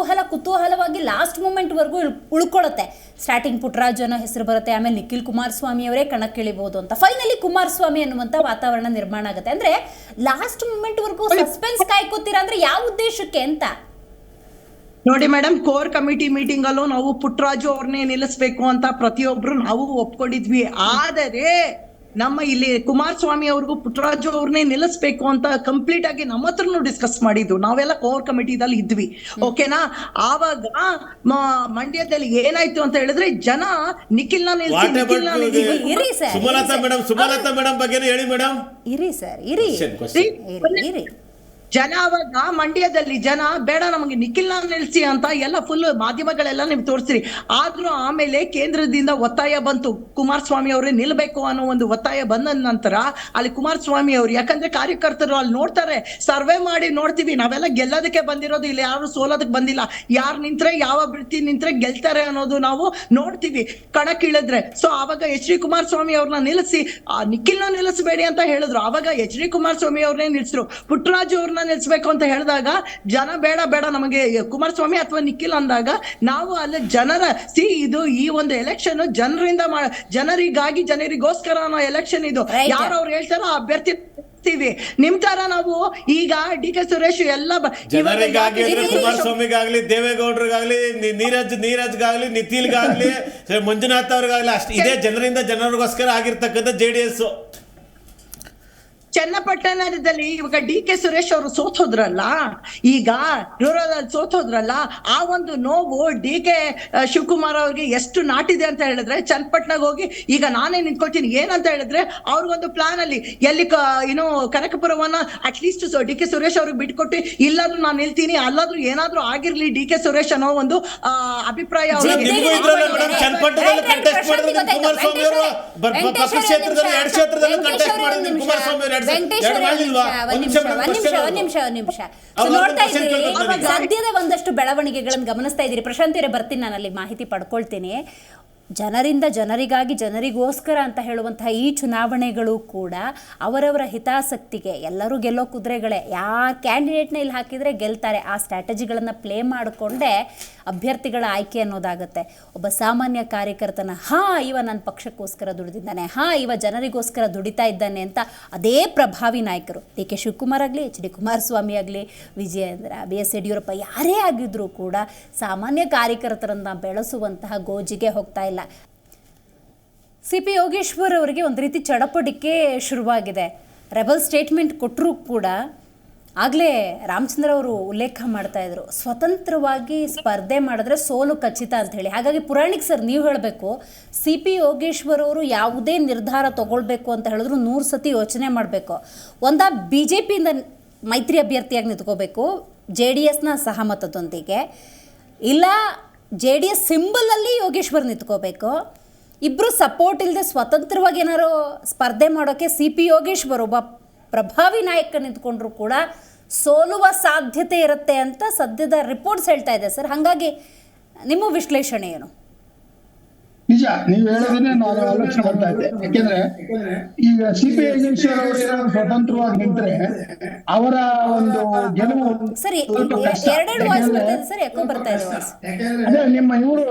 ಕುತೂಹಲವಾಗಿ ಲಾಸ್ಟ್ ಮೂಮೆಂಟ್ ವರೆಗೂ ಉಳ್ಕೊಳ್ಳುತ್ತೆ. ಸ್ಟಾರ್ಟಿಂಗ್ ಪುಟ್ಟರಾಜು ಅನ್ನೋ ಹೆಸರು ಬರುತ್ತೆ, ಆಮೇಲೆ ನಿಖಿಲ್ ಕುಮಾರಸ್ವಾಮಿ ಅವರೇ ಕಣಕ್ಕಿಳಿಬಹುದು ಅಂತ, ಫೈನಲಿ ಕುಮಾರಸ್ವಾಮಿ ಅನ್ನುವಂಥ ವಾತಾವರಣ ನಿರ್ಮಾಣ ಆಗುತ್ತೆ. ಅಂದ್ರೆ ಲಾಸ್ಟ್ ಮೂಮೆಂಟ್ ವರೆಗೂ ಸಸ್ಪೆನ್ಸ್ ಕಾಯ್ಕೋತೀರಾ ಅಂದ್ರೆ ಯಾವ ಉದ್ದೇಶಕ್ಕೆ ಅಂತ? ನೋಡಿ ಮೇಡಮ್, ಕೋರ್ ಕಮಿಟಿ ಮೀಟಿಂಗ್ ಅಲ್ಲೂ ನಾವು ಪುಟ್ಟರಾಜು ಅವ್ರನ್ನೇ ನಿಲ್ಲಿಸ್ಬೇಕು ಅಂತ ಪ್ರತಿಯೊಬ್ರು ನಾವು ಒಪ್ಕೊಂಡಿದ್ವಿ. ಆದರೆ ನಮ್ಮ ಇಲ್ಲಿ ಕುಮಾರಸ್ವಾಮಿ ಅವ್ರಿಗೂ ಪುಟ್ಟರಾಜು ಅವ್ರನ್ನೇ ನಿಲ್ಲಿಸ್ಬೇಕು ಅಂತ ಕಂಪ್ಲೀಟ್ ಆಗಿ ನಮ್ಮ ಹತ್ರನು ಡಿಸ್ಕಸ್ ಮಾಡಿದ್ದು. ನಾವೆಲ್ಲ ಕೋರ್ ಕಮಿಟಿದಲ್ಲಿ ಇದ್ವಿ, ಓಕೆನಾ. ಆವಾಗ ಮಂಡ್ಯದಲ್ಲಿ ಏನಾಯ್ತು ಅಂತ ಹೇಳಿದ್ರೆ ಜನ ನಿಖಿಲ್ನ ಇರಿ ಸರ್, ಸುಮಲತಾ ಮೇಡಮ್ ಬಗ್ಗೆ ಹೇಳಿ ಮೇಡಮ್. ಇರಿ ಸರ್, ಇರಿ. ಜನ ಅವಾಗ ಮಂಡ್ಯದಲ್ಲಿ ಜನ ಬೇಡ ನಮಗೆ ನಿಖಿಲ್ನ ನಿಲ್ಸಿ ಅಂತ ಎಲ್ಲ ಫುಲ್ ಮಾಧ್ಯಮಗಳೆಲ್ಲ ನೀವು ತೋರಿಸ್ರಿ. ಆದ್ರೂ ಆಮೇಲೆ ಕೇಂದ್ರದಿಂದ ಒತ್ತಾಯ ಬಂತು, ಕುಮಾರಸ್ವಾಮಿ ಅವರೇ ನಿಲ್ಬೇಕು ಅನ್ನೋ ಒಂದು ಒತ್ತಾಯ ಬಂದ ನಂತರ ಅಲ್ಲಿ ಕುಮಾರಸ್ವಾಮಿ ಅವರು, ಯಾಕಂದ್ರೆ ಕಾರ್ಯಕರ್ತರು ಅಲ್ಲಿ ನೋಡ್ತಾರೆ, ಸರ್ವೆ ಮಾಡಿ ನೋಡ್ತೀವಿ, ನಾವೆಲ್ಲ ಗೆಲ್ಲೋದಕ್ಕೆ ಬಂದಿರೋದು, ಇಲ್ಲಿ ಯಾರು ಸೋಲೋದಕ್ಕೆ ಬಂದಿಲ್ಲ, ಯಾರು ನಿಂತ್ರೆ ಯಾವ ಅಭ್ಯರ್ಥಿ ನಿಂತ್ರೆ ಗೆಲ್ತಾರೆ ಅನ್ನೋದು ನಾವು ನೋಡ್ತೀವಿ ಕಣಕ್ಕಿಳಿದ್ರೆ. ಸೊ ಆವಾಗ HD ಕುಮಾರಸ್ವಾಮಿ ಅವ್ರನ್ನ ನಿಲ್ಲಿಸಿ ನಿಖಿಲ್ನ ನಿಲ್ಲಿಸಬೇಡಿ ಅಂತ ಹೇಳಿದ್ರು. ಆವಾಗ HD ಕುಮಾರಸ್ವಾಮಿ ಅವ್ರನ್ನೇ ನಿಲ್ಸಿದ್ರು. ಪುಟ್ಟರಾಜು ಅವ್ರನ್ನ ನಿಲ್ಸ್ಬೇಕು ಅಂತ ಹೇಳಿದಾಗ ಜನ ಬೇಡ ನಮಗೆ ಕುಮಾರಸ್ವಾಮಿ ಅಥವಾ ನಿಖಿಲ್ ಅಂದಾಗ ನಾವು ಅಲ್ಲಿ ಜನರ ಇದು ಈ ಒಂದು ಎಲೆಕ್ಷನ್ ಜನರಿಂದ ಜನರಿಗೋಸ್ಕರ ಅನ್ನೋ ಎಲೆಕ್ಷನ್ ಇದು. ಯಾರು ಅವ್ರು ಹೇಳ್ತಾರೋ ಆ ಅಭ್ಯರ್ಥಿ ನಿಮ್ ತರ ನಾವು ಈಗ DK ಸುರೇಶ್ ಎಲ್ಲ ಜನರಿಗಾಗಿ ಕುಮಾರಸ್ವಾಮಿಗಾಗ್ಲಿ, ದೇವೇಗೌಡರಿಗಾಗ್ಲಿ, ನೀರಜ್ಗಾಗ್ಲಿ, ನಿಖಿಲ್ಗಾಗ್ಲಿ, ಮಂಜುನಾಥ್ ಅವ್ರಿಗಾಗ್ಲಿ ಅಷ್ಟು ಇದೇ ಜನರಿಗೋಸ್ಕರ ಆಗಿರ್ತಕ್ಕಂಥ JDS. ಚನ್ನಪಟ್ಟಣದಲ್ಲಿ ಇವಾಗ DK ಸುರೇಶ್ ಅವರು ಸೋತೋದ್ರಲ್ಲ, ಈಗ ರೂರಲ್ ಸೋತೋದ್ರಲ್ಲ, ಆ ಒಂದು ನೋವು DK ಶಿವಕುಮಾರ್ ಅವ್ರಿಗೆ ಎಷ್ಟು ನಾಟಿದೆ ಅಂತ ಹೇಳಿದ್ರೆ ಚನ್ನಪಟ್ಟಣಕ್ಕೆ ಹೋಗಿ ಈಗ ನಾನೇ ನಿಂತ್ಕೊಳ್ತೀನಿ ಏನಂತ ಹೇಳಿದ್ರೆ ಅವ್ರಿಗೊಂದು ಪ್ಲಾನ್ ಅಲ್ಲಿ ಎಲ್ಲಿ ಏನು ಕನಕಪುರವನ್ನ ಅಟ್ಲೀಸ್ಟ್ DK ಸುರೇಶ್ ಅವ್ರಿಗೆ ಬಿಟ್ಕೊಟ್ಟು ಇಲ್ಲಾದ್ರೂ ನಾನು ನಿಲ್ತೀನಿ, ಅಲ್ಲಾದ್ರೂ ಏನಾದ್ರೂ ಆಗಿರ್ಲಿ DK ಸುರೇಶ್ ಅನ್ನೋ ಒಂದು ಅಭಿಪ್ರಾಯ ಸದ್ಯದ ಒಂದಷ್ಟು ಬೆಳವಣಿಗೆಗಳನ್ನು ಗಮನಿಸ್ತಾ ಇದ್ದೀರಿ. ಪ್ರಶಾಂತ್ ಅವರೇ, ಬರ್ತೀನಿ, ನಾನು ಅಲ್ಲಿ ಮಾಹಿತಿ ಪಡ್ಕೊಳ್ತೀನಿ. ಜನರಿಂದ ಜನರಿಗಾಗಿ ಜನರಿಗೋಸ್ಕರ ಅಂತ ಹೇಳುವಂತಹ ಈ ಚುನಾವಣೆಗಳು ಕೂಡ ಅವರವರ ಹಿತಾಸಕ್ತಿಗೆ, ಎಲ್ಲರೂ ಗೆಲ್ಲೋ ಕುದುರೆಗಳೇ, ಯಾರು ಕ್ಯಾಂಡಿಡೇಟ್ನ ಇಲ್ಲಿ ಹಾಕಿದರೆ ಗೆಲ್ತಾರೆ, ಆ ಸ್ಟ್ರಾಟಜಿಗಳನ್ನು ಪ್ಲೇ ಮಾಡಿಕೊಂಡೇ ಅಭ್ಯರ್ಥಿಗಳ ಆಯ್ಕೆ ಅನ್ನೋದಾಗುತ್ತೆ. ಒಬ್ಬ ಸಾಮಾನ್ಯ ಕಾರ್ಯಕರ್ತನ ಇವ ನನ್ನ ಪಕ್ಷಕ್ಕೋಸ್ಕರ ದುಡಿದಿದ್ದಾನೆ, ಇವ ಜನರಿಗೋಸ್ಕರ ದುಡಿತಾ ಇದ್ದಾನೆ ಅಂತ ಅದೇ ಪ್ರಭಾವಿ ನಾಯಕರು DK ಶಿವಕುಮಾರ್ ಆಗಲಿ, HD ಕುಮಾರಸ್ವಾಮಿ ಆಗಲಿ, ವಿಜಯೇಂದ್ರ, BS ಯಡಿಯೂರಪ್ಪ ಯಾರೇ ಆಗಿದ್ರೂ ಕೂಡ ಸಾಮಾನ್ಯ ಕಾರ್ಯಕರ್ತರನ್ನು ಬೆಳೆಸುವಂತಹ ಗೋಜಿಗೆ ಹೋಗ್ತಾ ಇಲ್ಲ. CP ಯೋಗೇಶ್ವರ್ ಅವರಿಗೆ ಒಂದು ರೀತಿ ಚಡಪಡಿಕೆ ಶುರುವಾಗಿದೆ. ರೆಬಲ್ ಸ್ಟೇಟ್ಮೆಂಟ್ ಕೊಟ್ಟರೂ ಕೂಡ ಆಗಲೇ ರಾಮಚಂದ್ರ ಅವರು ಉಲ್ಲೇಖ ಮಾಡ್ತಾ ಇದ್ರು, ಸ್ವತಂತ್ರವಾಗಿ ಸ್ಪರ್ಧೆ ಮಾಡಿದ್ರೆ ಸೋಲು ಖಚಿತ ಅಂತ ಹೇಳಿ. ಹಾಗಾಗಿ ಪುರಾಣಿಕ್ ಸರ್, ನೀವು ಹೇಳಬೇಕು, CP ಯೋಗೇಶ್ವರ್ ಅವರು ಯಾವುದೇ ನಿರ್ಧಾರ ತಗೊಳ್ಬೇಕು ಅಂತ ಹೇಳಿದ್ರು 100 ಸತಿ ಯೋಚನೆ ಮಾಡಬೇಕು. ಒಂದ BJPಯಿಂದ ಮೈತ್ರಿ ಅಭ್ಯರ್ಥಿಯಾಗಿ ನಿಂತ್ಕೋಬೇಕು JDSನ ಸಹಮತದೊಂದಿಗೆ, ಇಲ್ಲ JDS ಸಿಂಬಲಲ್ಲಿ ಯೋಗೇಶ್ವರ್ ನಿಂತ್ಕೋಬೇಕು. ಇಬ್ಬರು ಸಪೋರ್ಟ್ ಇಲ್ಲದೆ ಸ್ವತಂತ್ರವಾಗಿ ಏನಾರು ಸ್ಪರ್ಧೆ ಮಾಡೋಕ್ಕೆ CP ಯೋಗೇಶ್ವರ್ ಒಬ್ಬ ಪ್ರಭಾವಿ ನಾಯಕ ನಿಂತ್ಕೊಂಡ್ರು ಕೂಡ ಸೋಲುವ ಸಾಧ್ಯತೆ ಇರುತ್ತೆ ಅಂತ ಸದ್ಯದ ರಿಪೋರ್ಟ್ಸ್ ಹೇಳ್ತಾ ಇದೆ ಸರ್. ಹಾಗಾಗಿ ನಿಮ್ಮ ವಿಶ್ಲೇಷಣೆ ಏನು? ನಿಜ, ನೀವು ಹೇಳೋದನ್ನೇ ನಾನು ಆಲೋಚನೆ ಮಾಡ್ತಾ ಇದ್ದೆ. ಯಾಕೆಂದ್ರೆ ಈಗ CP ಯೋಗೇಶ್ವರ್ ಅವರು ಸ್ವತಂತ್ರವಾಗಿ ನಿಂತ್ರೆ ಅವರ ಒಂದು ಗೆಲುವು ಸರಿ, ಎರಡೆರಡು ವಾಯ್ಸ್ ಬರ್ತಾ ಇದೆ ಸರ್, ಯಾಕೋ ಬರ್ತಾ ಇದೆ ವಾಯ್ಸ್. ಅದೇ ನಿಮ್ಮ ಇವರು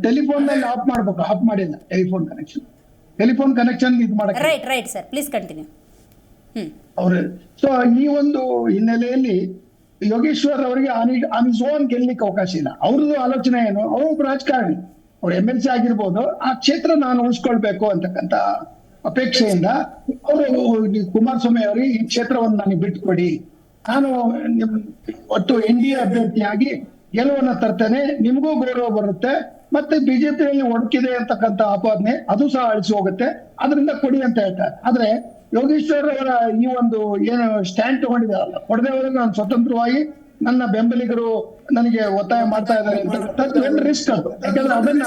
ಟೆಲಿಫೋನ್ ನಲ್ಲಿ ಆಫ್ ಮಾಡ್ಬೇಕು, ಆಫ್ ಮಾಡಿಲ್ಲ ಟೆಲಿಫೋನ್ ಕನೆಕ್ಷನ್ ಇದು ಮಾಡಕ್ಕೆ. Right sir, please continue. ಅವ್ರು ಸೊ ಈ ಒಂದು ಹಿನ್ನೆಲೆಯಲ್ಲಿ ಯೋಗೇಶ್ವರ್ ಅವರಿಗೆ ಆನ್ ಝೋನ್ ಗೆಲ್ಲಿಕ್ಕೆ ಅವಕಾಶ ಇಲ್ಲ. ಅವ್ರದ್ದು ಆಲೋಚನೆ ಏನು, ಅವರು ಒಬ್ಬ ರಾಜಕಾರಣಿ, ಅವ್ರು MLC ಆಗಿರ್ಬೋದು, ಆ ಕ್ಷೇತ್ರ ನಾನು ಉಳಿಸ್ಕೊಳ್ಬೇಕು ಅಂತಕ್ಕಂಥ ಅಪೇಕ್ಷೆಯಿಂದ ಅವರು ಕುಮಾರಸ್ವಾಮಿ ಅವರಿಗೆ ಈ ಕ್ಷೇತ್ರವನ್ನು ನನಗೆ ಬಿಟ್ಟುಕೊಡಿ, ನಾನು ನಿಮ್ ಒಟ್ಟು NDA ಅಭ್ಯರ್ಥಿಯಾಗಿ ಗೆಲುವನ್ನ ತರ್ತೇನೆ, ನಿಮಗೂ ಗೌರವ ಬರುತ್ತೆ, ಮತ್ತೆ ಬಿಜೆಪಿಯಲ್ಲಿ ಒಡಕಿದೆ ಅಂತಕ್ಕಂಥ ಆಪಾದನೆ ಅದು ಸಹ ಅಳಿಸಿ ಹೋಗುತ್ತೆ, ಅದರಿಂದ ಕೊಡಿ ಅಂತ ಹೇಳ್ತಾರೆ. ಆದ್ರೆ ಯೋಗೇಶ್ವರ್ ಅವರ ಈ ಒಂದು ಏನು ಸ್ಟ್ಯಾಂಡ್ ತಗೊಂಡಿದ್ದಾರಲ್ಲ, ಕೊಡದೆ ಹೋದ್ರೆ ನಾನು ಸ್ವತಂತ್ರವಾಗಿ ನನ್ನ ಬೆಂಬಲಿಗರು ನನಗೆ ಒತ್ತಾಯ ಮಾಡ್ತಾ ಇದ್ದಾರೆ ಅಂತಕ್ಕಂಥದ್ದು ರಿಸ್ಕ್ ಅದು. ಯಾಕಂದ್ರೆ ಅದನ್ನ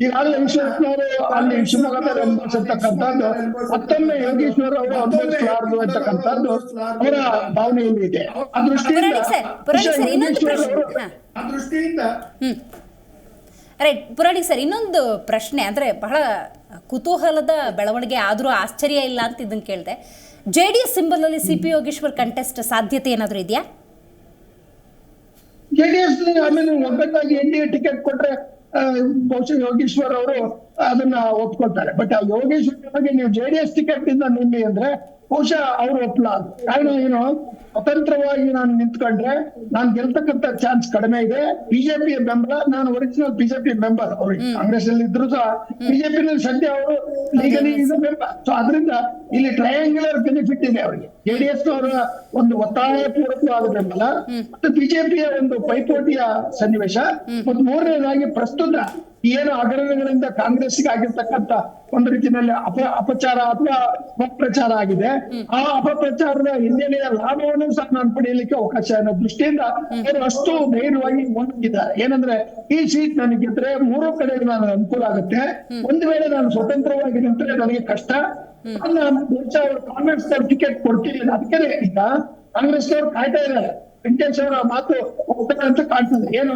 ಈಗಾಗಲೇ ಈಶ್ವರಪ್ಪನವರು ಅಲ್ಲಿ ಶಿವಮೊಗ್ಗದಲ್ಲಿ ಅನುಭವಿಸಿರ್ತಕ್ಕಂಥದ್ದು ಮತ್ತೊಮ್ಮೆ ಯೋಗೇಶ್ವರ್ ಅವರು ಅನುಭವಿಸಬಾರದು ಅಂತಕ್ಕಂಥದ್ದು ಅವರ ಭಾವನೆಯಲ್ಲಿ ಇದೆ. ಆ ದೃಷ್ಟಿಯಿಂದ ರೈಟ್ ಪುರಾಣಿಕ್ ಸರ್, ಇನ್ನೊಂದು ಪ್ರಶ್ನೆ, ಅಂದರೆ ಬಹಳ ಕುತೂಹಲದ ಬೆಳವಣಿಗೆ ಆದರೂ ಆಶ್ಚರ್ಯ ಇಲ್ಲ ಅಂತ ಇದನ್ನು ಕೇಳಿದೆ. JDS ಸಿಂಬಲ್ ಅಲ್ಲಿ CP ಯೋಗೇಶ್ವರ್ ಕಂಟೆಸ್ಟ್ ಸಾಧ್ಯತೆ ಏನಾದರೂ ಇದೆಯಾ? JDS ಆಮೇಲೆ ಒಗ್ಗಟ್ಟಾಗಿ NDA ಟಿಕೆಟ್ ಕೊಟ್ರೆ ಬಹುಶಃ ಯೋಗೇಶ್ವರ್ ಅವರು ಅದನ್ನ ಒಪ್ಕೊಳ್ತಾರೆ. ಬಟ್ ಆ ಯೋಗೇಶ್ವರ್ ಬಗ್ಗೆ ನೀವು JDS ಟಿಕೆಟ್ ಇಂದ ನಿಲ್ಲಿ ಅಂದ್ರೆ ಬಹುಶಃ ಅವ್ರು ಒಪ್ಪಲಾಗ. ಕಾರಣ ಏನು, ಸ್ವತಂತ್ರವಾಗಿ ನಾನು ನಿಂತ್ಕೊಂಡ್ರೆ ನಾನು ಗೆಲ್ತಕ್ಕಂತ ಚಾನ್ಸ್ ಕಡಿಮೆ ಇದೆ. ಬಿಜೆಪಿ ಬೆಂಬಲ, ನಾನು ಒರಿಜಿನಲ್ ಬಿಜೆಪಿ ಮೆಂಬರ್, ಅವರು ಕಾಂಗ್ರೆಸ್ ಅಲ್ಲಿ ಇದ್ರು ಸಹ ಬಿಜೆಪಿ ನಲ್ಲಿ ಸದ್ಯ ಅವರು ಲೀಗಲಿ ಮೆಂಬರ್. ಸೊ ಅದರಿಂದ ಇಲ್ಲಿ ಟ್ರಯಾಂಗ್ಯುಲರ್ ಬೆನಿಫಿಟ್ ಇದೆ ಅವರಿಗೆ. JDS ಅವರ ಒಂದು ಒತ್ತಾಯ ಪೂರ್ವಕವಾದ ಬೆಂಬಲ ಮತ್ತು ಬಿಜೆಪಿಯ ಒಂದು ಪೈಪೋಟಿಯ ಸನ್ನಿವೇಶ, ಮತ್ತು ಮೂರನೇದಾಗಿ ಪ್ರಸ್ತುತ ಏನು ಹಗರಣಗಳಿಂದ ಕಾಂಗ್ರೆಸ್ಗೆ ಆಗಿರ್ತಕ್ಕಂಥ ಒಂದು ರೀತಿಯಲ್ಲಿ ಅಪಚಾರ ಅಥವಾ ಅಪಪ್ರಚಾರ ಆಗಿದೆ. ಆ ಅಪಪ್ರಚಾರದ ಹಿನ್ನೆಲೆಯ ಲಾಭವನ್ನು ಸಹ ನಾನು ಪಡೆಯಲಿಕ್ಕೆ ಅವಕಾಶ ಅನ್ನೋ ದೃಷ್ಟಿಯಿಂದ ಅವರು ಅಷ್ಟು ಧೈರ್ಯವಾಗಿ ಮುಂದಿದ್ದಾರೆ. ಏನಂದ್ರೆ ಈ ಸೀಟ್ ನನಗೆ ಗೆದ್ರೆ 3 ಕಡೆ ನನಗೆ ಅನುಕೂಲ ಆಗುತ್ತೆ. ಒಂದು ವೇಳೆ ನಾನು ಸ್ವತಂತ್ರವಾಗಿ ನಿಂತರೆ ನನಗೆ ಕಷ್ಟ. ಕಾಂಗ್ರೆಸ್ ಟಿಕೆಟ್ ಕೊಡ್ತೀನಿ, ಅದಕ್ಕೆ ಈಗ ಕಾಂಗ್ರೆಸ್ ಅವರು ಕಾಯ್ತಾ ಇದ್ದಾರೆ ವೆಂಕಟೇಶ್ ಅವರ ಮಾತು ಹೋಗ್ತಾರೆ ಅಂತ ಕಾಣ್ತದೆ. ಏನು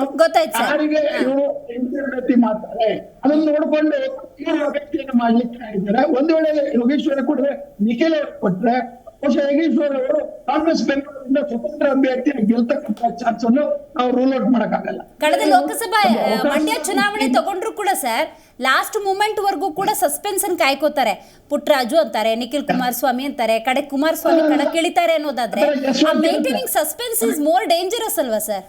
ಯಾರಿಗೆ ಇವರು ಇಂಟರ್ನೆಟ್ ಮಾಡ್ತಾರೆ ಅದನ್ನು ನೋಡ್ಕೊಂಡು ಇವರು ವ್ಯಕ್ತಿಯನ್ನು ಮಾಡ್ಲಿಕ್ಕೆ ಇದ್ದಾರೆ. ಒಂದು ವೇಳೆ ಯೋಗೇಶ್ವರ ಕೊಟ್ರೆ, ನಿಖಿಲ್ ಅವರು ಕೊಟ್ರೆ ಬಹುಶಃ ಯೋಗೇಶ್ವರ್ ಅವರು ಕಾಂಗ್ರೆಸ್ ಬೆಂಬಲದಿಂದ ಸ್ವತಂತ್ರ ಅಭ್ಯರ್ಥಿಯಾಗಿ ಗೆಲ್ತಕ್ಕಂಥ ಚಾನ್ಸ್ ಅನ್ನು ನಾವು ರೂಲ್ ಔಟ್ ಮಾಡಕ್ಕಾಗಲ್ಲ. ಕಳೆದ ಲೋಕಸಭಾ ಮಂಡ್ಯ ಚುನಾವಣೆ ತಗೊಂಡ್ರು ಕೂಡ ಸರ್ ಲಾಸ್ಟ್ ಮೂಮೆಂಟ್ ವರ್ಗೂ ಕೂಡ ಸಸ್ಪೆನ್ಸ್ ಅನ್ನು ಕಾಯ್ಕೋತಾರೆ. ಪುಟ್ಟರಾಜು ಅಂತಾರೆ, ನಿಖಿಲ್ ಕುಮಾರಸ್ವಾಮಿ ಅಂತಾರೆ, ಕಡೆ ಕುಮಾರಸ್ವಾಮಿ ಕಣಕ್ಕಿಳಿತಾರೆ ಅನ್ನೋದಾದ್ರೆ maintaining suspense is more dangerous ಅಲ್ವಾ ಸರ್?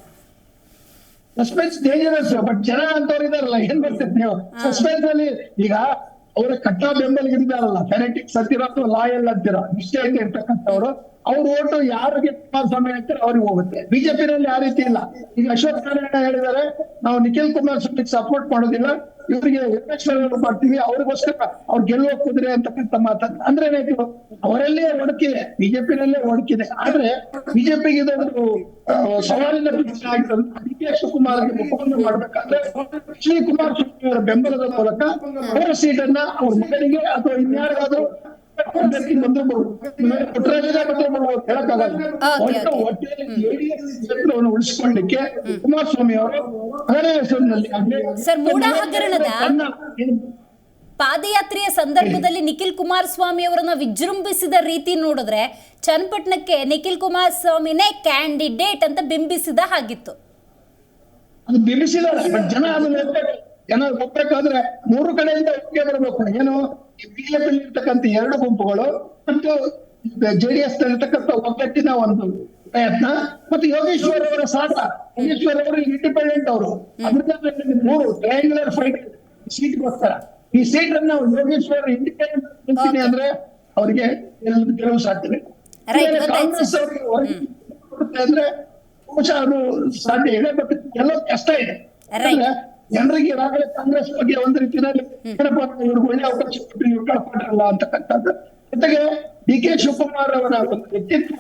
ಸಸ್ಪೆನ್ಸ್ ಡೇಂಜರಸ್, ಬಟ್ ಜನ ಅಂತವ್ರು ಇದಾರಲ್ಲ, ಏನ್ ಬರ್ತದೆ ನೀವು ಸಸ್ಪೆನ್ಸ್ ಅಲ್ಲಿ? ಈಗ ಅವರ ಕಟ್ಟಾ ಬೆಂಬಲಿಗರಿದ್ದಾರಲ್ಲ, ಫೆನೆಟಿಕ್ಸ್ ಅಂತೀರ ಅಥವಾ ಲಾಯಲ್ ಅಂತೀರ, ನಿಶ್ಚಯ ಇರ್ತಕ್ಕಂಥವ್ರು, ಅವ್ರ ಓಟು ಯಾರಿಗೆ ಕುಮಾರಸ್ವಾಮಿ ಅಂತಾರೆ ಅವ್ರಿಗೆ ಹೋಗುತ್ತೆ. ಬಿಜೆಪಿನಲ್ಲಿ ಆ ರೀತಿ ಇಲ್ಲ. ಈಗ ಅಶೋಕ್ ನಾರಾಯಣ ಹೇಳಿದ್ದಾರೆ, ನಾವು ನಿಖಿಲ್ ಕುಮಾರಸ್ವಾಮಿ ಸಪೋರ್ಟ್ ಮಾಡೋದಿಲ್ಲ, ಇವರಿಗೆ ಯೋಗೇಶ್ವರ ಮಾಡ್ತೀವಿ, ಅವ್ರಿಗೋಸ್ಕರ ಅವ್ರು ಗೆಲ್ಲುವ ಕುದುರೆ ಅಂತಕ್ಕಂಥ ಮಾತನ್ನ ಅಂದ್ರೆ ಏನಾಯ್ತು, ಅವರಲ್ಲೇ ಒಡಕಿದೆ, ಬಿಜೆಪಿನಲ್ಲೇ ಒಡಕಿದೆ. ಆದ್ರೆ ಬಿಜೆಪಿಗೆ ಇದೊಂದು ಸವಾಲಿನ ಪ್ರಶ್ನೆ ಆಗಿರೋದು. DK ಶಿವಕುಮಾರ್ಗೆ ಮುಖವನ್ನು ಮಾಡ್ಬೇಕಾದ್ರೆ ಶ್ರೀ ಕುಮಾರಸ್ವಾಮಿ ಅವರ ಬೆಂಬಲದ ಮೂಲಕ ಅವರ ಸೀಟನ್ನ ಅವ್ರ ಮಗನಿಗೆ ಅಥವಾ ಇನ್ಯಾರಿಗಾದ್ರೂ ಉಳಿಸಿಕೊಳ್ಳಿಕ್ಕೆ ಕುಮಾರಸ್ವಾಮಿ ಅವರು ಹೆಸರಿನಲ್ಲಿ ಪಾದಯಾತ್ರೆಯ ಸಂದರ್ಭದಲ್ಲಿ ನಿಖಿಲ್ ಕುಮಾರಸ್ವಾಮಿ ಅವರನ್ನ ವಿಜೃಂಭಿಸಿದ ರೀತಿ ನೋಡಿದ್ರೆ ಚನ್ನಪಟ್ಟಣಕ್ಕೆ ನಿಖಿಲ್ ಕುಮಾರಸ್ವಾಮಿನೇ ಕ್ಯಾಂಡಿಡೇಟ್ ಅಂತ ಬಿಂಬಿಸಿದ ಹಾಗಿತ್ತು. ಅದು ಬಿಂಬಿಸಿದ್ದಾರೆ, ಬಟ್ ಜನ ಒಪ್ಪಬೇಕಾದ್ರೆ 3 ಕಡೆಯಿಂದ ಒಪ್ಪಿಗೆ ಬರಬೇಕು. ಏನು, ಬಿಜೆಪಿ ಇರ್ತಕ್ಕಂಥ 2 ಗುಂಪುಗಳು ಮತ್ತು JDS ಇರ್ತಕ್ಕಂಥ ಒಗ್ಗಟ್ಟಿನ ಒಂದು ಪ್ರಯತ್ನ, ಮತ್ತು ಯೋಗೇಶ್ವರ್ ಅವರ ಸಾಧ. ಯೋಗೇಶ್ವರ್ ಅವರು ಇಂಡಿಪೆಂಡೆಂಟ್ ಅವರು, ಅದರಿಂದ 3 ಟ್ರಯಾಂಗ್ಯುಲರ್ ಫೈಟ್ ಸೀಟ್ಗೋಸ್ಕರ. ಈ ಸೀಟ್ ಅನ್ನು ಯೋಗೇಶ್ವರ್ ಇಂಡಿಪೆಂಡೆಂಟ್ ಅಂದ್ರೆ ಅವರಿಗೆ ಗೆಲುವು ಸಾಧ್ಯವೇ. ಕಾಂಗ್ರೆಸ್ ಅವರಿಗೆ ಅಂದ್ರೆ ಬಹುಶಃ ಅದು ಸಾಧ್ಯ ಇದೆ, ಬಟ್ ಎಲ್ಲೋ ಕಷ್ಟ ಇದೆ. ಜನರಿಗೆ ಈಗಾಗಲೇ ಕಾಂಗ್ರೆಸ್ ಬಗ್ಗೆ ಒಂದು ರೀತಿಯಲ್ಲಿ ಇವ್ರಿಗೆ ಒಳ್ಳೆ ಅವಕಾಶ ಕೊಟ್ಟು ಇವ್ರು ಕಳ್ಕೊಂಡ್ರಲ್ಲ ಅಂತಕ್ಕಂಥದ್ದು. ಜೊತೆಗೆ DK ಶಿವಕುಮಾರ್ ಅವರ ಒಂದು ವ್ಯಕ್ತಿತ್ವ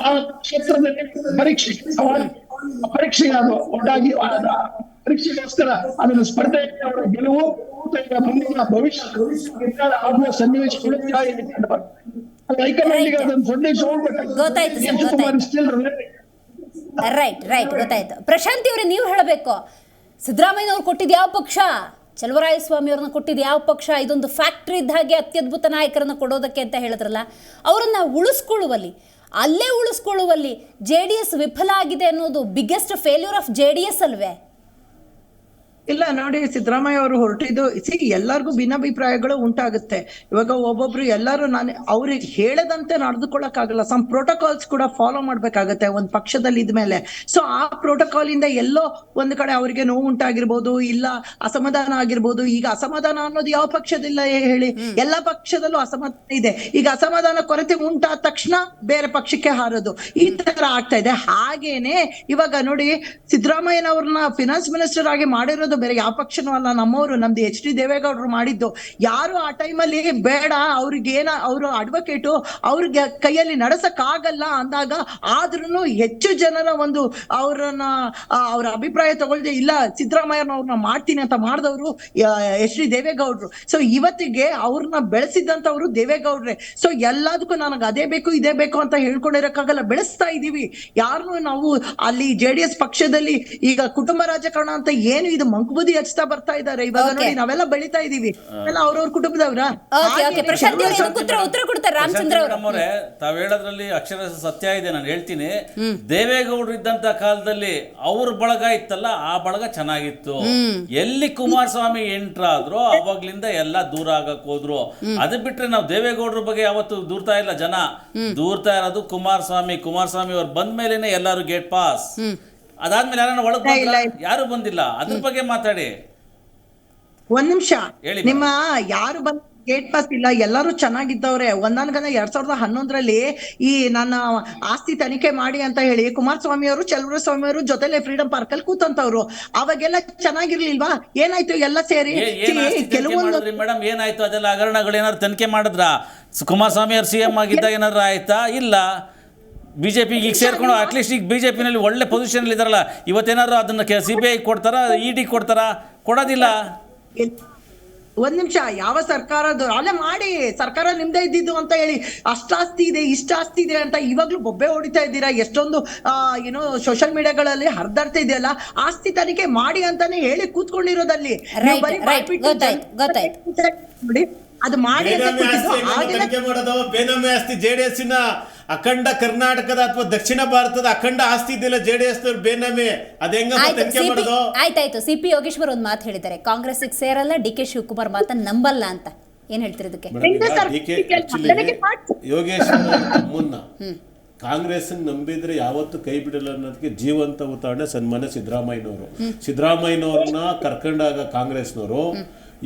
ಆ ಕ್ಷೇತ್ರದಲ್ಲಿ ಪರೀಕ್ಷೆ ಅದು ಒಟ್ಟಾಗಿ ಪರೀಕ್ಷೆಗೋಸ್ಕರ ಅದನ್ನು ಸ್ಪರ್ಧೆಯಲ್ಲಿ ಅವರ ಗೆಲುವು ಮುಂದಿನ ಭವಿಷ್ಯ ಆಗುವ ಸನ್ನಿವೇಶಗಳು ಹೈಕಮಾಂಡಿಗೆ ಅದನ್ನು ಸಂದೇಶ ರೈಟ್ ಗೊತ್ತಾಯ್ತು. ಪ್ರಶಾಂತಿ ಅವರೇ, ನೀವು ಹೇಳಬೇಕು, ಸಿದ್ದರಾಮಯ್ಯನವ್ರು ಕೊಟ್ಟಿದ್ದು ಯಾವ ಪಕ್ಷ, ಚಲುವರಾಯಸ್ವಾಮಿ ಅವ್ರನ್ನ ಕೊಟ್ಟಿದ್ದು ಯಾವ ಪಕ್ಷ? ಇದೊಂದು ಫ್ಯಾಕ್ಟ್ರಿ ಇದ್ದ ಹಾಗೆ ಅತ್ಯದ್ಭುತ ನಾಯಕರನ್ನ ಕೊಡೋದಕ್ಕೆ ಅಂತ ಹೇಳಿದ್ರಲ್ಲ, ಅವರನ್ನ ಉಳಿಸ್ಕೊಳ್ಳುವಲ್ಲಿ, ಅಲ್ಲೇ ಉಳಿಸ್ಕೊಳ್ಳುವಲ್ಲಿ JDS ವಿಫಲ ಆಗಿದೆ ಅನ್ನೋದು ಬಿಗ್ಗೆಸ್ಟ್ ಫೇಲ್ಯೂರ್ ಆಫ್ JDS ಅಲ್ವೇ? ಇಲ್ಲ ನೋಡಿ, ಸಿದ್ದರಾಮಯ್ಯ ಅವರು ಹೊರಟಿದ್ದು ಎಲ್ಲರಿಗೂ ಭಿನ್ನಾಭಿಪ್ರಾಯಗಳು ಉಂಟಾಗುತ್ತೆ. ಇವಾಗ ಒಬ್ಬೊಬ್ರು ಎಲ್ಲರೂ ಅವ್ರಿಗೆ ಹೇಳದಂತೆ ನಡೆದುಕೊಳ್ಳಕ್ಕಾಗಲ್ಲ. ಸಮ್ ಪ್ರೋಟೋಕಾಲ್ಸ್ ಕೂಡ ಫಾಲೋ ಮಾಡ್ಬೇಕಾಗತ್ತೆ ಒಂದು ಪಕ್ಷದಲ್ಲಿ ಇದ್ಮೇಲೆ. ಸೊ ಆ ಪ್ರೋಟೋಕಾಲ್ ಇಂದ ಎಲ್ಲೋ ಒಂದ್ ಕಡೆ ಅವ್ರಿಗೆ ನೋವು ಉಂಟಾಗಿರ್ಬೋದು, ಇಲ್ಲ ಅಸಮಾಧಾನ ಆಗಿರ್ಬೋದು. ಈಗ ಅಸಮಾಧಾನ ಅನ್ನೋದು ಯಾವ ಪಕ್ಷದಿಲ್ಲ ಹೇಳಿ, ಎಲ್ಲಾ ಪಕ್ಷದಲ್ಲೂ ಅಸಮಾಧಾನ ಇದೆ. ಈಗ ಅಸಮಾಧಾನ ಕೊರತೆ ಉಂಟಾದ ತಕ್ಷಣ ಬೇರೆ ಪಕ್ಷಕ್ಕೆ ಹಾರೋದು, ಈ ತರ ಆಗ್ತಾ ಇದೆ. ಹಾಗೇನೆ ಇವಾಗ ನೋಡಿ, ಸಿದ್ದರಾಮಯ್ಯನವ್ರನ್ನ ಫಿನಾನ್ಸ್ ಮಿನಿಸ್ಟರ್ ಆಗಿ ಮಾಡಿರೋದು ಬೇರೆ ಯಾವ ಪಕ್ಷನೂ ಅಲ್ಲ, ನಮ್ಮವರು, ನಮ್ದು HD ದೇವೇಗೌಡರು ಮಾಡಿದ್ದು. ಯಾರು ಆ ಟೈಮಲ್ಲಿ ಬೇಡ, ಅವರು ಅಡ್ವೊಕೇಟು, ಅವ್ರಿಗೆ ಕೈಯಲ್ಲಿ ನಡೆಸಕ್ ಆಗಲ್ಲ ಅಂದಾಗ ಆದ್ರೂ ಹೆಚ್ಚು ಜನರ ಒಂದು ಅವ್ರ ಅಭಿಪ್ರಾಯ ತಗೊಳ್ದೆ ಇಲ್ಲ ಸಿದ್ದರಾಮಯ್ಯನವ್ರನ್ನ ಮಾಡ್ತೀನಿ ಅಂತ ಮಾಡಿದವರು HD ದೇವೇಗೌಡರು. ಸೊ ಇವತ್ತಿಗೆ ಅವ್ರನ್ನ ಬೆಳೆಸಿದಂತವ್ರು ದೇವೇಗೌಡ್ರೆ. ಸೊ ಎಲ್ಲದಕ್ಕೂ ನನಗೆ ಅದೇ ಬೇಕು ಇದೇ ಬೇಕು ಅಂತ ಹೇಳ್ಕೊಂಡಿರಕ್ಕಾಗಲ್ಲ, ಬೆಳೆಸ್ತಾ ಇದೀವಿ. ಯಾರನ್ನು ನಾವು ಅಲ್ಲಿ JDS ಪಕ್ಷದಲ್ಲಿ ಈಗ ಕುಟುಂಬ ರಾಜಕಾರಣ ಅಂತ ಏನು ಇದು ಮಂಕುಬುದ್ಧಿ ಹಚ್ತಾ ಬರ್ತಾ ಇದ್ದಾರೆ ಇವಾಗ. ನೋಡಿ ನಾವೆಲ್ಲ ಬೆಳಿತಾ ಇದೀವಿ, ಎಲ್ಲ ಅವ್ರವ್ರ ಕುಟುಂಬದವ್ರ. ಪ್ರಶಾಂತ್ ಉತ್ತರ ಕೊಡ್ತಾರೆ ರಾಮಚಂದ್ರ ಅವರೇ. ತಾವ್ ಹೇಳೋದ್ರಲ್ಲಿ ಅಕ್ಷರ ಸತ್ಯ ಇದೆ. ನಾನು ಹೇಳ್ತೀನಿ, ದೇವೇಗೌಡರು ಇದ್ದಂತ ಕಾಲದಲ್ಲಿ ಅವ್ರ ಬಳಗ ಇತ್ತಲ್ಲ, ಆ ಬಳಗ ಚೆನ್ನಾಗಿತ್ತು. ಎಲ್ಲಿ ಕುಮಾರಸ್ವಾಮಿ ಎಂಟ್ರಾದ್ರೋ ಅವಾಗ್ಲಿಂದ ಎಲ್ಲ ದೂರ ಆಗಕ್ ಹೋದ್ರು. ಅದು ಬಿಟ್ರೆ ನಾವು ದೇವೇಗೌಡರ ಬಗ್ಗೆ ಯಾವತ್ತು ದೂರ್ತಾ ಇಲ್ಲ, ಜನ ದೂರ್ತಾ ಇರೋದು ಕುಮಾರಸ್ವಾಮಿ ಅವ್ರು ಬಂದ ಮೇಲೆನೆ ಎಲ್ಲಾರು ಗೇಟ್ ಪಾಸ್. ಅದಾದ್ಮೇಲೆ ಯಾರನ್ನ ಒಳಗ್ ಯಾರು ಬಂದಿಲ್ಲ. ಅದ್ರ ಬಗ್ಗೆ ಮಾತಾಡಿ. ಒಂದ್ ನಿಮಿಷ, ನಿಮ್ಮ ಯಾರು ಬಂದ್ ಗೇಟ್ ಪಾಸ್ ಇಲ್ಲ, ಎಲ್ಲರೂ ಚೆನ್ನಾಗಿದ್ದವ್ರೆ. ಒಂದೊಂದ್ಗನ 2011ರಲ್ಲಿ ಈ ನನ್ನ ಆಸ್ತಿ ತನಿಖೆ ಮಾಡಿ ಅಂತ ಹೇಳಿ ಕುಮಾರಸ್ವಾಮಿ ಅವರು ಚಲುವರಾಯಸ್ವಾಮಿ ಅವರು ಜೊತೆಲೆ ಫ್ರೀಡಂ ಪಾರ್ಕ್ ಅಲ್ಲಿ ಕೂತಂತವ್ರು. ಅವಾಗೆಲ್ಲ ಚೆನ್ನಾಗಿರ್ಲಿಲ್ವಾ? ಏನಾಯ್ತು ಎಲ್ಲ ಸೇರಿ? ಕೆಲವೊಂದು ಮೇಡಮ್ ಏನಾಯ್ತು? ಅದೆಲ್ಲ ಹಗರಣಗಳು ಏನಾದ್ರು ತನಿಖೆ ಮಾಡಿದ್ರ? ಕುಮಾರಸ್ವಾಮಿ ಅವ್ರು CM ಆಗಿದ್ದಾಗ ಏನಾದ್ರು ಆಯ್ತಾ? ಇಲ್ಲ. ಬಿಜೆಪಿಗೆ ಈಗ ಸೇರ್ಕೊಂಡು ಅಟ್ಲೀಸ್ಟ್ ಈಗ ಬಿಜೆಪಿನಲ್ಲಿ ಒಳ್ಳೆ ಪೊಸಿಷನ್ ಇದಾರಲ್ಲ, ಇವತ್ತೇನಾದ್ರು ಅದನ್ನ CBI ಕೊಡ್ತಾರ, ED ಕೊಡ್ತಾರ? ಕೊಡೋದಿಲ್ಲ. ಒಂದ್ ನಿಮಿಷ, ಯಾವ ಸರ್ಕಾರದ್ದು ಅಲ್ಲೇ ಮಾಡಿ, ಸರ್ಕಾರ ನಿಮ್ದೇ ಇದ್ದಿದ್ದು ಅಂತ ಹೇಳಿ ಅಷ್ಟಾಸ್ತಿ ಇದೆ ಇಷ್ಟಾಸ್ತಿ ಇದೆ ಅಂತ ಇವಾಗ್ಲೂ ಬೊಬ್ಬೆ ಹೊಡಿತಾ ಇದ್ದೀರಾ. ಎಷ್ಟೊಂದು ಏನೋ ಸೋಷಿಯಲ್ ಮೀಡಿಯಾಗಳಲ್ಲಿ ಹರಿದಾಡ್ತಾ ಇದೆಯಲ್ಲ, ಆಸ್ತಿ ತನಿಖೆ ಮಾಡಿ ಅಂತಾನೆ ಹೇಳಿ ಕೂತ್ಕೊಂಡಿರೋದಲ್ಲಿ ನೋಡಿ. ಅದು ಮಾಡಿ ಬೇನಾಮಿ ಆಸ್ತಿ JDS ಅಖಂಡ ಕರ್ನಾಟಕದ ಅಥವಾ ದಕ್ಷಿಣ ಭಾರತದ ಅಖಂಡ ಆಸ್ತಿ ಇದೆಯಲ್ಲ JDS ಬೇನಾಮಿ, ಆಯ್ತಾಯ್ತು. CP ಯೋಗೇಶ್ವರ್ ಒಂದ್ ಮಾತು ಹೇಳಿದ್ದಾರೆ, ಕಾಂಗ್ರೆಸ್ ಸೇರಲ್ಲ, DK ಶಿವಕುಮಾರ್ ಮಾತನ್ನ ನಂಬಲ್ಲ ಅಂತ. ಏನ್ ಹೇಳ್ತೀರಿ ಇದಕ್ಕೆ? ಯೋಗೇಶ್ವರ್ ಮುನ್ನ ಕಾಂಗ್ರೆಸ್ ನಂಬಿದ್ರೆ ಯಾವತ್ತು ಕೈ ಬಿಡಲ್ಲ ಅನ್ನೋದಕ್ಕೆ ಜೀವಂತ ಉದಾಹರಣೆ ಸನ್ಮಾನ್ಯ ಸಿದ್ದರಾಮಯ್ಯನವ್ರನ್ನ ಕರ್ಕೊಂಡಾಗ ಕಾಂಗ್ರೆಸ್ನವರು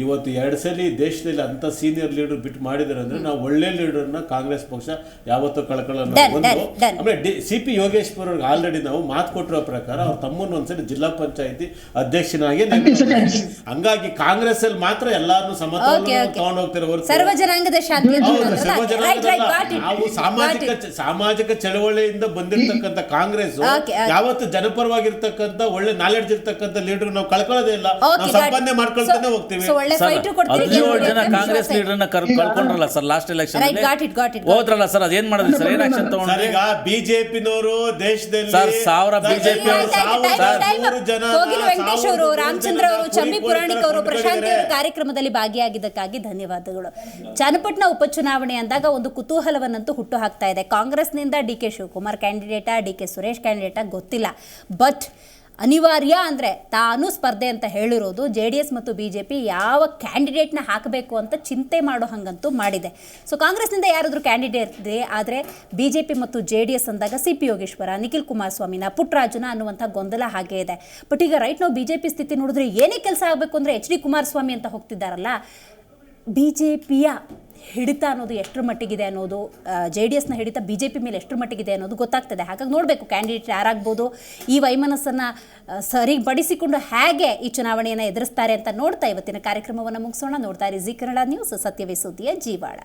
ಇವತ್ತು 2 ಸಲ ದೇಶದಲ್ಲಿ ಅಂತ ಸೀನಿಯರ್ ಲೀಡರ್ ಬಿಟ್ಟು ಮಾಡಿದಾರೆ ಅಂದ್ರೆ ನಾವು ಒಳ್ಳೆ ಲೀಡರ್ನ ಕಾಂಗ್ರೆಸ್ ಪಕ್ಷ ಯಾವತ್ತೂ ಕಳ್ಕೊಳ್ಳಲ್ಲ. ಆಮೇಲೆ CP ಯೋಗೇಶ್ವರ್ ಅವ್ರಿಗೆ ಆಲ್ರೆಡಿ ನಾವು ಮಾತು ಕೊಟ್ಟಿರೋ ಪ್ರಕಾರ ಅವ್ರ ತಮ್ಮನ್ನು ಒಂದ್ಸರಿ ಜಿಲ್ಲಾ ಪಂಚಾಯತಿ ಅಧ್ಯಕ್ಷನಾಗಿ, ಹಂಗಾಗಿ ಕಾಂಗ್ರೆಸ್ ಅಲ್ಲಿ ಮಾತ್ರ ಎಲ್ಲಾರನ್ನು ತಗೊಂಡು ಹೋಗ್ತಾರೆ. ನಾವು ಸಾಮಾಜಿಕ ಚಳವಳಿಯಿಂದ ಬಂದಿರತಕ್ಕಂತ ಕಾಂಗ್ರೆಸ್ ಯಾವತ್ತು ಜನಪರವಾಗಿರ್ತಕ್ಕಂಥ ಒಳ್ಳೆ ನಾಲೆಡ್ಜ್ ಇರ್ತಕ್ಕಂಥ ಲೀಡರ್ ನಾವು ಕಳ್ಕೊಳ್ಳೋದೇ ಇಲ್ಲ, ನಾವು ಸಂಪಾದನೆ ಮಾಡ್ಕೊಳ್ತಾನೆ ಹೋಗ್ತೀವಿ. 17 ಜನ ಕಾಂಗ್ರೆಸ್ ಲೀಡರ್ನ ಕಳ್ಕೊಂಡ್ರಲ್ಲ ಸರ್ ಲಾಸ್ಟ್ ಎಲೆಕ್ಷನ್ ಹೋದ್ರಲ್ಲ ಸರ್, ಅದೇನ್ ಮಾಡಿದ್ರಿ ಸರ್? ಏನ್ ಆಕ್ಷನ್ ತಗೊಂಡ್ರಿ? ಈಗ ಬಿಜೆಪಿನವರು ದೇಶದಲ್ಲಿ ಸರ್ 1000 ಬಿಜೆಪಿ ವೆಂಕಟೇಶ್ ಅವರು, ರಾಮಚಂದ್ರ ಅವರು, ಚಂಬಿ ಪುರಾಣಿಕ್ ಅವರು, ಪ್ರಶಾಂತ್ ಅವರು ಕಾರ್ಯಕ್ರಮದಲ್ಲಿ ಭಾಗಿಯಾಗಿದ್ದಕ್ಕಾಗಿ ಧನ್ಯವಾದಗಳು. ಚನ್ನಪಟ್ಟಣ ಉಪಚುನಾವಣೆ ಅಂದಾಗ ಒಂದು ಕುತೂಹಲವನ್ನಂತೂ ಹುಟ್ಟು ಹಾಕ್ತಾ ಇದೆ. ಕಾಂಗ್ರೆಸ್ನಿಂದ DK ಶಿವಕುಮಾರ್ ಕ್ಯಾಂಡಿಡೇಟಾ, DK ಸುರೇಶ್ ಕ್ಯಾಂಡಿಡೇಟಾ ಗೊತ್ತಿಲ್ಲ. ಬಟ್ ಅನಿವಾರ್ಯ ಅಂದರೆ ತಾನು ಸ್ಪರ್ಧೆ ಅಂತ ಹೇಳಿರೋದು JDS ಮತ್ತು BJP ಯಾವ ಕ್ಯಾಂಡಿಡೇಟ್ನ ಹಾಕಬೇಕು ಅಂತ ಚಿಂತೆ ಮಾಡೋ ಹಂಗಂತೂ ಮಾಡಿದೆ. ಸೊ ಕಾಂಗ್ರೆಸ್ನಿಂದ ಯಾರಾದರೂ ಕ್ಯಾಂಡಿಡೇಟ್ ಇದೆ, ಆದರೆ BJP ಮತ್ತು JDS ಅಂದಾಗ CP ಯೋಗೇಶ್ವರ, ನಿಖಿಲ್ ಕುಮಾರಸ್ವಾಮಿನ, ಪುಟ್ಟರಾಜುನ ಅನ್ನುವಂಥ ಗೊಂದಲ ಹಾಗೇ ಇದೆ. ಬಟ್ ಈಗ ರೈಟ್ ನಾವು BJP ಸ್ಥಿತಿ ನೋಡಿದ್ರೆ ಏನೇ ಕೆಲಸ ಆಗಬೇಕು ಅಂದರೆ HD ಕುಮಾರಸ್ವಾಮಿ ಅಂತ ಹೋಗ್ತಿದ್ದಾರಲ್ಲ, BJPಯ ಹಿಡಿತ ಅನ್ನೋದು ಎಷ್ಟರ ಮಟ್ಟಿಗಿದೆ ಅನ್ನೋದು, JDSನ ಹಿಡಿತ BJP ಮೇಲೆ ಎಷ್ಟರ ಮಟ್ಟಿಗಿದೆ ಅನ್ನೋದು ಗೊತ್ತಾಗ್ತದೆ. ಹಾಗಾಗಿ ನೋಡಬೇಕು ಕ್ಯಾಂಡಿಡೇಟ್ ಯಾರಾಗ್ಬೋದು, ಈ ವೈಮನಸ್ಸನ್ನು ಸರಿಪಡಿಸಿಕೊಂಡು ಹೇಗೆ ಈ ಚುನಾವಣೆಯನ್ನು ಎದುರಿಸ್ತಾರೆ ಅಂತ ನೋಡ್ತಾ ಇವತ್ತಿನ ಕಾರ್ಯಕ್ರಮವನ್ನು ಮುಗಿಸೋಣ. ನೋಡ್ತಾ ಇರಿ ಜಿ ಕನ್ನಡ ನ್ಯೂಸ್, ಸತ್ಯವೇ ಸುದ್ದಿಯ ಜೀವಾಳ.